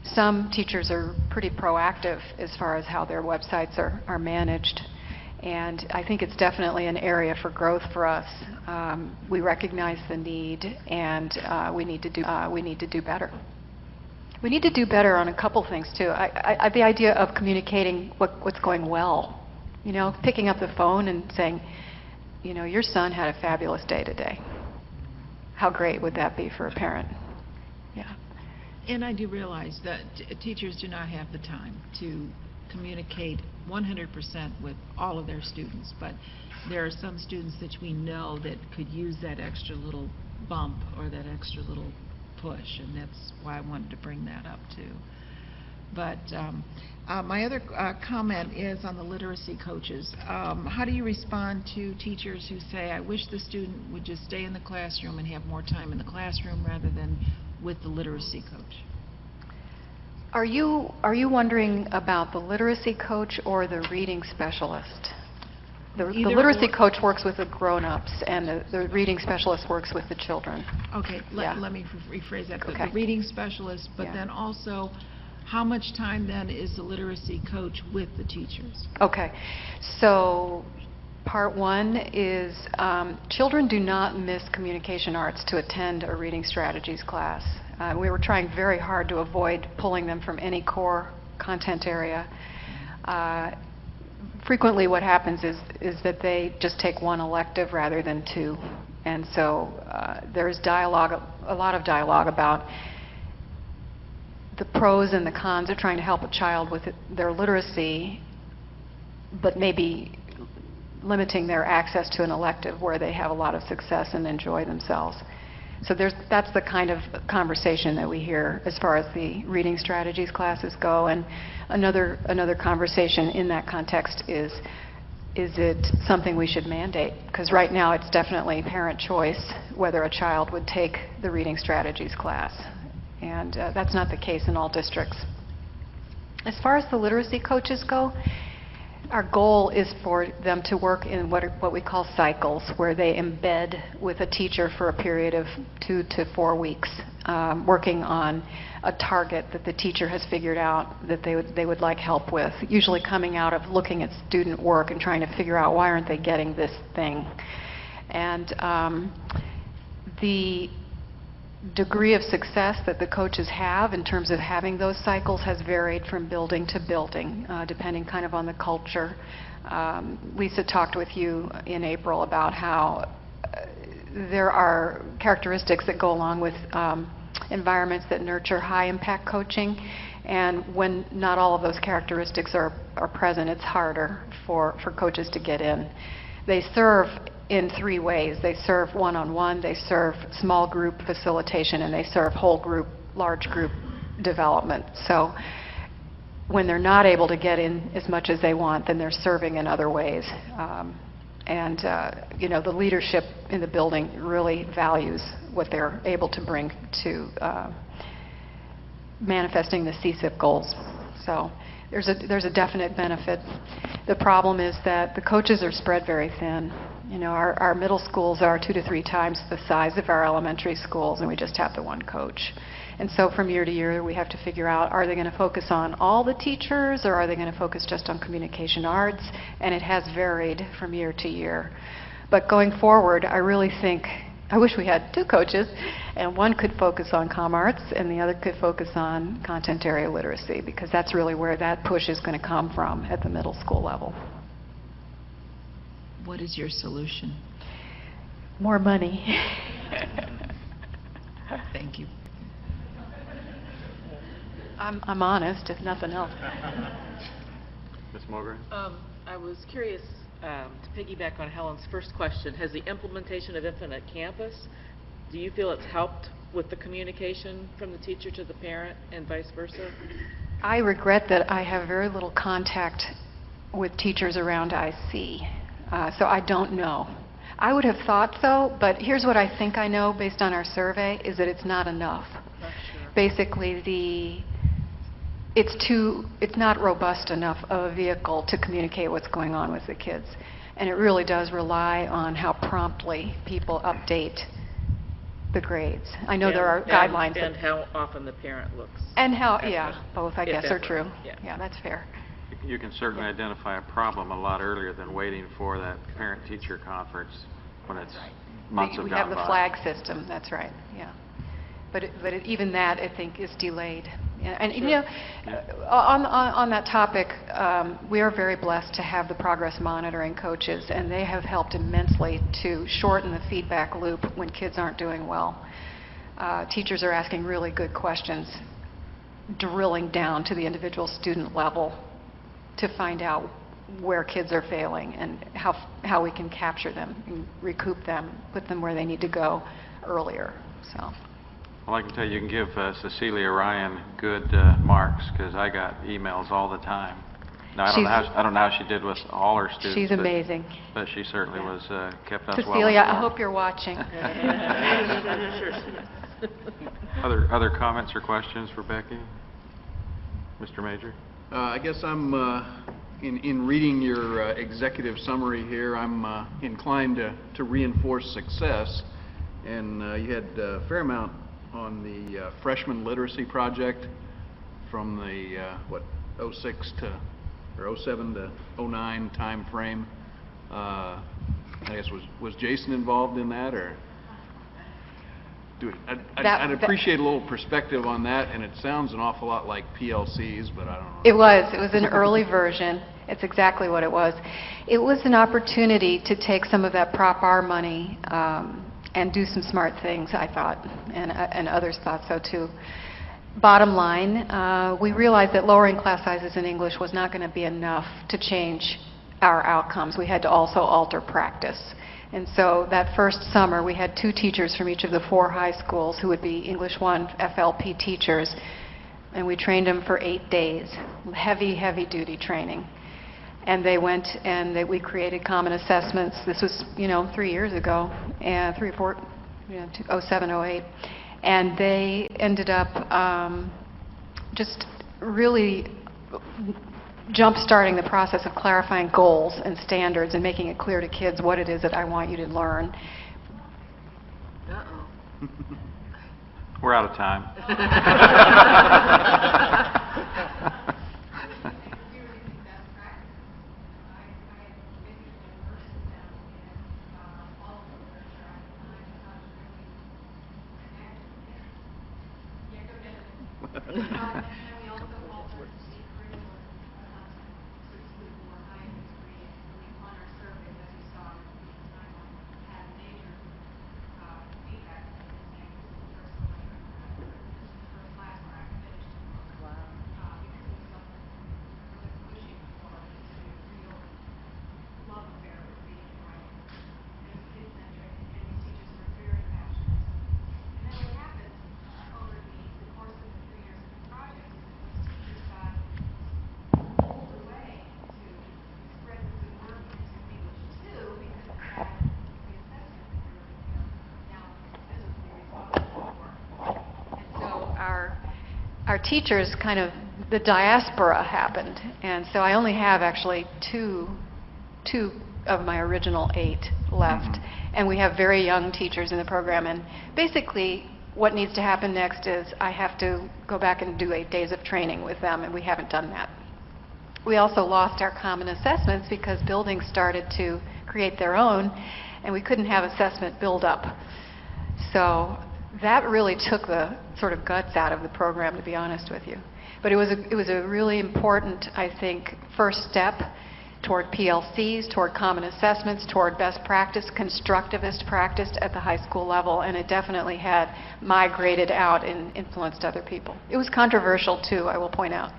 Some teachers are pretty proactive as far as how their websites are managed, and I think it's definitely an area for growth for us. We recognize the need, and we need to do better. We need to do better on a couple things too. The idea of communicating what's going well, you know, picking up the phone and saying, you know, your son had a fabulous day today. How great would that be for a parent? Yeah. And I do realize that teachers do not have the time to communicate 100% with all of their students, but there are some students that we know that could use that extra little bump or that extra little push, and that's why I wanted to bring that up too. But my other comment is on the literacy coaches. How do you respond to teachers who say, I wish the student would just stay in the classroom and have more time in the classroom rather than with the literacy coach? Are you wondering about the literacy coach or the reading specialist? The literacy coach works with the grown-ups, and the reading specialist works with the children. Okay, let me rephrase that. Okay. The reading specialist, but then also, how much time then is the literacy coach with the teachers? Okay, so part one is children do not miss communication arts to attend a reading strategies class. We were trying very hard to avoid pulling them from any core content area. Frequently what happens is that they just take one elective rather than two. And so there's dialogue, a lot of dialogue about the pros and the cons of trying to help a child with their literacy, but maybe limiting their access to an elective where they have a lot of success and enjoy themselves. So that's the kind of conversation that we hear as far as the reading strategies classes go. And another conversation in that context is is it something we should mandate? Because right now it's definitely parent choice whether a child would take the reading strategies class. And that's not the case in all districts. As far as the literacy coaches go, our goal is for them to work in what we call cycles, where they embed with a teacher for a period of 2 to 4 weeks, working on a target that the teacher has figured out that they would like help with, usually coming out of looking at student work and trying to figure out why aren't they getting this thing. And the degree of success that the coaches have in terms of having those cycles has varied from building to building, depending kind of on the culture. Lisa talked with you in April about how there are characteristics that go along with environments that nurture high-impact coaching, and when not all of those characteristics are present, it's harder for coaches to get in. They serve in 3 ways. They serve one-on-one, they serve small group facilitation, and they serve whole group, large group development. So when they're not able to get in as much as they want, then they're serving in other ways. You know, the leadership in the building really values what they're able to bring to manifesting the CSIP goals. So there's a definite benefit. The problem is that the coaches are spread very thin. You know, our middle schools are 2 to 3 times the size of our elementary schools, and we just have the one coach. And so from year to year, we have to figure out, are they going to focus on all the teachers, or are they going to focus just on communication arts? And it has varied from year to year. But going forward, I really think, I wish we had 2 coaches, and one could focus on comm arts, and the other could focus on content area literacy, because that's really where that push is going to come from at the middle school level. What is your solution? More money. Thank you. I'm honest, if nothing else. Ms. Mulgrew? I was curious to piggyback on Helen's first question. Has the implementation of Infinite Campus, do you feel it's helped with the communication from the teacher to the parent and vice versa? I regret that I have very little contact with teachers around IC, so I don't know. I would have thought so, but here's what I think I know based on our survey, is that it's not enough. Not sure. Basically, it's not robust enough of a vehicle to communicate what's going on with the kids. And it really does rely on how promptly people update the grades. I know there are guidelines. And how often the parent looks. And how, yeah, both I guess are ever. true. Yeah, that's fair. You can certainly identify a problem a lot earlier than waiting for that parent-teacher conference when it's months have We gone have the by. flag system, that's right, yeah. But even that, I think, is delayed. And you know, on that topic, we are very blessed to have the progress monitoring coaches, and they have helped immensely to shorten the feedback loop when kids aren't doing well. Teachers are asking really good questions, drilling down to the individual student level to find out where kids are failing and how we can capture them and recoup them, put them where they need to go earlier. So. Well, I can tell you, you can give Cecilia Ryan good marks, because I got emails all the time. Now, I don't know how she did with all her students. She's amazing. But she certainly was kept us well Cecilia, I informed. hope you're watching. Other comments or questions for Becky? Mr. Major? I guess I'm, in reading your executive summary here, I'm inclined to reinforce success. And you had a fair amount on the freshman literacy project from the, 06 to, or 07 to 09 time frame. I guess, was Jason involved in that, or? I'd appreciate a little perspective on that, and it sounds an awful lot like PLCs, but I don't know. It was an early version. It's exactly what it was. It was an opportunity to take some of that Prop R money and do some smart things, I thought, and others thought so too. Bottom line, we realized that lowering class sizes in English was not going to be enough to change our outcomes. We had to also alter practice. And so that first summer, we had 2 teachers from each of the 4 high schools who would be English 1 FLP teachers, and we trained them for 8 days, heavy, heavy duty training. And they went and we created common assessments. This was, 3 years ago, 3 or 4, 07, 08. And they ended up just really jump-starting the process of clarifying goals and standards and making it clear to kids what it is that I want you to learn. Uh-oh. We're out of time. Our teachers the diaspora happened, and so I only have actually two of my original 8 left, and we have very young teachers in the program, and basically what needs to happen next is I have to go back and do 8 days of training with them, and we haven't done that. We also lost our common assessments because buildings started to create their own, and we couldn't have assessment build up. So that really took the sort of guts out of the program, to be honest with you. But it was a really important, I think, first step toward PLCs, toward common assessments, toward best practice, constructivist practice at the high school level, and it definitely had migrated out and influenced other people. It was controversial, too, I will point out.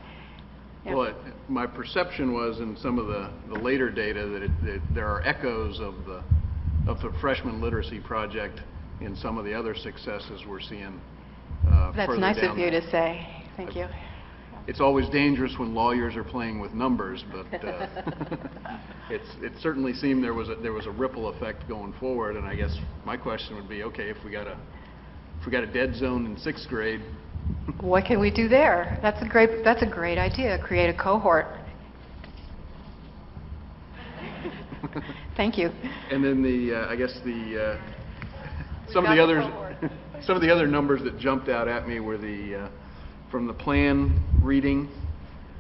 Yeah. Well, my perception was in some of the later data that there are echoes of the freshman literacy project in some of the other successes we're seeing. That's nice of you to say. Thank you. It's always dangerous when lawyers are playing with numbers, but it certainly seemed there was a ripple effect going forward. And I guess my question would be, okay, if we got a dead zone in 6th grade, what can we do there? That's a great idea. Create a cohort. Thank you. And then some of the other numbers that jumped out at me were from the plan reading,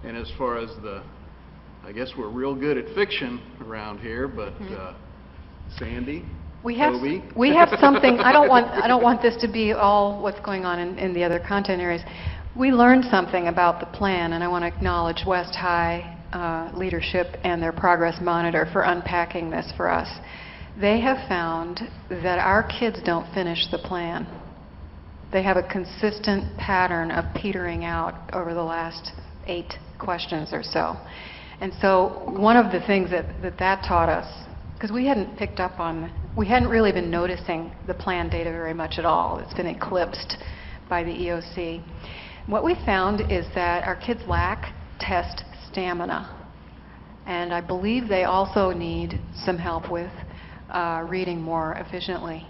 and as far as I guess we're real good at fiction around here, but Sandy, Toby. We have something. I don't want this to be all what's going on in the other content areas. We learned something about the plan, and I want to acknowledge West High leadership and their progress monitor for unpacking this for us. They have found that our kids don't finish the plan. They have a consistent pattern of petering out over the last 8 questions or so. And so one of the things that taught us, because we hadn't really been noticing the plan data very much at all. It's been eclipsed by the EOC. What we found is that our kids lack test stamina. And I believe they also need some help with reading more efficiently.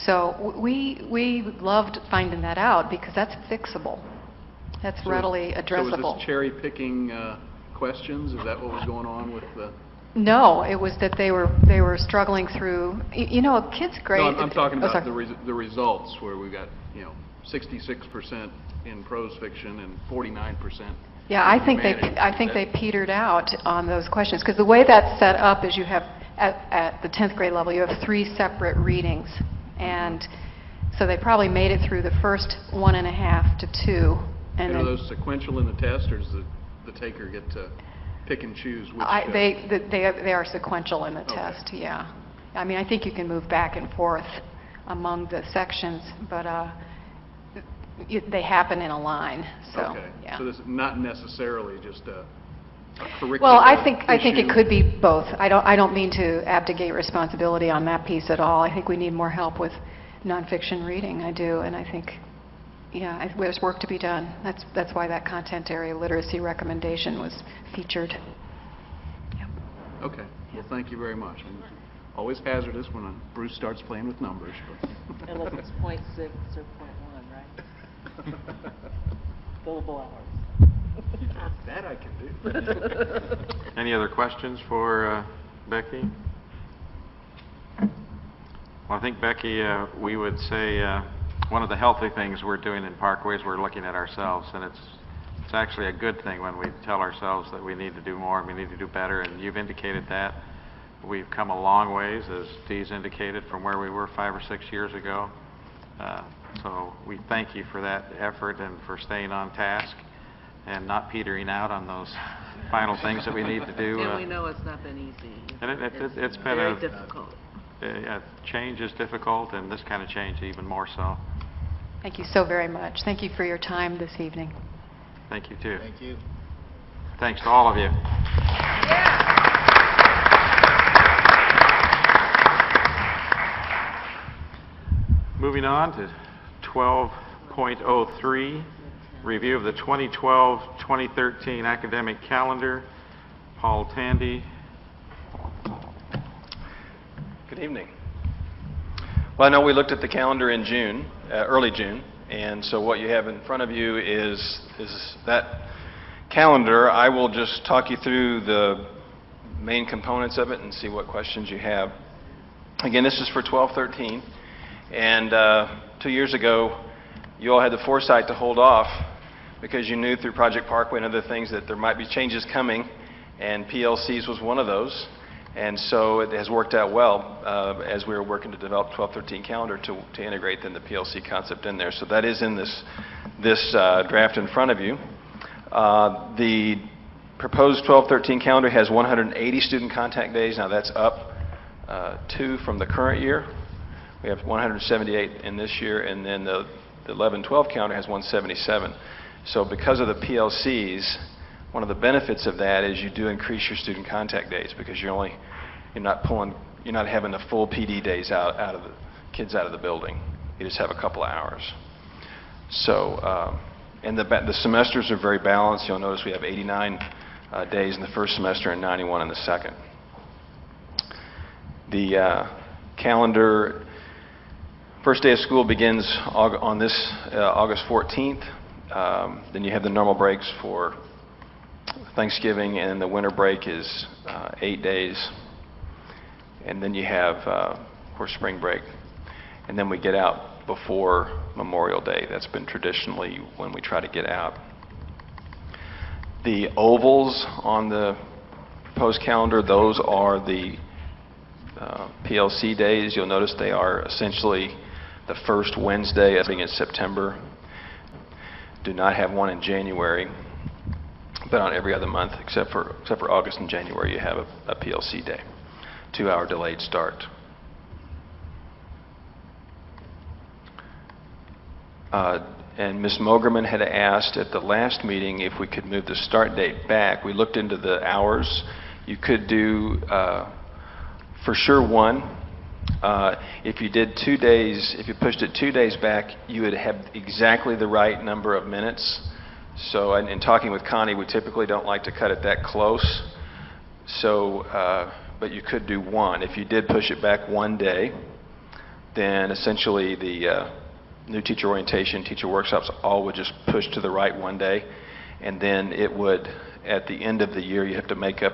So we loved finding that out because that's fixable. That's readily addressable. So was this cherry-picking questions? Is that what was going on with the... No, it was that they were struggling through, a kid's grade... No, I'm talking about the results where we got, 66% in prose fiction and 49%. Yeah, I think they petered out on those questions because the way that's set up is you have at the 10th grade level you have 3 separate readings, and so they probably made it through the first 1.5 to 2. And are those sequential in the test, or does the taker get to pick and choose which? They are sequential in the test. Yeah, I mean I think you can move back and forth among the sections, but they happen in a line. So, okay. Yeah. So this is not necessarily just a curriculum. Well, I think it could be both. I don't mean to abdicate responsibility on that piece at all. I think we need more help with nonfiction reading. I do, and I think, there's work to be done. That's why that content area literacy recommendation was featured. Okay. Well, thank you very much. And always hazardous when Bruce starts playing with numbers. But Unless it's 0.6 or 0.1, right? Billable hours. That I can do. Any other questions for Becky? Well, I think, Becky, we would say one of the healthy things we're doing in Parkway is we're looking at ourselves, and it's actually a good thing when we tell ourselves that we need to do more and we need to do better, and you've indicated that. We've come a long ways, as Dee's indicated, from where we were 5 or 6 years ago. So we thank you for that effort and for staying on task and not petering out on those final things that we need to do. And we know it's not been easy. And it's been very difficult. Change is difficult, and this kind of change even more so. Thank you so very much. Thank you for your time this evening. Thank you, too. Thank you. Thanks to all of you. Moving on to 12.03, review of the 2012-2013 academic calendar. Paul Tandy. Good evening. Well, I know we looked at the calendar in June, early June, and so what you have in front of you is that calendar. I will just talk you through the main components of it and see what questions you have. Again, this is for 12-13, and 2 years ago, you all had the foresight to hold off because you knew through Project Parkway and other things that there might be changes coming, and PLCs was one of those. And so it has worked out well as we were working to develop 12-13 calendar to integrate then the PLC concept in there. So that is in this draft in front of you. The proposed 12-13 calendar has 180 student contact days. Now that's up 2 from the current year. We have 178 in this year, and then the 11-12 calendar has 177. So because of the PLCs, one of the benefits of that is you do increase your student contact days because you're not having the full PD days out of the kids out of the building. You just have a couple of hours. So, and the semesters are very balanced. You'll notice we have 89 days in the first semester and 91 in the second. The calendar, first day of school begins on this August 14th. Then you have the normal breaks for Thanksgiving, and the winter break is 8 days. And then you have, of course, spring break. And then we get out before Memorial Day. That's been traditionally when we try to get out. The ovals on the proposed calendar, those are the PLC days. You'll notice they are essentially the first Wednesday in September. Do not have one in January, but on every other month except for August and January you have a PLC day, 2-hour delayed start. And Ms. Mogerman had asked at the last meeting if we could move the start date back. We looked into the hours. You could do for sure one. If you did 2 days, if you pushed it 2 days back, you would have exactly the right number of minutes. So in talking with Connie, we typically don't like to cut it that close. So, but you could do one. If you did push it back 1 day, then essentially the new teacher orientation, teacher workshops, all would just push to the right 1 day. And then it would, at the end of the year, you have to make up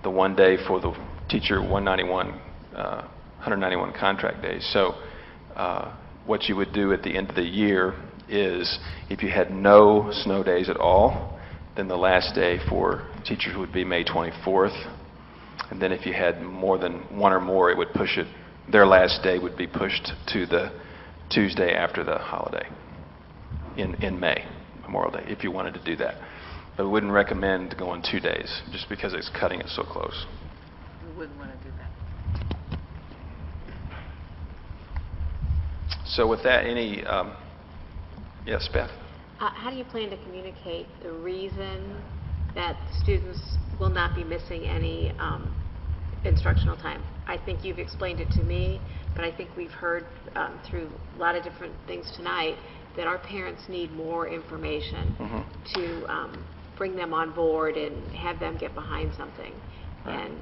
the 1 day for the teacher 191 contract days. So what you would do at the end of the year is if you had no snow days at all, then the last day for teachers would be May 24th. And then if you had more than one or more, it would push it, their last day would be pushed to the Tuesday after the holiday in May, Memorial Day, if you wanted to do that. But we wouldn't recommend going 2 days just because it's cutting it so close. We wouldn't want to do that. So with that, any, yes, Beth? How do you plan to communicate the reason that students will not be missing any instructional time? I think you've explained it to me, but I think we've heard through a lot of different things tonight that our parents need more information to bring them on board and have them get behind something. Right. And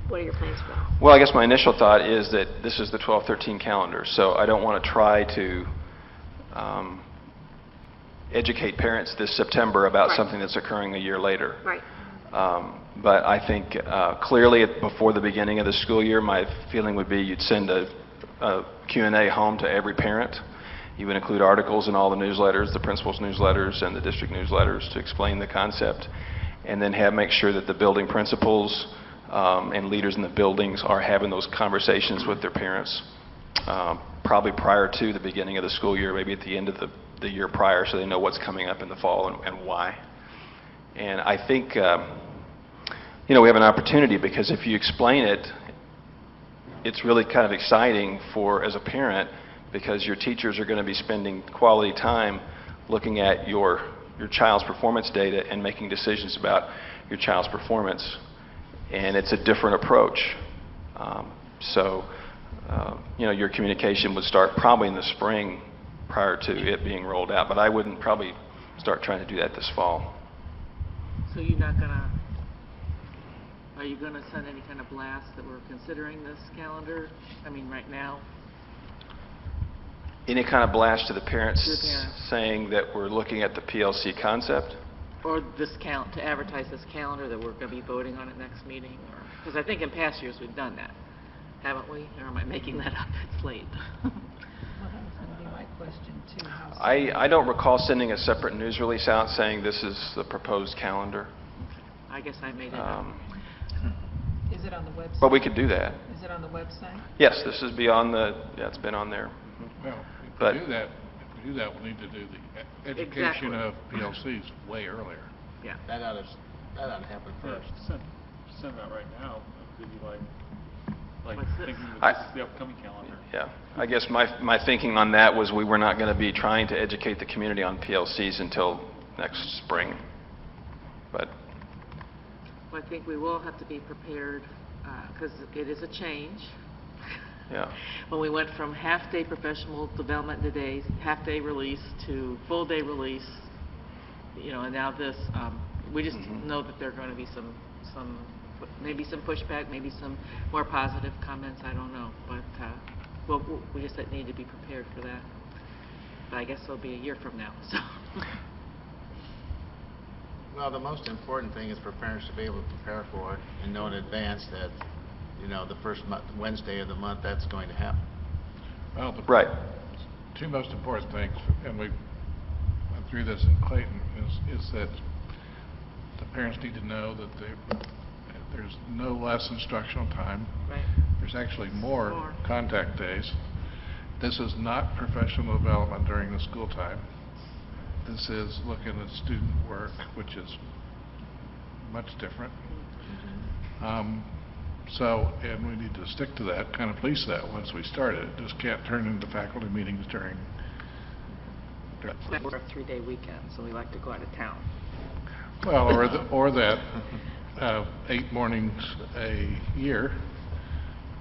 What are your plans for that? Well, I guess my initial thought is that this is the 12-13 calendar, so I don't want to try to educate parents this September about something that's occurring a year later. Right. But I think clearly before the beginning of the school year, my feeling would be you'd send a Q&A home to every parent. You would include articles in all the newsletters, the principal's newsletters and the district newsletters to explain the concept, and then make sure that the building principals and leaders in the buildings are having those conversations with their parents probably prior to the beginning of the school year, maybe at the end of the year prior, so they know what's coming up in the fall and why. And I think we have an opportunity, because if you explain it, it's really kind of exciting as a parent, because your teachers are going to be spending quality time looking at your child's performance data and making decisions about your child's performance. And it's a different approach. Your communication would start probably in the spring prior to it being rolled out, but I wouldn't probably start trying to do that this fall. So are you going to send any kind of blast that we're considering this calendar? I mean, right now? Any kind of blast to the parents saying that we're looking at the PLC concept? Or to advertise this calendar that we're going to be voting on at next meeting? Because I think in past years we've done that, haven't we? Or am I making that up? It's late. Well, that was going to be my question, too. I don't recall sending a separate news release out saying this is the proposed calendar. I guess I made it up. Is it on the website? But we could do that. Is it on the website? Yes, this is beyond it's been on there. Well, if we do that, we'll need to do the education of PLCs way earlier. Yeah. That ought to happen first. Send it out right now. Could you thinking that this is the upcoming calendar? Yeah. I guess my thinking on that was we were not going to be trying to educate the community on PLCs until next spring. But I think we will have to be prepared, because it is a change. Yeah. When we went from half-day professional development today, half-day release, to full-day release, and now this, we just know that there are going to be maybe some pushback, maybe some more positive comments, I don't know. But we just need to be prepared for that. But I guess it'll be a year from now. So. Well, the most important thing is for parents to be able to prepare for it and know in advance that the first Wednesday of the month, that's going to happen. Well, right. Two most important things, and we went through this in Clayton, is that the parents need to know that there's no less instructional time. Right. There's actually more contact days. This is not professional development during the school time. This is looking at student work, which is much different. And we need to stick to that, kind of police that once we start it. It just can't turn into faculty meetings during We're a 3-day weekend, so we like to go out of town. Well, or that 8 mornings a year,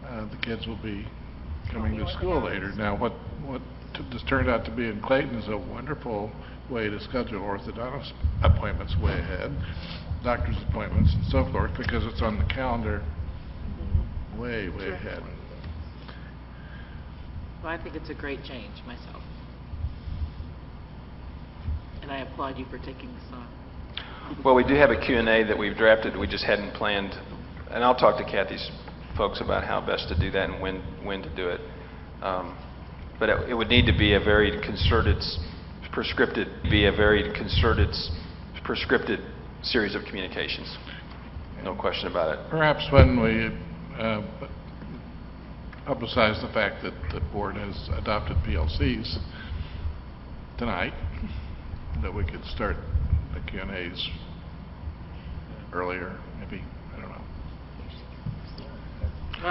the kids will be coming to school later. Now, what this turned out to be in Clayton is a wonderful way to schedule orthodontist appointments way ahead, doctor's appointments and so forth, because it's on the calendar way ahead. Well, I think it's a great change myself. And I applaud you for taking this on. Well, we do have a Q&A that we've drafted. We just hadn't planned, and I'll talk to Kathy's folks about how best to do that and when to do it. But it would need to be a very concerted, prescripted series of communications. No question about it. Perhaps when we publicize the fact that the board has adopted PLCs tonight, that we could start the Q&As earlier, maybe, I don't know.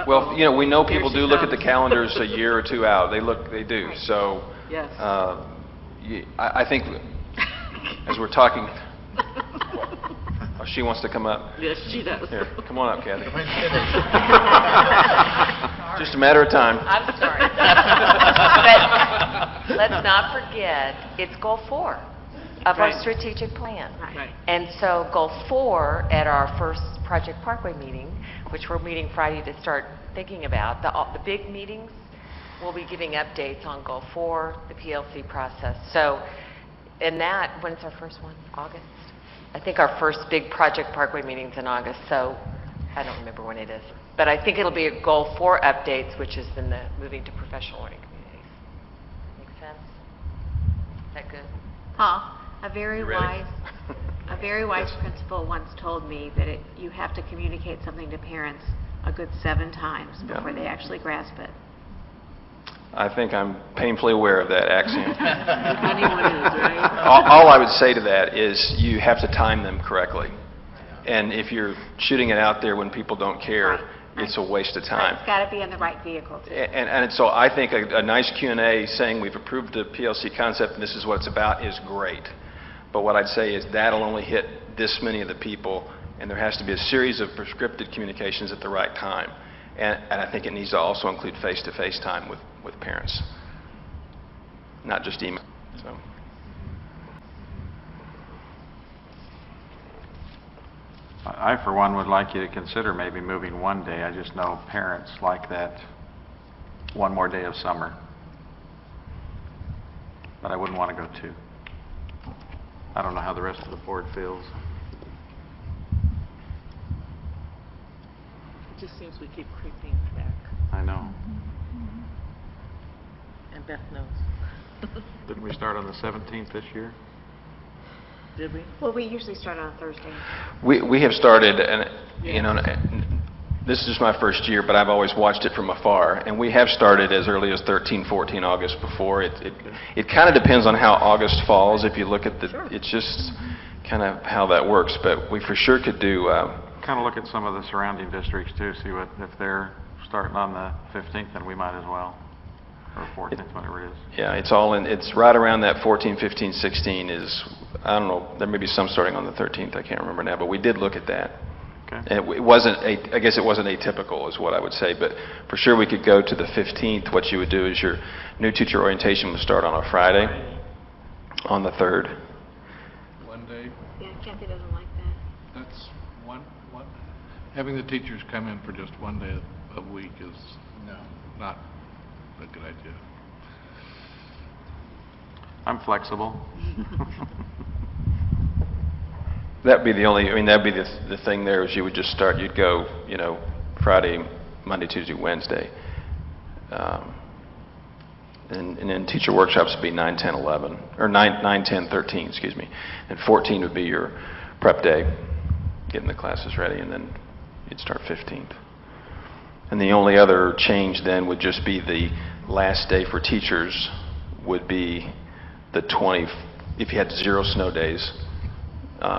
Well, we know people do look at the calendars a year or two out. They do. So, yes. I think as we're talking, she wants to come up. Yes, she does. Here, come on up, Kathy. Just a matter of time. I'm sorry. But let's not forget, it's goal 4 of our strategic plan. Right. And so goal 4 at our first Project Parkway meeting, which we're meeting Friday to start thinking about. The big meetings, we'll be giving updates on Goal 4, the PLC process. So, in that, when's our first one? August? I think our first big Project Parkway meeting's in August, so I don't remember when it is. But I think it'll be a Goal 4 updates, which is in the moving to professional learning communities. Make sense? Is that good? Paul, a very You ready? wise principal once told me that you have to communicate something to parents a good 7 times before they actually grasp it. I think I'm painfully aware of that axiom. Anyone is, right? All I would say to that is you have to time them correctly. And if you're shooting it out there when people don't care, it's a waste of time. It's got to be in the right vehicle, too. And so I think a nice Q&A saying we've approved the PLC concept and this is what it's about is great. But what I'd say is that'll only hit this many of the people, and there has to be a series of prescriptive communications at the right time. And I think it needs to also include face-to-face time with parents, not just email. So. I, for one, would like you to consider maybe moving one day. I just know parents like that one more day of summer. But I wouldn't want to go 2. I don't know how the rest of the board feels. It just seems we keep creeping back. I know. And Beth knows. Didn't we start on the 17th this year? Did we? Well, we usually start on a Thursday. We have started, and you know, this is just my first year, but I've always watched it from afar, and we have started as early as 13, 14 August before. It kind of depends on how August falls. If you look at the, it's just kind of how that works, but we for sure could do. Kind of look at some of the surrounding districts too, see what, if they're starting on the 15th, then we might as well, or 14th, whatever it is. Yeah, it's all in, it's right around that 14, 15, 16 is, I don't know, there may be some starting on the 13th, I can't remember now, but we did look at that. Okay. And it wasn't, I guess it wasn't atypical is what I would say, but for sure we could go to the 15th. What you would do is your new teacher orientation would start on a Friday, on the 3rd. One day, Yeah, Kathy doesn't like that. that's one. Having the teachers come in for just one day a week is not a good idea. I'm flexible. That'd be the only, I mean, that'd be the thing there is you would just start, you'd go, you know, Friday, Monday, Tuesday, Wednesday. And then teacher workshops would be 9, 10, 11, or 9, 10, 13, excuse me. And 14 would be your prep day, getting the classes ready, and then you'd start 15th. And the only other change then would just be the last day for teachers would be the 20, if you had 0 snow days,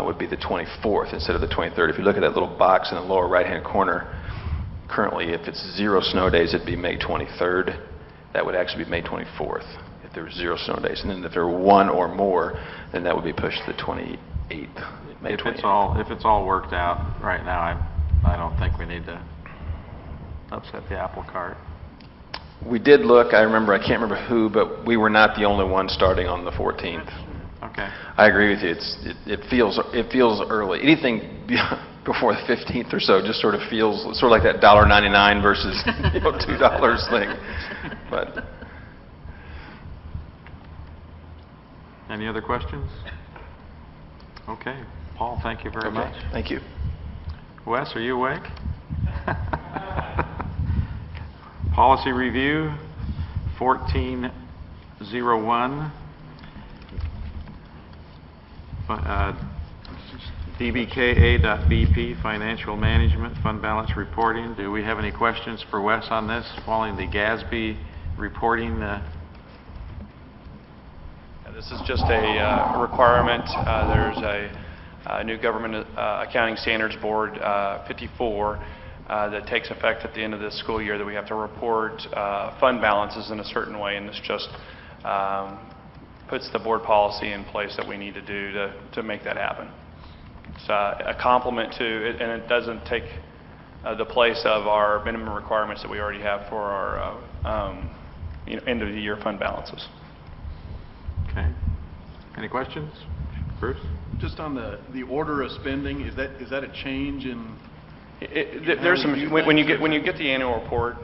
would be the 24th instead of the 23rd. If you look at that little box in the lower right-hand corner, currently if it's 0 snow days, it'd be May 23rd. That would actually be May 24th if there were 0 snow days. And then if there were 1 or more, then that would be pushed to the 28th, May 28th. If it's all worked out right now, I don't think we need to upset the apple cart. We did look, I can't remember who, but we were not the only one starting on the 14th. Okay. I agree with you. It feels early. Anything before the 15th or so just sort of feels sort of like that $1.99 versus $2 thing. But any other questions? Okay. Paul, thank you very much. Thank you. Wes, are you awake? Policy review 1401. DBKA.BP, financial management, fund balance reporting. Do we have any questions for Wes on this following the GASB reporting? This is just a requirement. There's a new Government Accounting Standards Board 54 that takes effect at the end of this school year that we have to report fund balances in a certain way, and this just puts the board policy in place that we need to do to make that happen. It's a complement to it, and it doesn't take the place of our minimum requirements that we already have for our end of the year fund balances. Okay. Any questions? Bruce? Just on the order of spending, is that a change in There's some, when you get the annual report,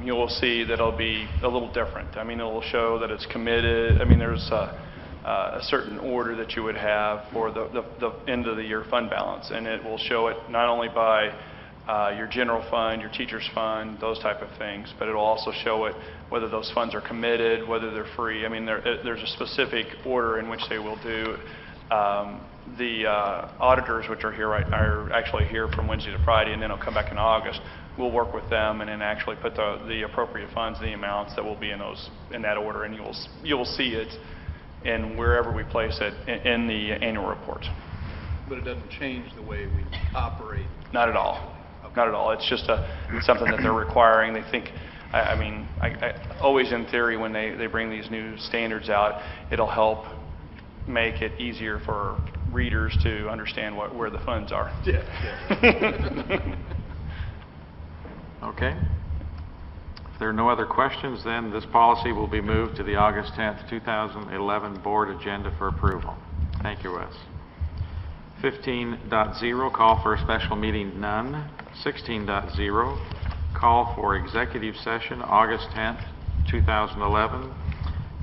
you will see that it'll be a little different. I mean, it will show that it's committed. I mean, there's a certain order that you would have for the end of the year fund balance, and it will show it not only by your general fund, your teacher's fund, those type of things, but it will also show it whether those funds are committed, whether they're free. I mean, there's a specific order in which they will do. The auditors, which are here are actually here from Wednesday to Friday, and then it'll come back in August. We'll work with them and then actually put the appropriate funds, the amounts that will be in that order, and you will see it in wherever we place it in the annual report. But it doesn't change the way we operate? Not at all. Not at all. It's just it's something that they're requiring. They think, I mean, always in theory when they bring these new standards out, it'll help make it easier for readers to understand where the funds are. Yeah. Okay. If there are no other questions, then this policy will be moved to the August 10th, 2011 board agenda for approval. Thank you, Wes. 15.0, call for a special meeting, none. 16.0, call for executive session, August 10th, 2011.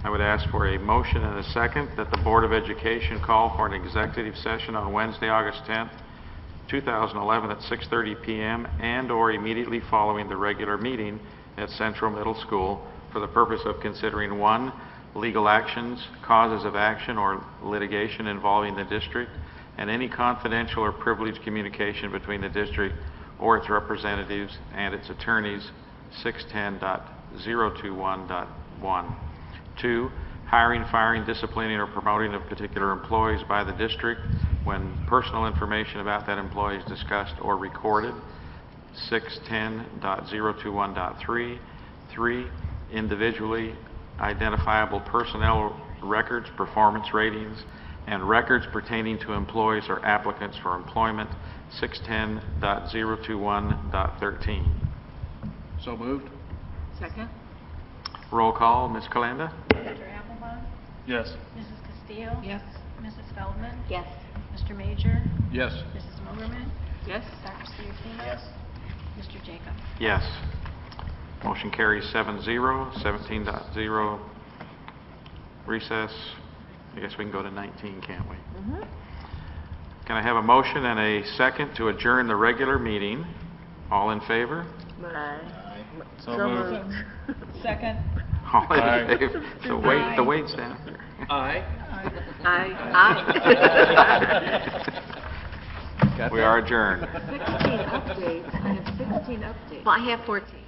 I would ask for a motion and a second that the Board of Education call for an executive session on Wednesday, August 10th, 2011 at 6:30 p.m. and or immediately following the regular meeting at Central Middle School for the purpose of considering 1, legal actions, causes of action or litigation involving the district, and any confidential or privileged communication between the district or its representatives and its attorneys, 610.021.1. 2, hiring, firing, disciplining, or promoting of particular employees by the district when personal information about that employee is discussed or recorded, 610.021.3. 3, individually identifiable personnel records, performance ratings, and records pertaining to employees or applicants for employment, 610.021.13. So moved. Second? Roll call, Ms. Calenda? Mr. Applebaum? Yes. Mrs. Castillo? Yes. Mrs. Feldman? Yes. Mr. Major? Yes. Mrs. Mogerman? Yes. Dr. Seussino? Yes. Mr. Jacob? Yes. Motion carries 7-0. 17.0, recess. I guess we can go to 19, can't we? Can I have a motion and a second to adjourn the regular meeting? All in favor? Aye. So moved. Second? All in Aye. favor? The weight's down here. Aye. Aye. We are adjourned. 16 updates. I have 16 updates. Well, I have 14.